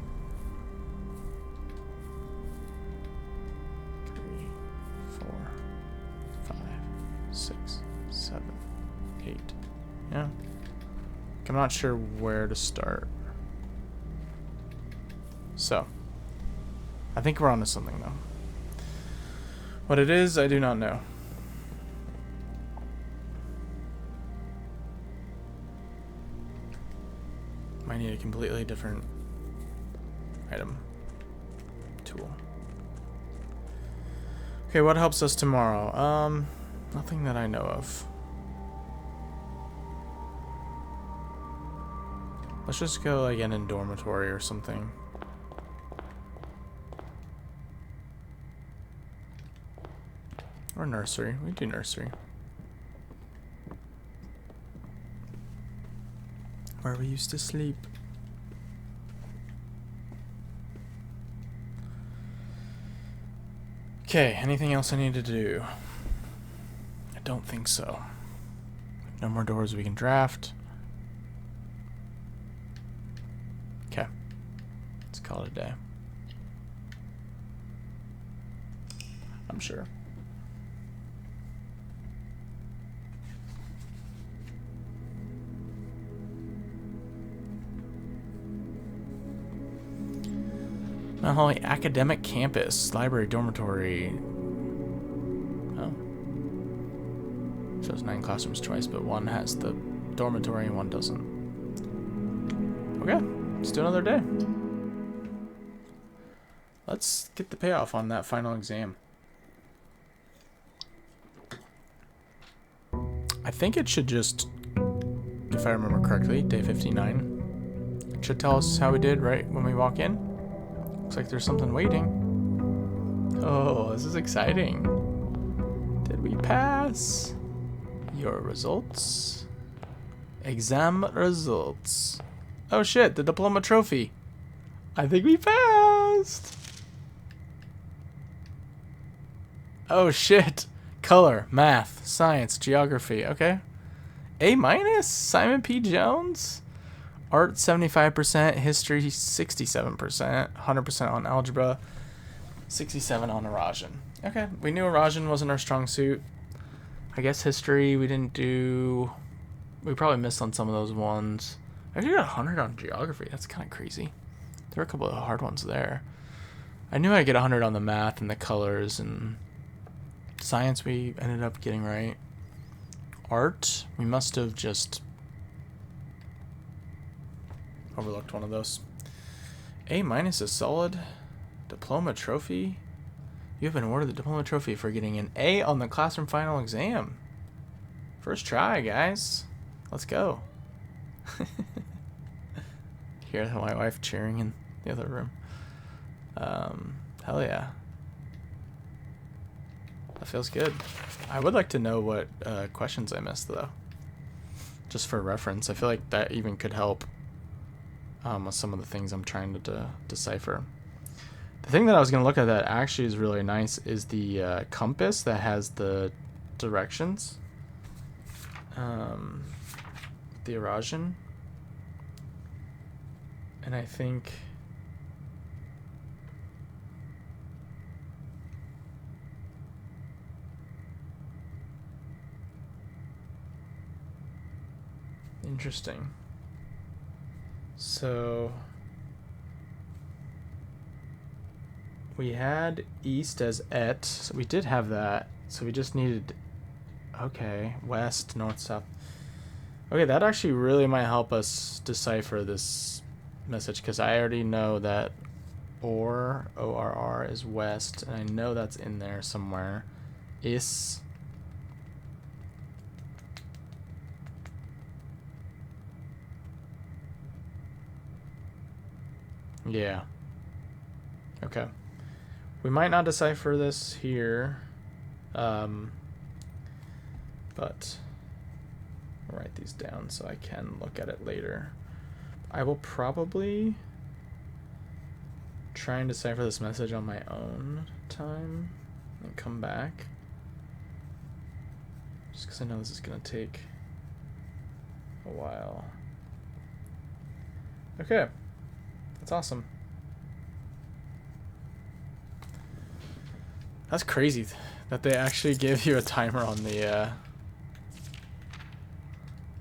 3, 4, 5, 6, 7, 8. Yeah. I'm not sure where to start. So, I think we're onto something though. What it is, I do not know. Might need a completely different item. Tool. Okay, what helps us tomorrow? Nothing that I know of. Let's just go again in dormitory or something. Or nursery. We do nursery. Where we used to sleep. Okay, anything else I need to do? I don't think so. No more doors we can draft. Okay. Let's call it a day. I'm sure. Mount Holly Academic Campus, Library, Dormitory. Oh. Shows 9 classrooms twice, but one has the dormitory and one doesn't. Okay, let's do another day. Let's get the payoff on that final exam. I think it should just, if I remember correctly, day 59. It should tell us how we did right when we walk in. Looks like there's something waiting. Oh, this is exciting. Did we pass? Your results. Exam results. Oh shit, the diploma trophy. I think we passed. Oh shit. Color, math, science, geography. Okay. A-, Simon P. Jones. Art 75%, history 67%, 100% on algebra, 67 on Arajan. Okay, we knew Arajan wasn't our strong suit. I guess history we didn't do. We probably missed on some of those ones. I actually got 100 on geography. That's kind of crazy. There were a couple of hard ones there. I knew I'd get 100 on the math and the colors, and science we ended up getting right. Art, we must have just overlooked one of those. A- is solid. Diploma trophy. You have been awarded the diploma trophy for getting an A on the classroom final exam. First try, guys. Let's go. Hear my wife cheering in the other room. Hell yeah. That feels good. I would like to know what questions I missed, though. Just for reference. I feel like that even could help with some of the things I'm trying to decipher. The The thing that I was going to look at that actually is really nice is the compass that has the directions. The erosion. And I think... Interesting. So... we had east as et, so we did have that. So we just needed... okay, west, north, south. Okay, that actually really might help us decipher this message, because I already know that ORR is west, and I know that's in there somewhere. Is... yeah. Okay. We might not decipher this here, but I'll write these down so I can look at it later. I will probably try and decipher this message on my own time and come back. Just because I know this is going to take a while. Okay. That's awesome. That's crazy that they actually give you a timer on the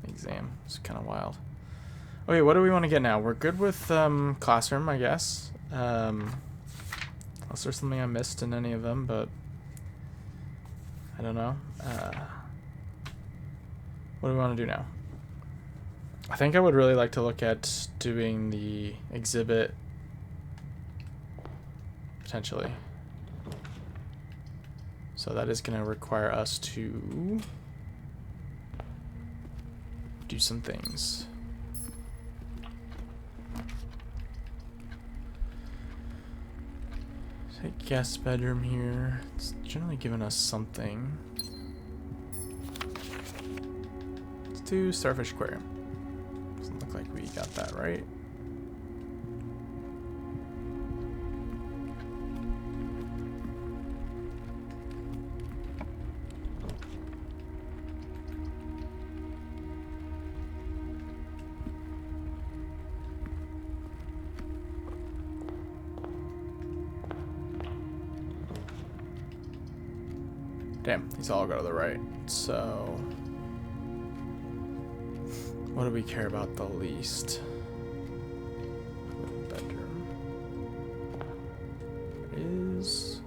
exam. It's kind of wild. Okay, what do we want to get now? We're good with classroom, I guess. Unless there's something I missed in any of them, but I don't know. What do we want to do now? I think I would really like to look at doing the exhibit potentially. So that is going to require us to do some things. Take guest bedroom here. It's generally giving us something. Let's do Starfish Aquarium. Doesn't look like we got that right. Damn, these all go to the right. So, what do we care about the least? Bedroom. There is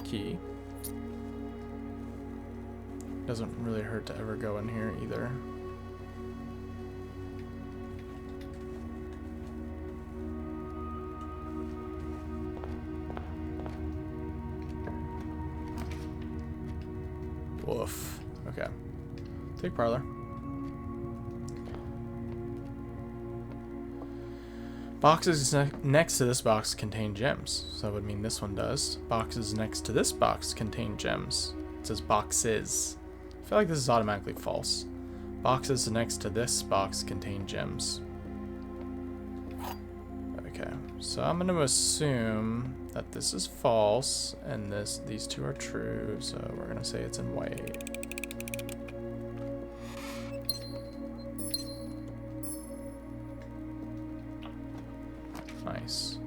key. Doesn't really hurt to ever go in here either. Woof. Okay. Take parlor. Boxes next to this box contain gems. So that would mean this one does. Boxes next to this box contain gems. It says boxes. I feel like this is automatically false. Boxes next to this box contain gems. Okay. So I'm going to assume that this is false and these two are true, so we're gonna say it's in white. Nice.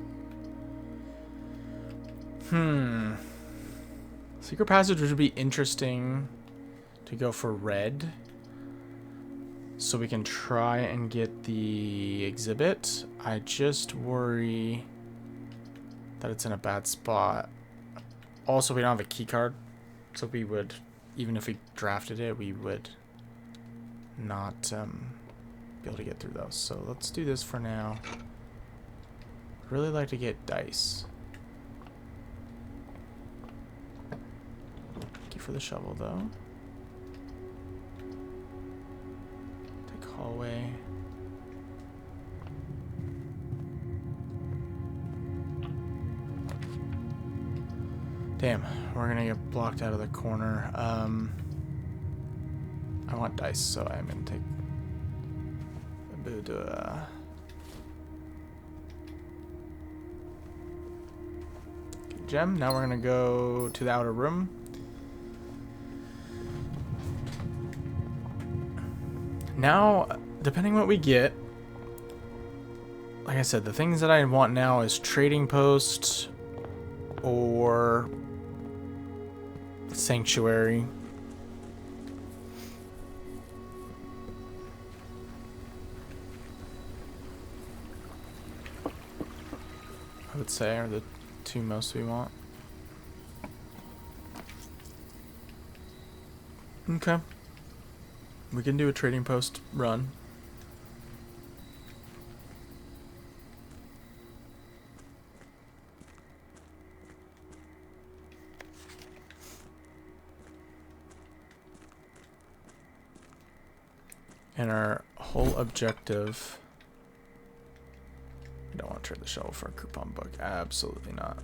Secret passage would be interesting to go for red, so we can try and get the exhibit. I just worry that it's in a bad spot. Also, we don't have a key card, so we would, even if we drafted it, we would not be able to get through those. So let's do this for now. Really like to get dice. Thank you for the shovel, though. Take hallway. Damn, we're gonna get blocked out of the corner. I want dice, so I'm gonna take a bit of gem. Now we're gonna go to the outer room. Now, depending what we get, like I said, the things that I want now is trading post or sanctuary. I would say are the two most we want. Okay. We can do a trading post run. And our whole objective... I don't want to trade the shovel for a coupon book. Absolutely not.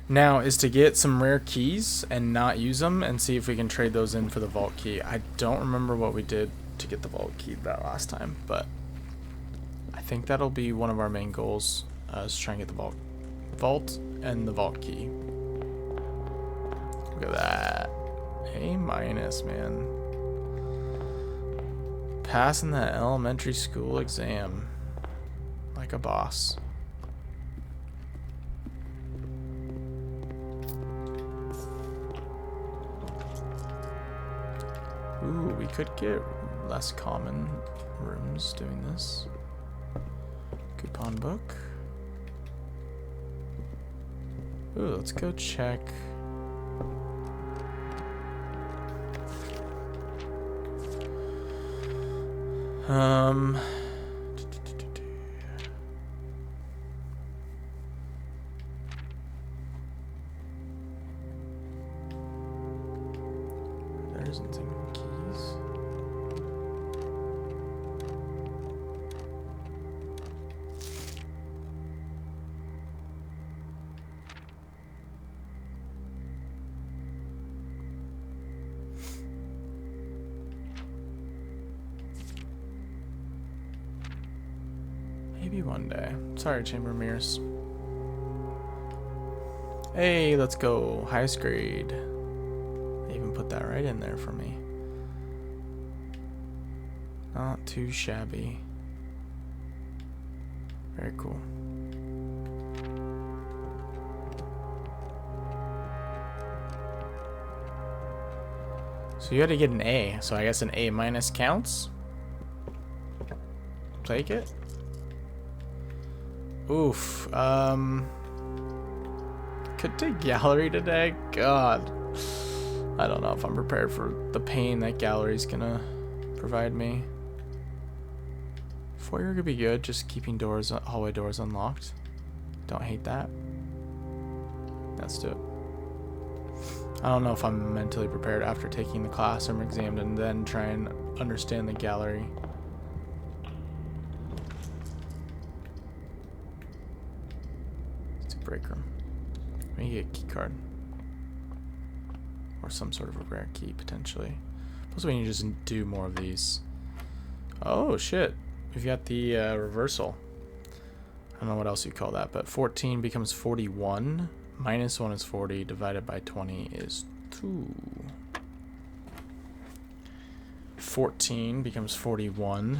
Now is to get some rare keys and not use them and see if we can trade those in for the vault key. I don't remember what we did to get the vault key that last time, but I think that'll be one of our main goals, is try and get the vault and the vault key. Look at that. A minus, man. Passing that elementary school exam like a boss. Ooh, we could get less common rooms doing this. Coupon book. Ooh, let's go check. There isn't any keys. Maybe one day. Sorry, Chamber Mirrors. Hey, let's go. Highest grade. They even put that right in there for me. Not too shabby. Very cool. So you had to get an A. So I guess an A minus counts. Take it. Oof. Could take gallery today. God. I don't know if I'm prepared for the pain that gallery's gonna provide me. Foyer could be good, just keeping doors, hallway doors unlocked. Don't hate that. Let's do it. I don't know if I'm mentally prepared after taking the classroom exam and then try and understand the gallery. Break room. We get a key card. Or some sort of a rare key, potentially. Plus we need to just do more of these. Oh, shit. We've got the reversal. I don't know what else you call that, but 14 becomes 41. Minus 1 is 40. Divided by 20 is 2. 14 becomes 41.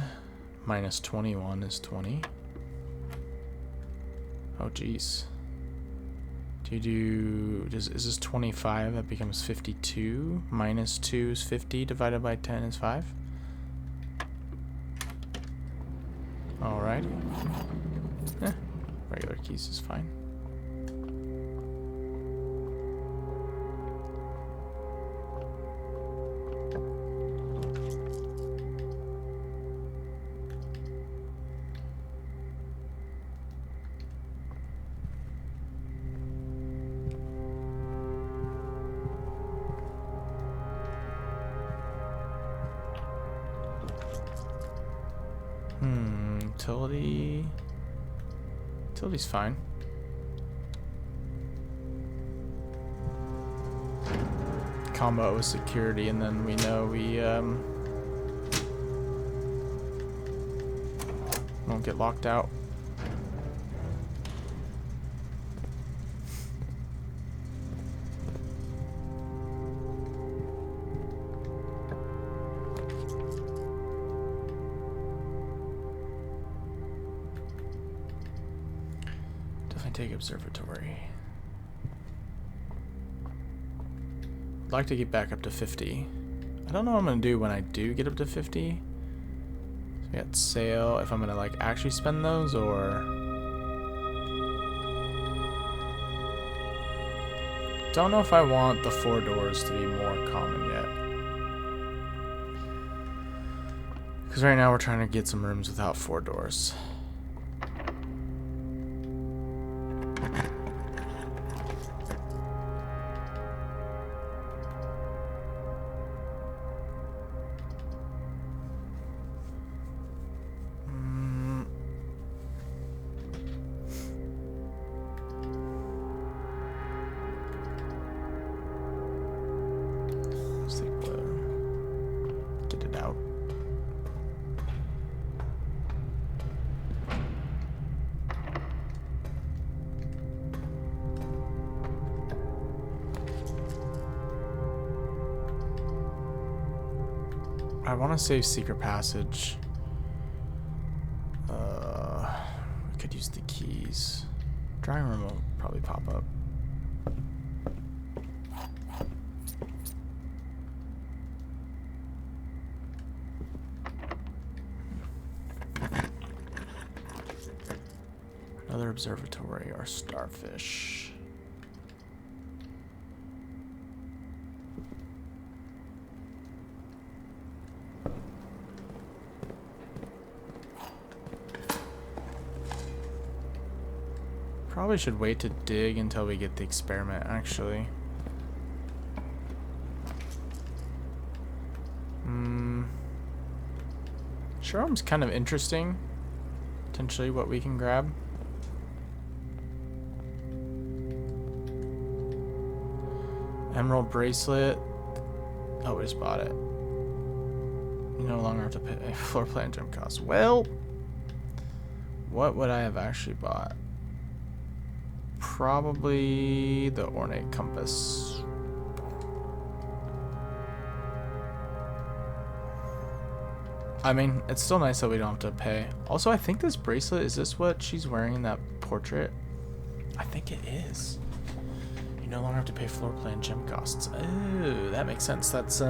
Minus 21 is 20. Oh, jeez. Is this 25? That becomes 52. Minus 2 is 50. Divided by 10 is 5. Alrighty. Regular keys is fine. Utility. Utility's fine. Combo with security, and then we know we won't get locked out. take observatory. I'd like to get back up to 50. I don't know what I'm gonna do when I do get up to 50. So we got sail, if I'm gonna like actually spend those or... Don't know if I want the 4 doors to be more common yet. Because right now we're trying to get some rooms without 4 doors. Let's take get it out. I want to save secret passage. We could use the keys. Drawing room will probably pop up. Another observatory or starfish. Probably should wait to dig until we get the experiment, actually. Showroom's kind of interesting. Potentially what we can grab. Emerald bracelet. Oh, we just bought it. You no longer have to pay floor plan gem costs. Well, what would I have actually bought? Probably the ornate compass. I mean, it's still nice that we don't have to pay. Also, I think this bracelet, is this what she's wearing in that portrait? I think it is. You no longer have to pay floor plan gem costs. Oh, that makes sense. That's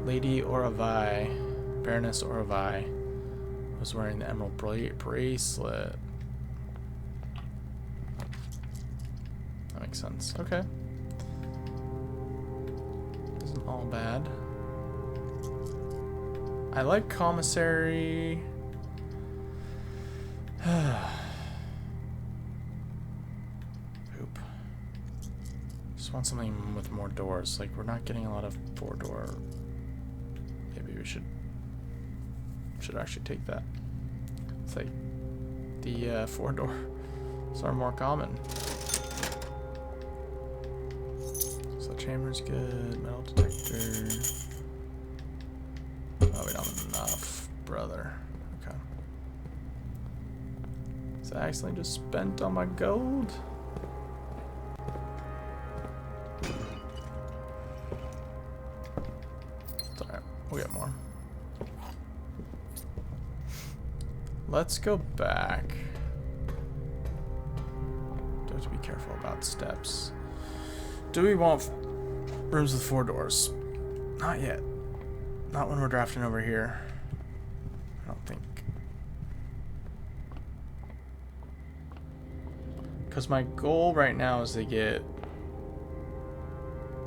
Lady Oravai, Baroness Oravai was wearing the emerald bracelet. That makes sense. Okay. Isn't all bad. I like commissary. Poop. Just want something with more doors. Like, we're not getting a lot of 4-door. Maybe we should actually take that. It's like the 4-door. Those are more common. So chamber's good. Metal detector. Oh, we don't have enough, brother. Okay. So I accidentally just spent all my gold. It's alright. We'll get more. Let's go back. Do have to be careful about steps. Do we want rooms with 4 doors? Not yet. Not when we're drafting over here. I don't think. Because my goal right now is to get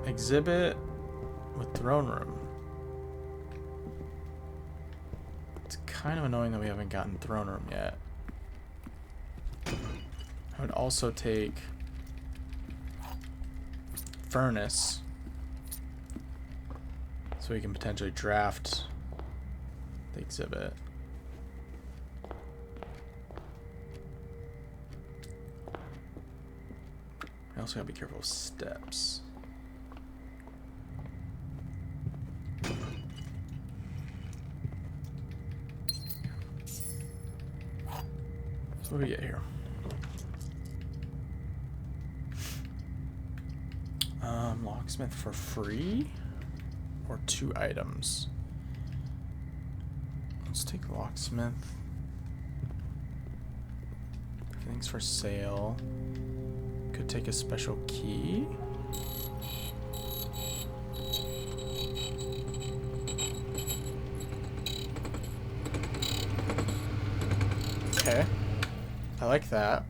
exhibit with throne room. It's kind of annoying that we haven't gotten throne room yet. I would also take furnace. So we can potentially draft the exhibit. We also gotta be careful of steps. So what do we get here? Locksmith for free? Or 2 items. Let's take locksmith. Everything's for sale. Could take a special key. Okay. I like that.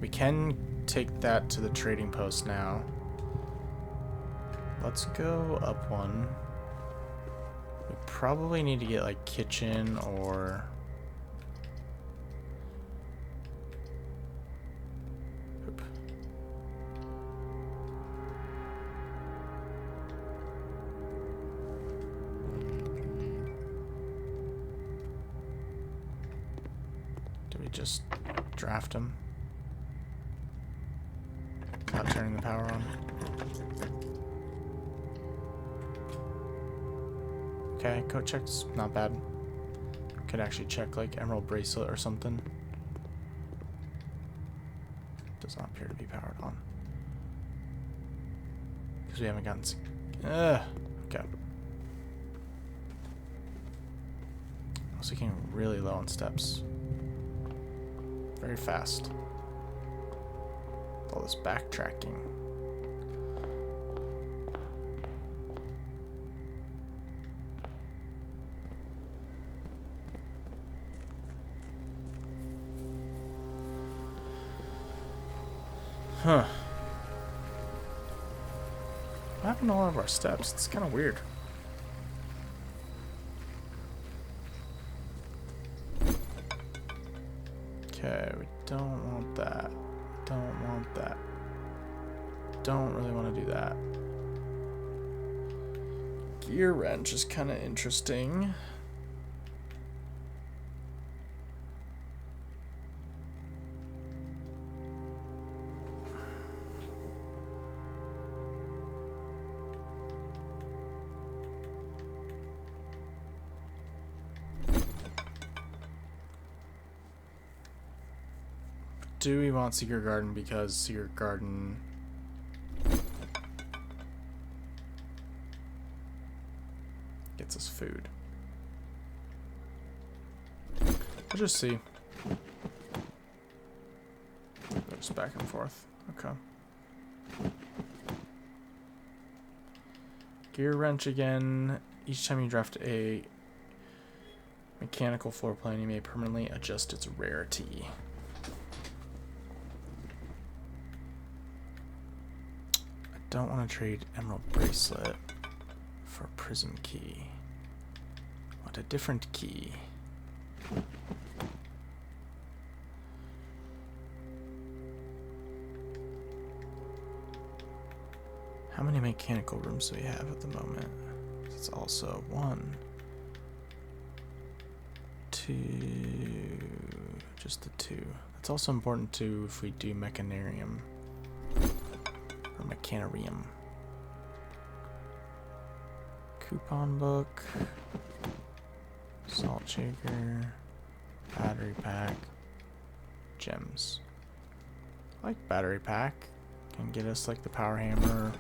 We can take that to the trading post now. Let's go up one. We probably need to get like kitchen or... Oop. Do we just draft them without turning the power on? Okay, code check's not bad. Could actually check like emerald bracelet or something. Does not appear to be powered on. Because we haven't gotten... okay. I was looking really low on steps. Very fast. All this backtracking. Huh. What happened to all of our steps? It's kind of weird. Okay, we don't want that. Don't want that. Don't really want to do that. Gear wrench is kind of interesting. Do we want Secret Garden because Secret Garden gets us food? We'll just see. Goes back and forth. Okay. Gear wrench again. Each time you draft a mechanical floor plan, you may permanently adjust its rarity. Don't want to trade emerald bracelet for prism key. I want a different key. How many mechanical rooms do we have at the moment? It's also 1, 2, just the 2. It's also important too if we do mechanarium. Mechanarium. Coupon book. Salt shaker. Battery pack. Gems. I like battery pack. Can get us like the power hammer.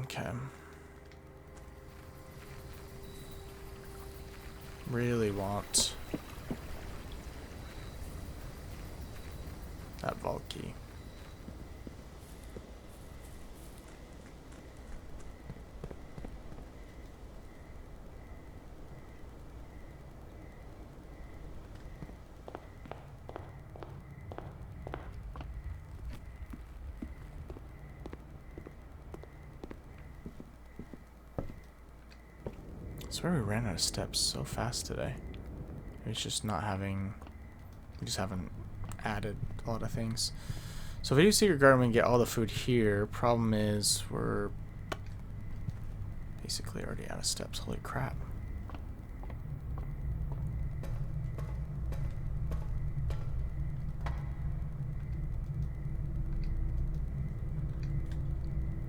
Okay. Really want that vault key. I swear we ran out of steps so fast today. It's just not having... We just haven't added a lot of things. So if we do Secret Garden, we can get all the food here. Problem is, we're basically already out of steps. Holy crap.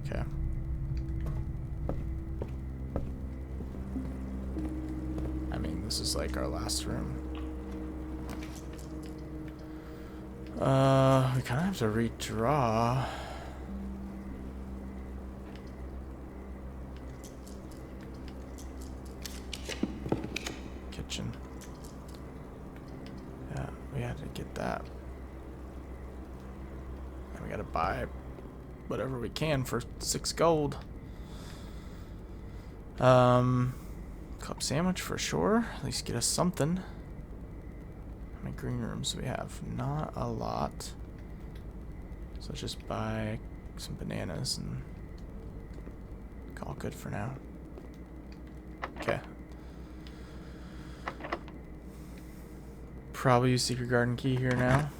Okay. This is like our last room. We kind of have to redraw. Kitchen. Yeah, we had to get that. And we gotta buy whatever we can for 6 gold. Club sandwich for sure. At least get us something. How many green rooms do we have? Not a lot. So let's just buy some bananas and call it good for now. Okay. Probably use secret garden key here now.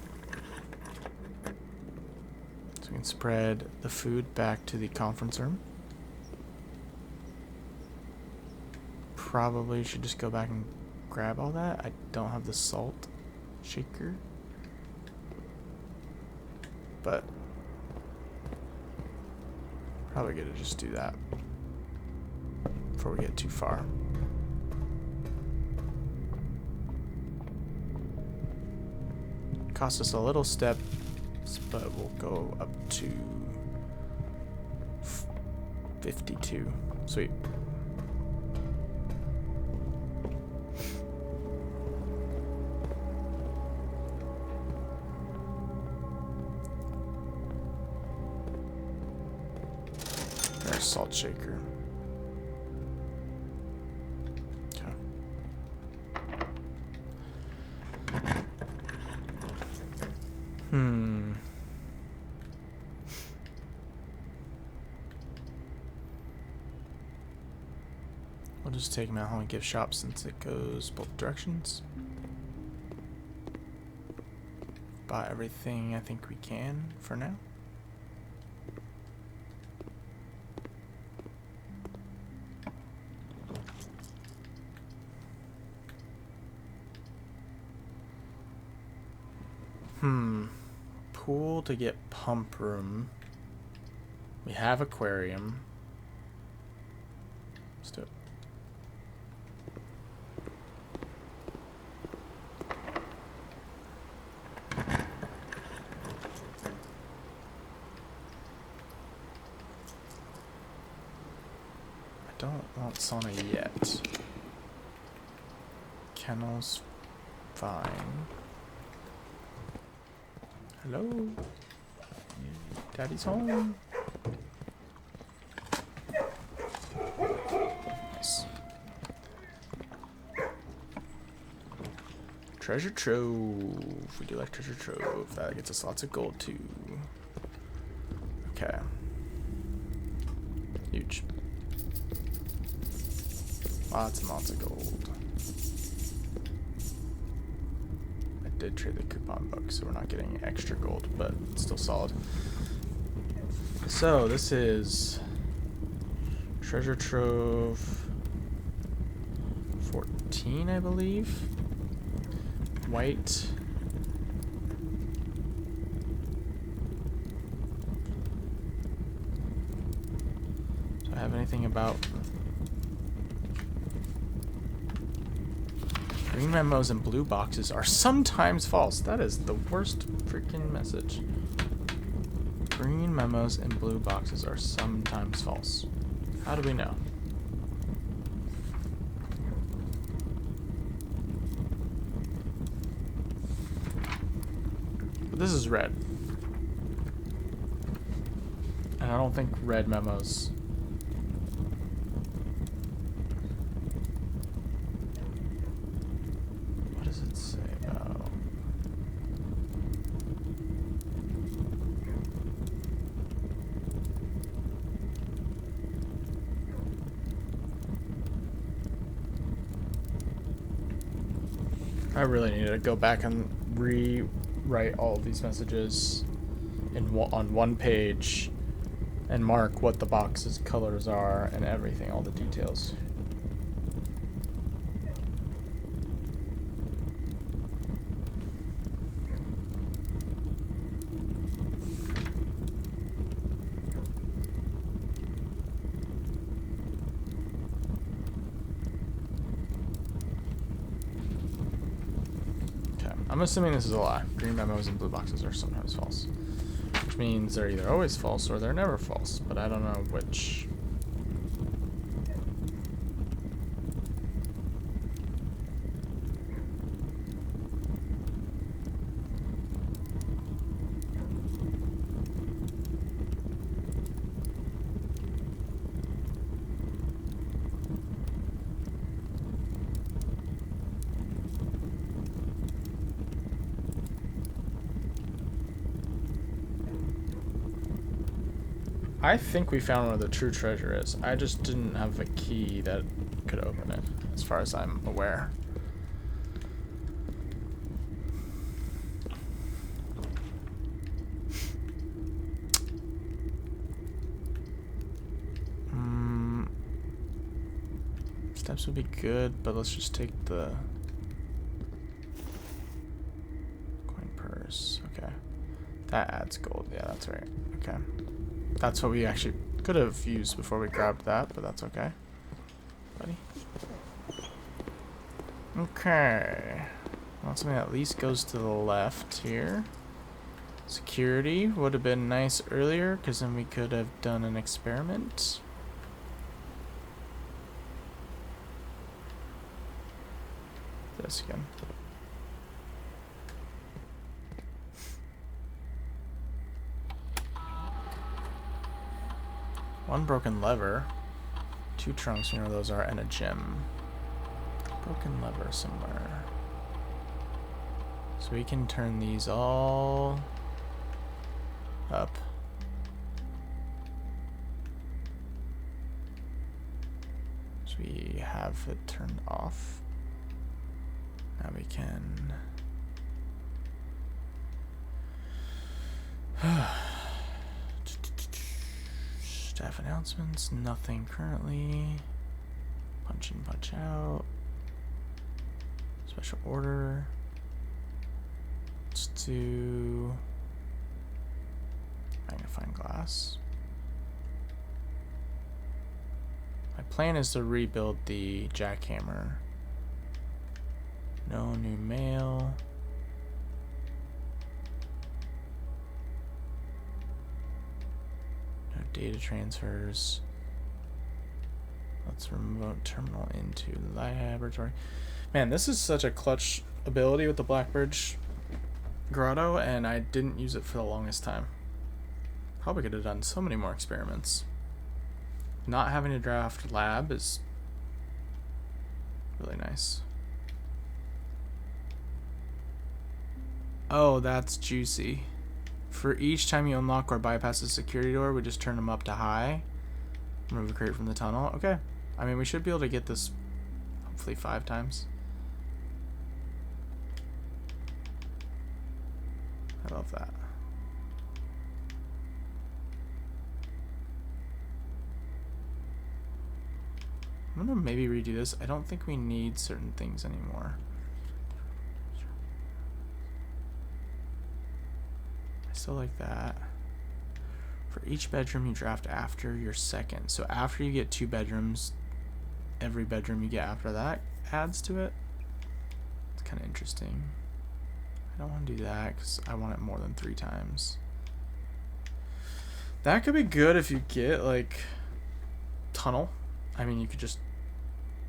So we can spread the food back to the conference room. Probably should just go back and grab all that. I don't have the salt shaker. But probably gonna just do that before we get too far. Cost us a little step, but we'll go up to 52. Sweet. There's salt shaker. Okay. We'll just take Mount Holly gift shop since it goes both directions. Buy everything I think we can for now. Pool to get pump room. We have aquarium. Let's do it. I don't want sauna yet. Kennel's fine. Hello? Daddy's home. Nice. Treasure trove. We do like treasure trove. That gets us lots of gold too. Okay. Huge. Lots and lots of gold. Did trade the coupon book, so we're not getting extra gold, but it's still solid. So this is treasure trove 14, I believe. White. Do I have anything about green memos and blue boxes are sometimes false? That is the worst freaking message. Green memos and blue boxes are sometimes false. How do we know? But this is red. And I don't think red memos. I really need to go back and rewrite all of these messages on one page and mark what the box's colors are and everything, all the details. I'm I'm assuming this is a lie. Green memos and blue boxes are sometimes false. Which means they're either always false or they're never false, but I don't know which. I think we found where the true treasure is. I just didn't have a key that could open it, as far as I'm aware. Steps would be good, but let's just take the coin purse. Okay. That adds gold. Yeah, that's right. Okay. That's what we actually could have used before we grabbed that, but that's okay. Buddy. Okay. Want something that at least goes to the left here. Security would have been nice earlier, because then we could have done an experiment. This again. One broken lever, 2 trunks, you know those are, and a gem. Broken lever somewhere. So we can turn these all up. So we have it turned off. Now we can staff announcements, nothing currently. Punch in, punch out. Special order. Let's do magnifying glass. My plan is to rebuild the jackhammer. No new mail. No data transfers. Let's remote terminal into laboratory. Man, this is such a clutch ability with the Blackbridge Grotto, and I didn't use it for the longest time. Probably could have done so many more experiments. Not having to draft lab is really nice. Oh, that's juicy. For each time you unlock or bypass a security door, we just turn them up to high. Remove a crate from the tunnel. Okay. I mean, we should be able to get this hopefully 5 times. I love that. I'm gonna maybe redo this. I don't think we need certain things anymore. I still like that. For each bedroom you draft after your second. So after you get 2 bedrooms, every bedroom you get after that adds to it. It's kind of interesting. I don't want to do that because I want it more than 3 times. That could be good if you get like tunnel. I mean, you could just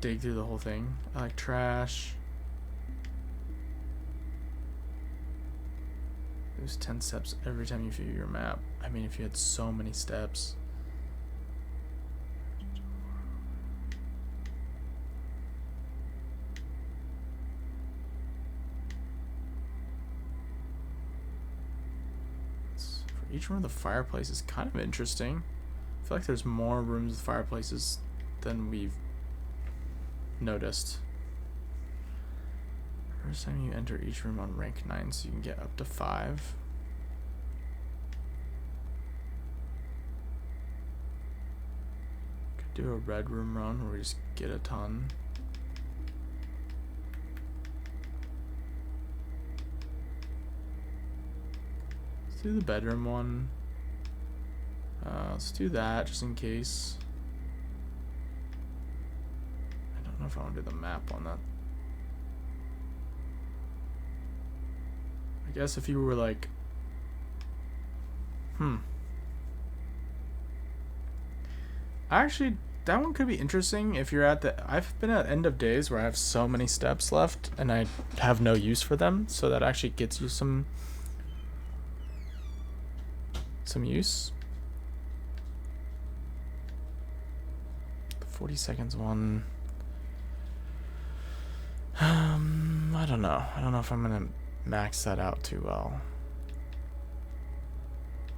dig through the whole thing. I like trash. There's 10 steps every time you view your map. I mean, if you had so many steps. For each room of the fireplace is kind of interesting. I feel like there's more rooms with fireplaces than we've noticed. First time you enter each room on rank 9, so you can get up to 5. Could do a red room run where we just get a ton. Let's do the bedroom one. Let's do that just in case. I don't know if I want to do the map on that. I guess if you were like, actually, that one could be interesting if you're at the... I've been at end of days where I have so many steps left and I have no use for them, so that actually gets you some use. The 40 seconds one... I don't know. I don't know if I'm gonna max that out too well.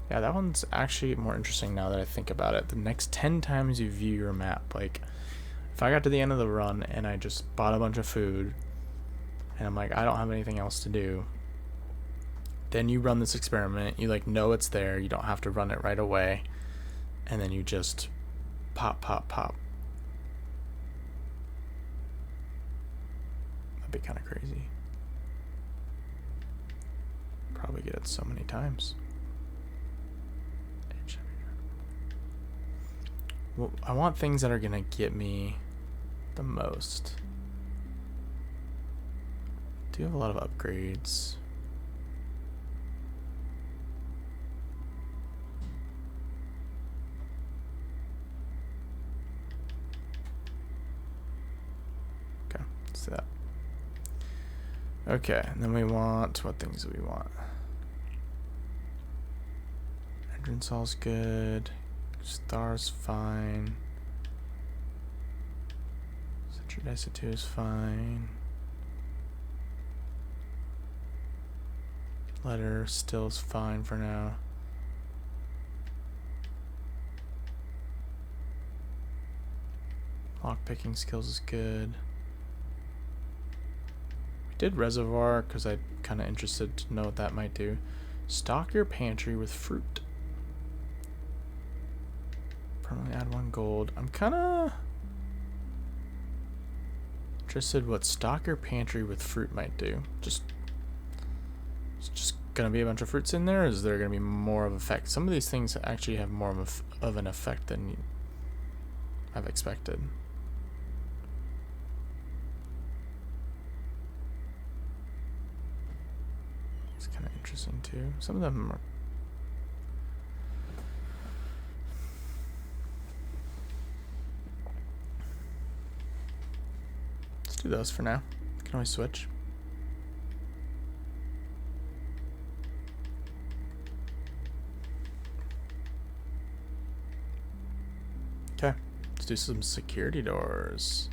Yeah, that one's actually more interesting now that I think about it. The next 10 times you view your map, like, if I got to the end of the run and I just bought a bunch of food, and I'm like, I don't have anything else to do, then you run this experiment, you like know it's there, you don't have to run it right away, and then you just pop. That'd be kind of crazy. Probably get it so many times. Well, I want things that are gonna get me the most. Do have a lot of upgrades. Okay, let's do that. Okay, and then we want, what things do we want? Entrance hall's good. Star's fine. Central 2 is fine. Letter still is fine for now. Lockpicking skills is good. We did reservoir because I'm kind of interested to know what that might do. Stock your pantry with fruit. Permanently add 1 gold. I'm kind of interested what stock your pantry with fruit might do. It's just gonna be a bunch of fruits in there, or is there gonna be more of an effect? Some of these things actually have more of an effect than I've expected. It's kind of interesting too. Some of them are... Let's do those for now. Can always switch. Okay, let's do some security doors.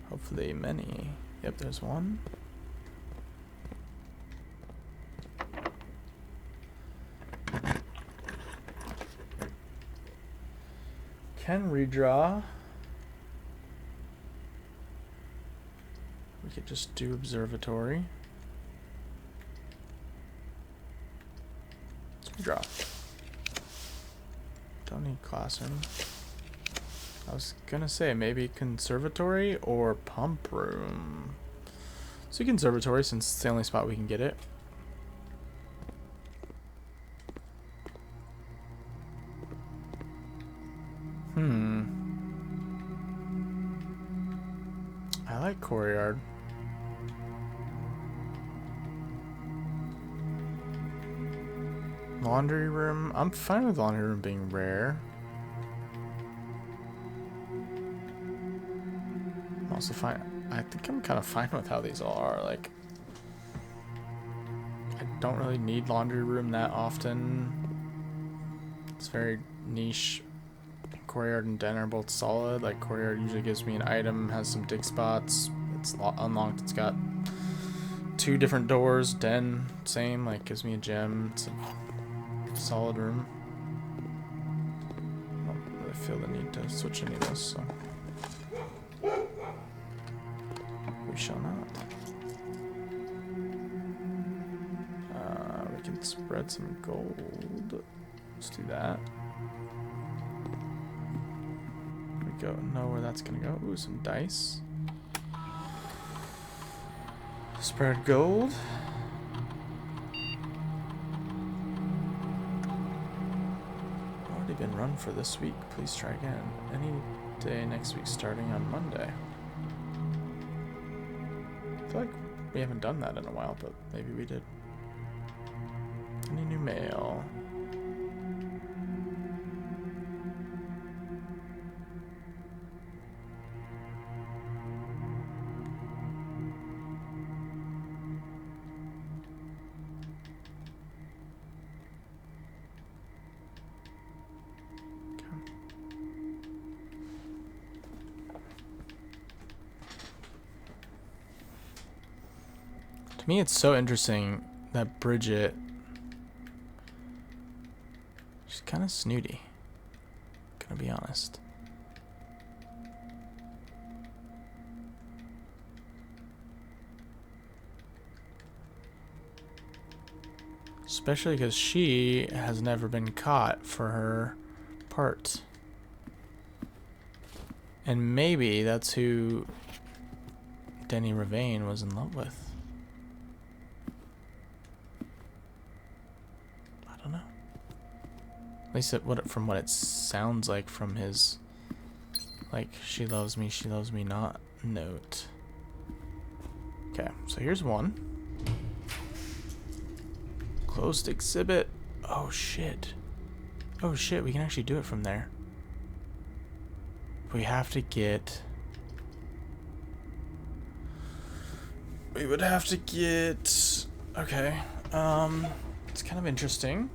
Hopefully many. Yep, there's one. Can redraw. We could just do observatory. Draw. Don't need classroom. I was gonna say maybe conservatory or pump room. So conservatory, since it's the only spot we can get it. I like courtyard. Laundry room. I'm fine with laundry room being rare. I'm also fine. I think I'm kind of fine with how these all are. Like, I don't really need laundry room that often. It's very niche. Courtyard and den are both solid. Like, courtyard usually gives me an item, has some dig spots. It's unlocked. It's got 2 different doors. Den, same. Like, gives me a gem. It's a solid room. I don't really feel the need to switch any of those, so we shall not. We can spread some gold. Let's do that. We go know where that's gonna go. Ooh, some dice. Spread gold. Been run for this week. Please try again. Any day next week starting on Monday. I feel like we haven't done that in a while, but maybe we did. Any new mail? To me, it's so interesting that Bridget, she's kind of snooty, gonna be honest. Especially because she has never been caught for her part. And maybe that's who Denny Ravane was in love with. I don't know. At least from what it sounds like from his, like, she loves me not note. Okay, so here's one. Closed exhibit. Oh shit. Oh shit, we can actually do it from there. We have to get... We would have to get... Okay. It's kind of interesting.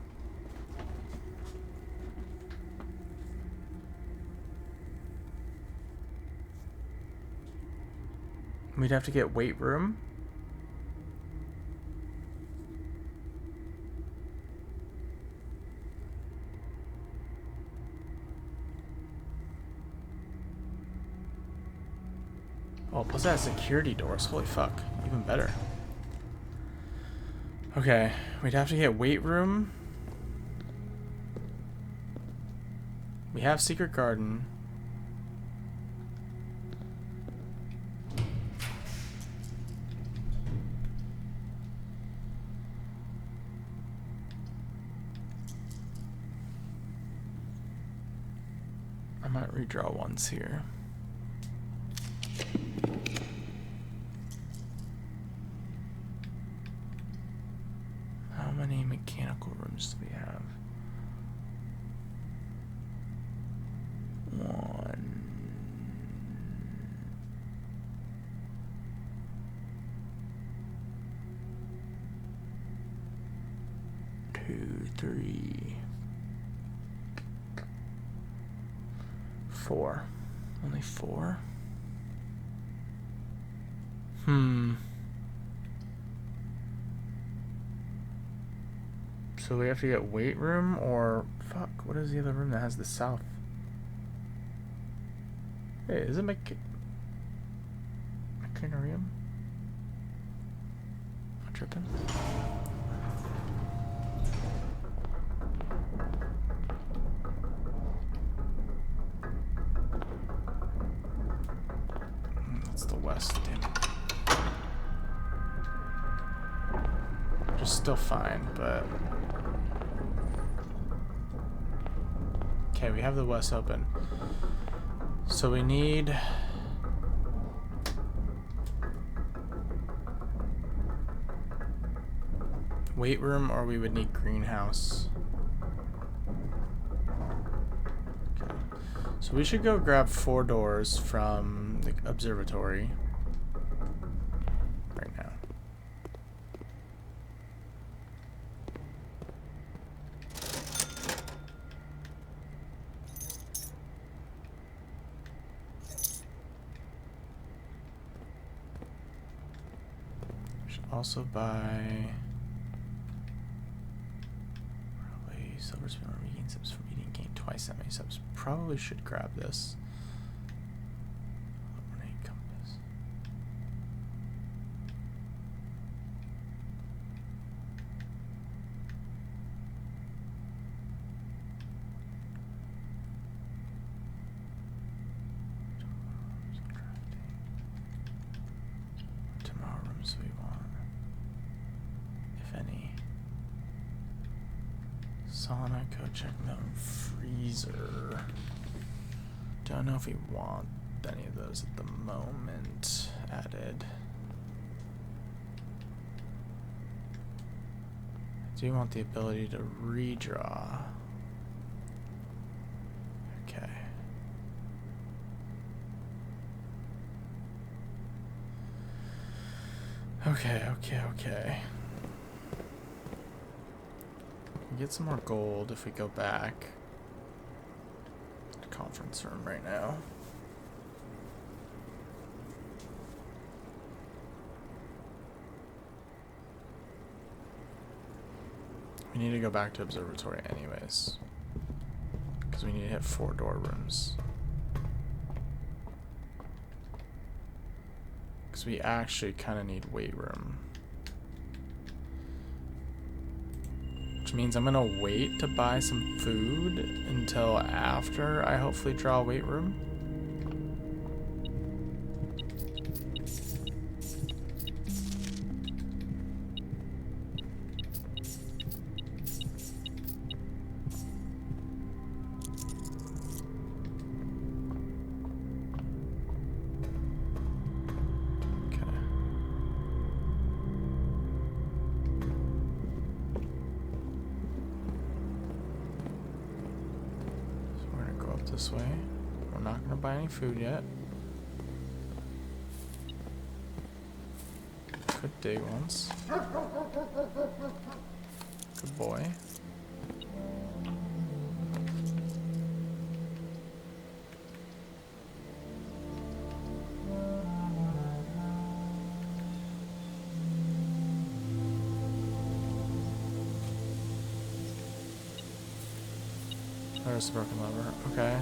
We'd have to get weight room. Oh, plus that has security doors. Holy fuck. Even better. Okay, we'd have to get weight room. We have secret garden. I might redraw once here. How many mechanical rooms do we have? 1, 2, 3, 4. Only 4? So we have to get weight room or... Fuck, what is the other room that has the south? Hey, is it Mechanarium? I'm tripping. That's the west, damn it. Which is still fine, but... Okay, we have the west open. So we need... weight room, or we would need greenhouse. Okay. So we should go grab 4 doors from the observatory right now. We should also buy... Silver spoon or regain subs from eating, gain twice that many subs. Probably should grab this. Illuminate compass. Tomorrow rooms we want, if any. Sauna, go check the freezer. Don't know if we want any of those at the moment added. Do you want the ability to redraw? Okay. Okay. We get some more gold if we go back to the conference room right now. We need to go back to observatory anyways, because we need to hit 4 door rooms. Because we actually kind of need weight room. Which means I'm going to wait to buy some food until after I hopefully draw weight room. This way. We're not going to buy any food yet. Could dig once. Good boy. There's the broken lever. Okay.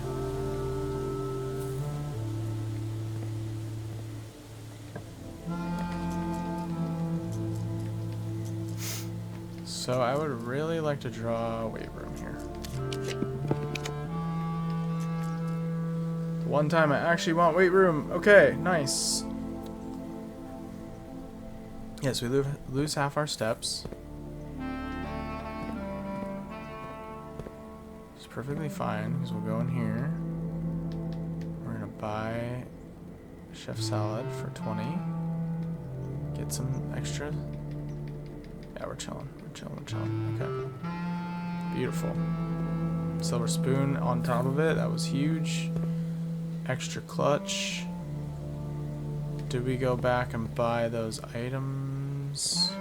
So I would really like to draw a weight room here. The one time I actually want weight room. Okay, nice. Yes, we lose half our steps. Perfectly fine, because we'll go in here. We're gonna buy chef salad for 20. Get some extra. Yeah, we're chilling. Okay. Beautiful. Silver spoon on top of it. That was huge. Extra clutch. Do we go back and buy those items?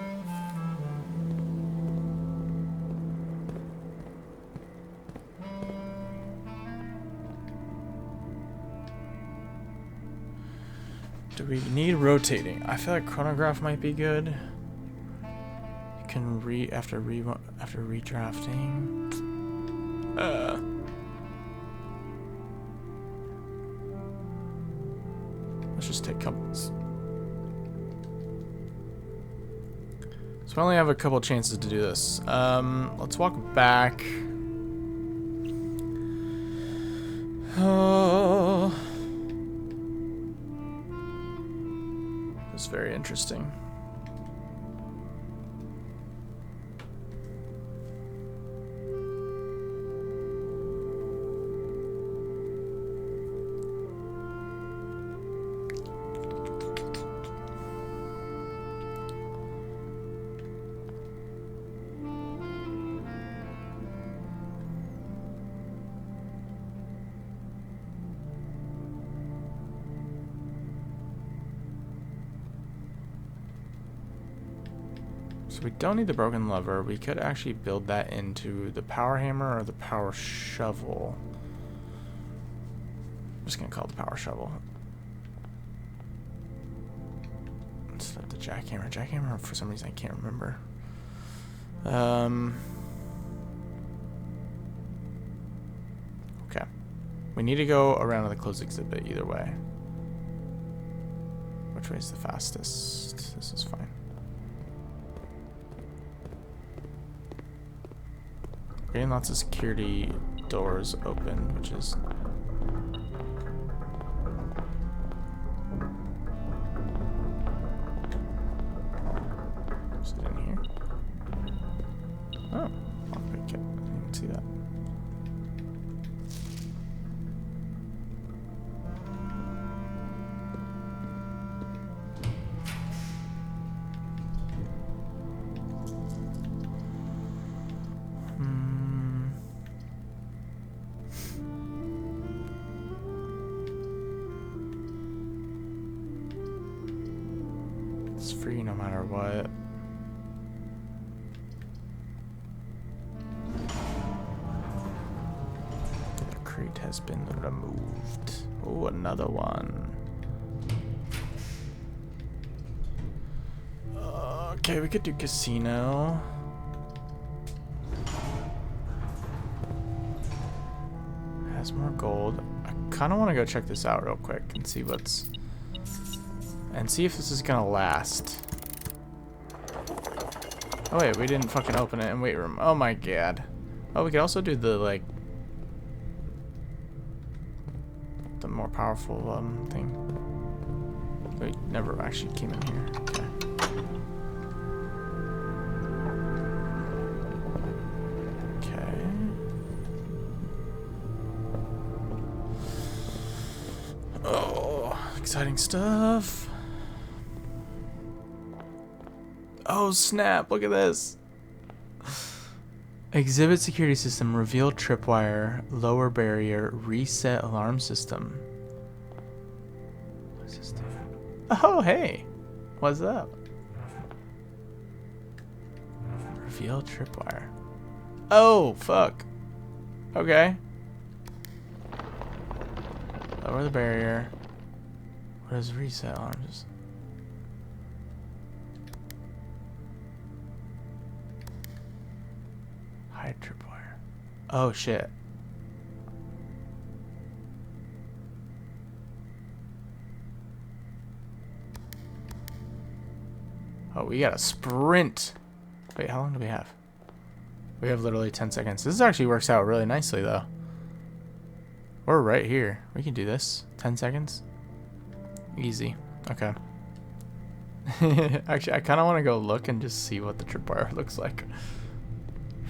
Do we need rotating? I feel like chronograph might be good. You can after redrafting. Let's just take couples. So we only have a couple chances to do this. Let's walk back. Oh. It's very interesting. So we don't need the broken lever. We could actually build that into the power hammer or the power shovel. I'm just gonna call it the power shovel. Instead of the jackhammer. Jackhammer, for some reason I can't remember. Okay. We need to go around to the closed exhibit either way. Which way is the fastest? This is fine. Getting lots of security doors open, which is is it in here? Oh, okay, I didn't even see that. matter what. The crate has been removed. Oh, another one. Okay, we could do casino. Has more gold. I kind of want to go check this out real quick and see what's... And see if this is gonna last. Oh wait, we didn't fucking open it in weight room. Oh my god. Oh, we could also do the, like... the more powerful, thing. Wait, never actually came in here. Okay. Exciting stuff. Oh snap, look at this. Exhibit security system, reveal tripwire, lower barrier, reset alarm system. What's this do? Oh hey, what's up? Reveal tripwire. Oh fuck. Okay. Lower the barrier. What is reset alarms? Hide tripwire. Oh shit. Oh, we gotta sprint. Wait, how long do we have? We have literally 10 seconds. This actually works out really nicely though. We're right here. We can do this. 10 seconds. Easy. Okay. Actually, I kind of want to go look and just see what the tripwire looks like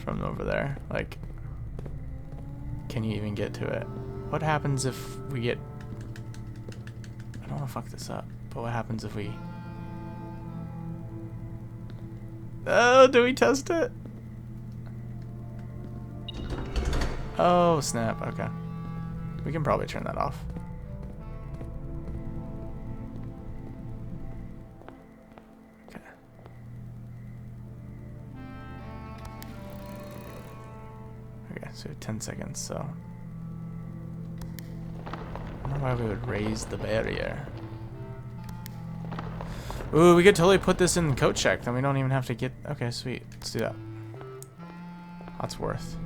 from over there. Like, can you even get to it? What happens if we get... I don't want to fuck this up, but what happens if we... Oh, do we test it? Oh, snap. Okay. We can probably turn that off. So 10 seconds, so I don't know why we would raise the barrier. Ooh, we could totally put this in code check, then we don't even have to get... Okay, sweet. Let's do that. That's worth.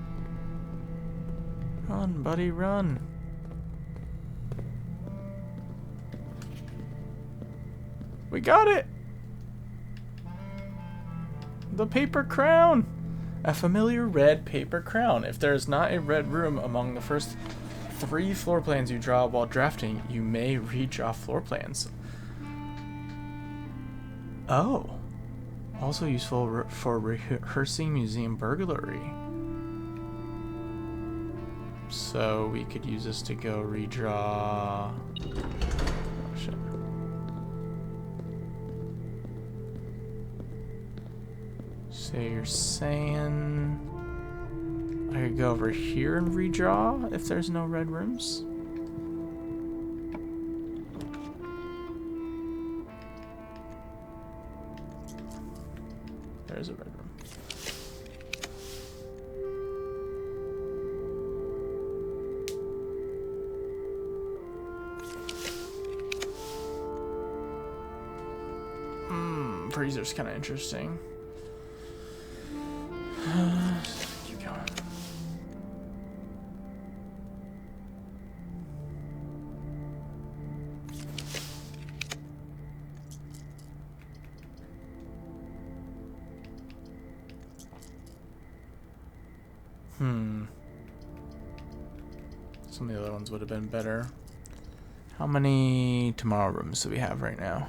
Run, buddy, run. We got it! The paper crown! A familiar red paper crown. If there is not a red room among the first 3 floor plans you draw while drafting, you may redraw floor plans. Oh. Also useful for rehearsing museum burglary. So we could use this to go redraw... Oh shit. So you're saying I could go over here and redraw if there's no red rooms? There's a red room. Freezer's kind of interesting. Keep going. Some of the other ones would have been better. How many tomorrow rooms do we have right now?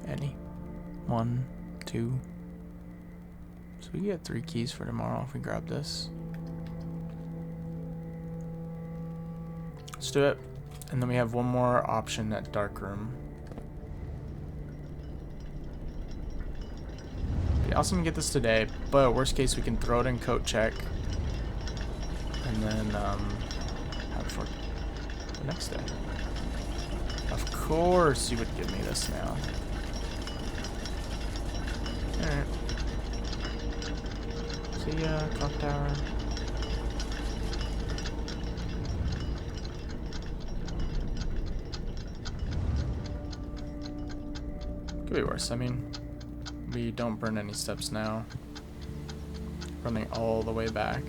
Any? 1, 2. So we get 3 keys for tomorrow if we grab this. Let's do it. And then we have one more option at dark room. Be awesome to get this today, but worst case we can throw it in coat check. And then have it for the next day. course you would give me this now. Alright. See ya, clock tower. Could be worse. I mean, we don't burn any steps now. Running all the way back.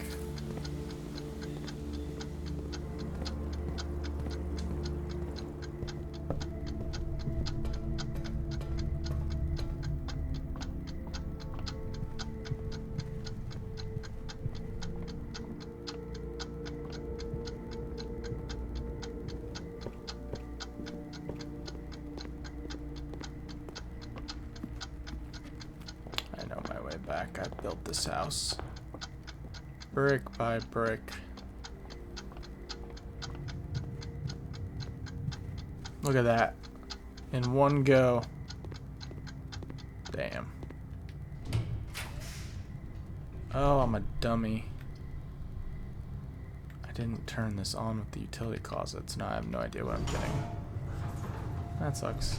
Back, I built this house brick by brick. Look at that in one go. Damn. Oh, I'm a dummy. I didn't turn this on with the utility closets. Now I have no idea what I'm getting. That sucks.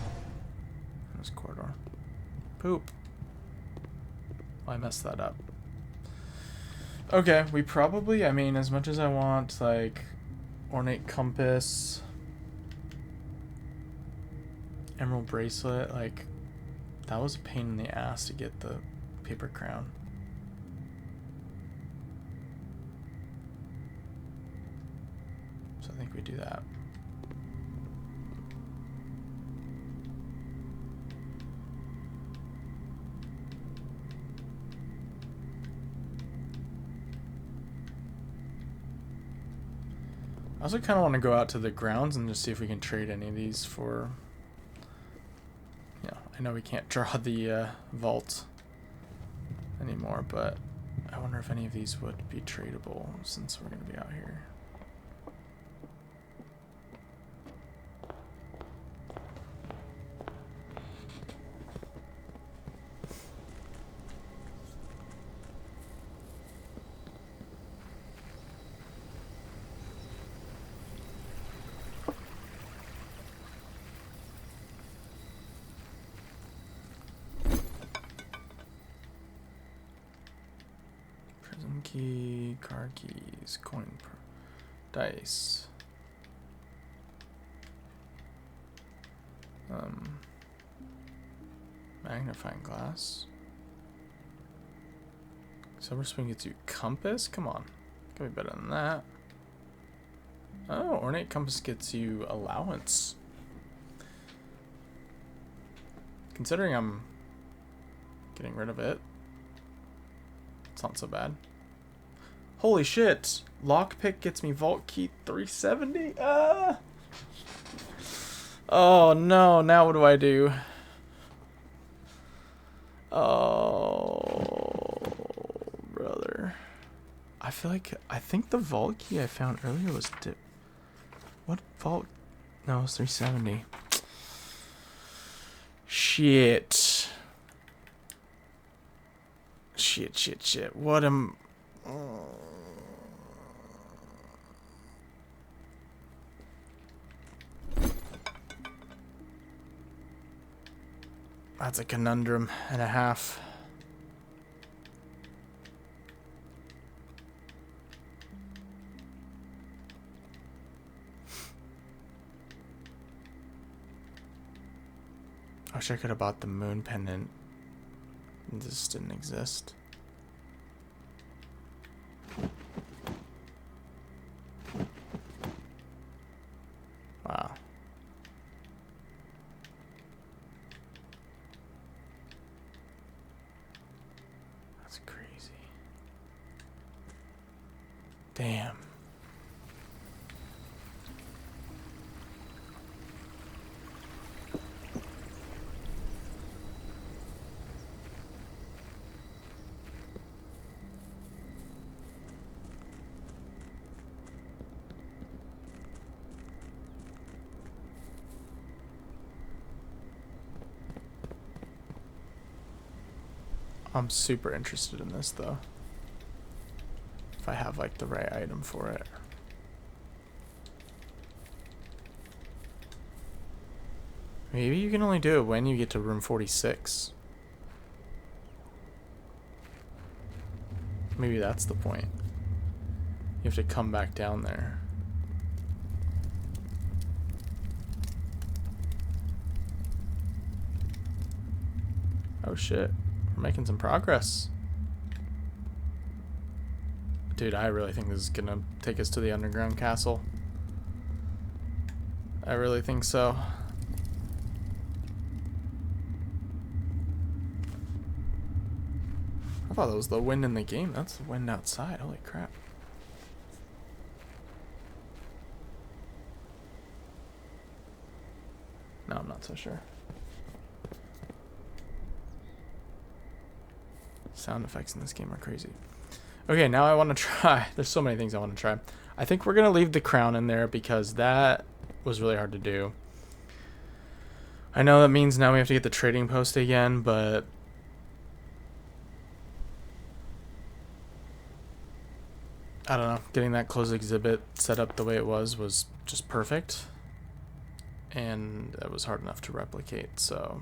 This corridor. Poop. I messed that up. Okay, we probably, I mean, as much as I want, like, ornate compass, emerald bracelet, like, that was a pain in the ass to get the paper crown. So I think we do that. I also kind of want to go out to the grounds and just see if we can trade any of these for... Yeah, I know we can't draw the vault anymore, but I wonder if any of these would be tradable since we're going to be out here. Key, car keys, coin, dice. Magnifying glass. Silver spoon gets you compass? Come on. Gotta be better than that. Oh, ornate compass gets you allowance. Considering I'm getting rid of it, it's not so bad. Holy shit! Lockpick gets me vault key 370. Oh no! Now what do I do? Oh, brother. I think the vault key I found earlier was what vault? No, it's 370. Shit. Shit. What am... That's a conundrum and a half. I wish I could have bought the moon pendant. This didn't exist. Wow. That's crazy. Damn. I'm super interested in this though. If I have like the right item for it. Maybe you can only do it when you get to room 46. Maybe that's the point. You have to come back down there. Oh shit, we're making some progress. Dude, I really think this is gonna take us to the underground castle. I really think so. I thought that was the wind in the game. That's the wind outside. Holy crap. No, I'm not so sure. Sound effects in this game are crazy. Okay, now I want to try. There's so many things I want to try. I think we're going to leave the crown in there because that was really hard to do. I know that means now we have to get the trading post again, but I don't know. Getting that closed exhibit set up the way it was just perfect. And it was hard enough to replicate, so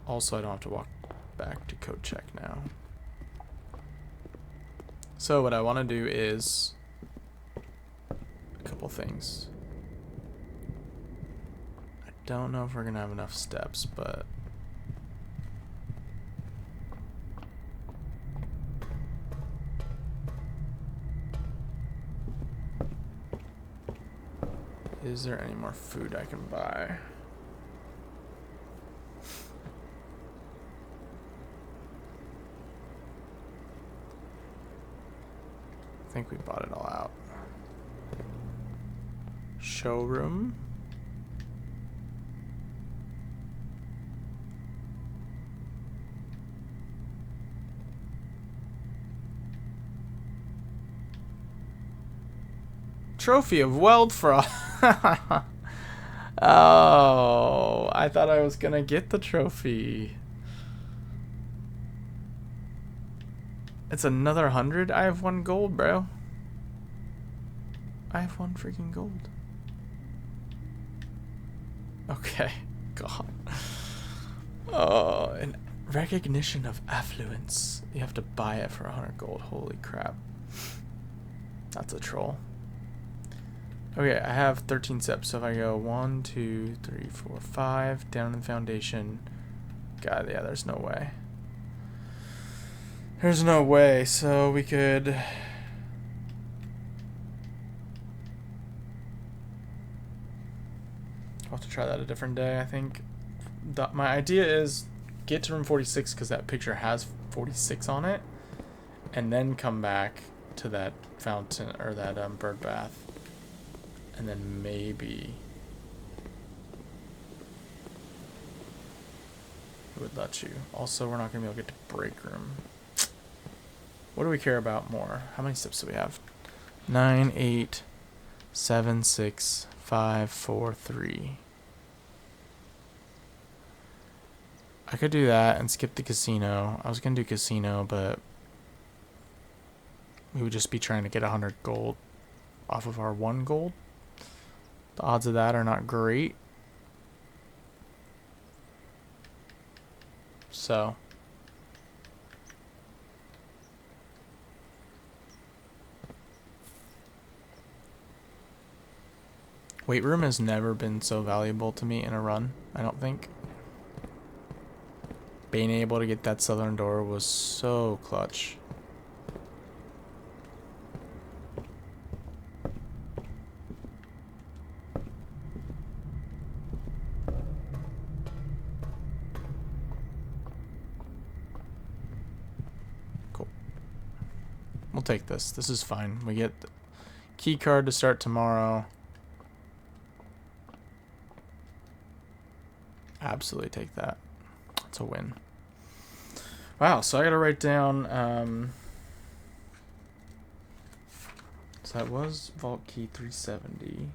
also I don't have to walk back to code check now. So what I want to do is a couple things. I don't know if we're gonna have enough steps, but is there any more food I can buy? I think we bought it all out. Showroom. Trophy of Weldfrost. Oh, I thought I was gonna get the trophy. It's another 100? I have 1 gold, bro. I have 1 freaking gold. Okay. God. Oh, and recognition of affluence. You have to buy it for 100 gold. Holy crap. That's a troll. Okay, I have 13 steps. So if I go 1, 2, 3, 4, 5, down in the foundation. God, yeah, there's no way. There's no way. So we could... I'll have to try that a different day, I think. My idea is get to room 46 because that picture has 46 on it. And then come back to that fountain, or that bird bath. And then maybe it would let you. Also, we're not going to be able to get to break room. What do we care about more? How many steps do we have? 9, 8, 7, 6, 5, 4, 3. I could do that and skip the casino. I was going to do casino, but we would just be trying to get 100 gold off of our 1 gold. The odds of that are not great. So weight room has never been so valuable to me in a run, I don't think. Being able to get that southern door was so clutch. Cool. We'll take this. This is fine. We get the key card to start tomorrow. Absolutely take that. It's a win. Wow, so I gotta write down so that was vault key 370.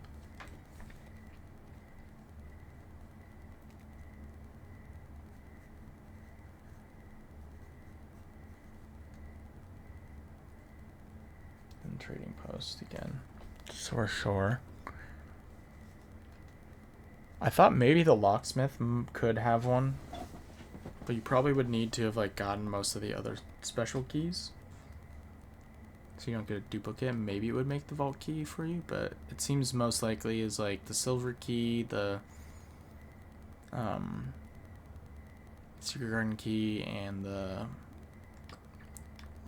And trading post again. So we're sure. I thought maybe the locksmith could have one, but you probably would need to have like gotten most of the other special keys, so you don't get a duplicate. Maybe it would make the vault key for you, but it seems most likely is like the silver key, the secret garden key, and the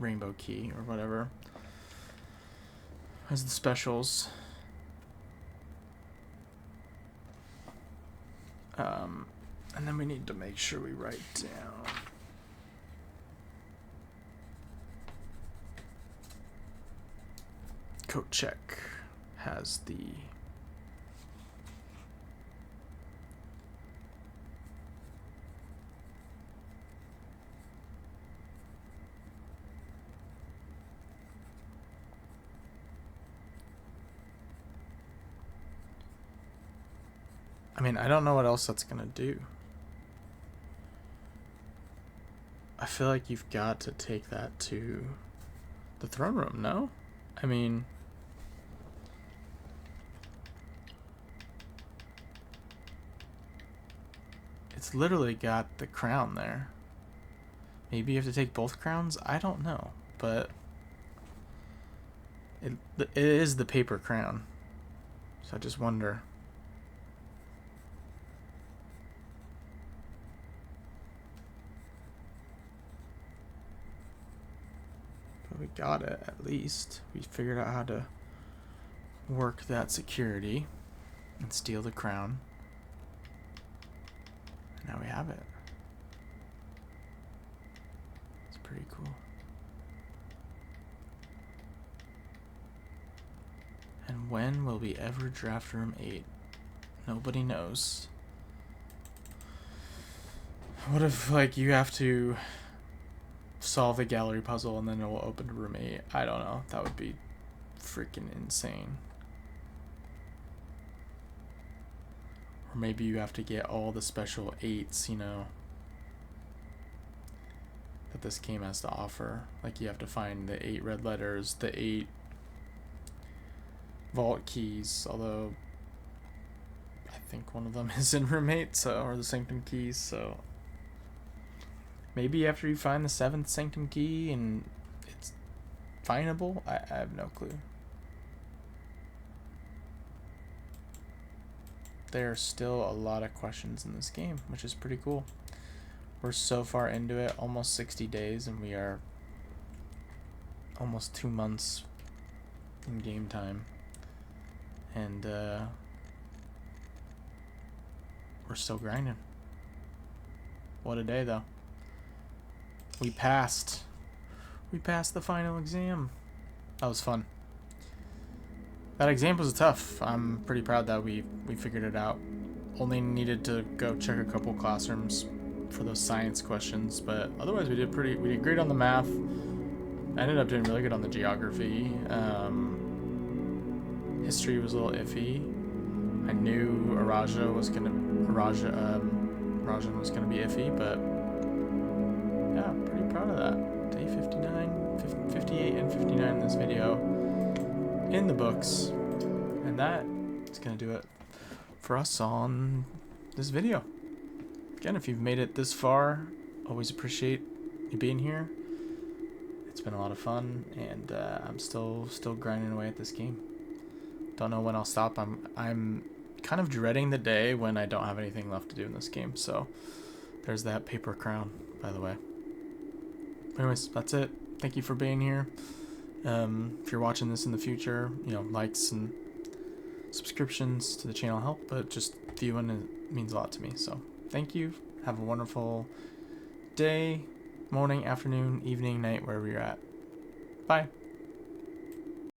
rainbow key or whatever as the specials. And then we need to make sure we write down coat check has the I mean, I don't know what else that's gonna do. I feel like you've got to take that to the throne room, no? I mean, it's literally got the crown there. Maybe you have to take both crowns? I don't know, but it is the paper crown. So I just wonder. But we got it, at least. We figured out how to work that security and steal the crown. And now we have it. It's pretty cool. And when will we ever draft room 8? Nobody knows. What if, like, you have to solve the gallery puzzle and then it will open to room 8? I don't know. That would be freaking insane. Or maybe you have to get all the special 8s, you know, that this game has to offer. Like, you have to find the 8 red letters, the 8 vault keys, although I think one of them is in room 8, so, or the sanctum keys, so maybe after you find the 7th sanctum key and it's findable, I have no clue. There are still a lot of questions in this game, which is pretty cool. We're so far into it, almost 60 days, and we are almost 2 months in game time. And we're still grinding. What a day, though. We passed. We passed the final exam. That was fun. That exam was tough. I'm pretty proud that we figured it out. Only needed to go check a couple classrooms for those science questions, but otherwise we did great on the math. I ended up doing really good on the geography. History was a little iffy. I knew Rajan was gonna be iffy, but yeah, pretty proud of that. Day 59, 58 and 59 in this video in the books. And that is gonna do it for us on this video. Again, if you've made it this far, always appreciate you being here. It's been a lot of fun, and I'm still grinding away at this game. Don't know when I'll stop. I'm kind of dreading the day when I don't have anything left to do in this game. So there's that paper crown, by the way. Anyways, that's it. Thank you for being here. If you're watching this in the future, you know, likes and subscriptions to the channel help, but just viewing it means a lot to me. So thank you. Have a wonderful day, morning, afternoon, evening, night, wherever you're at. Bye.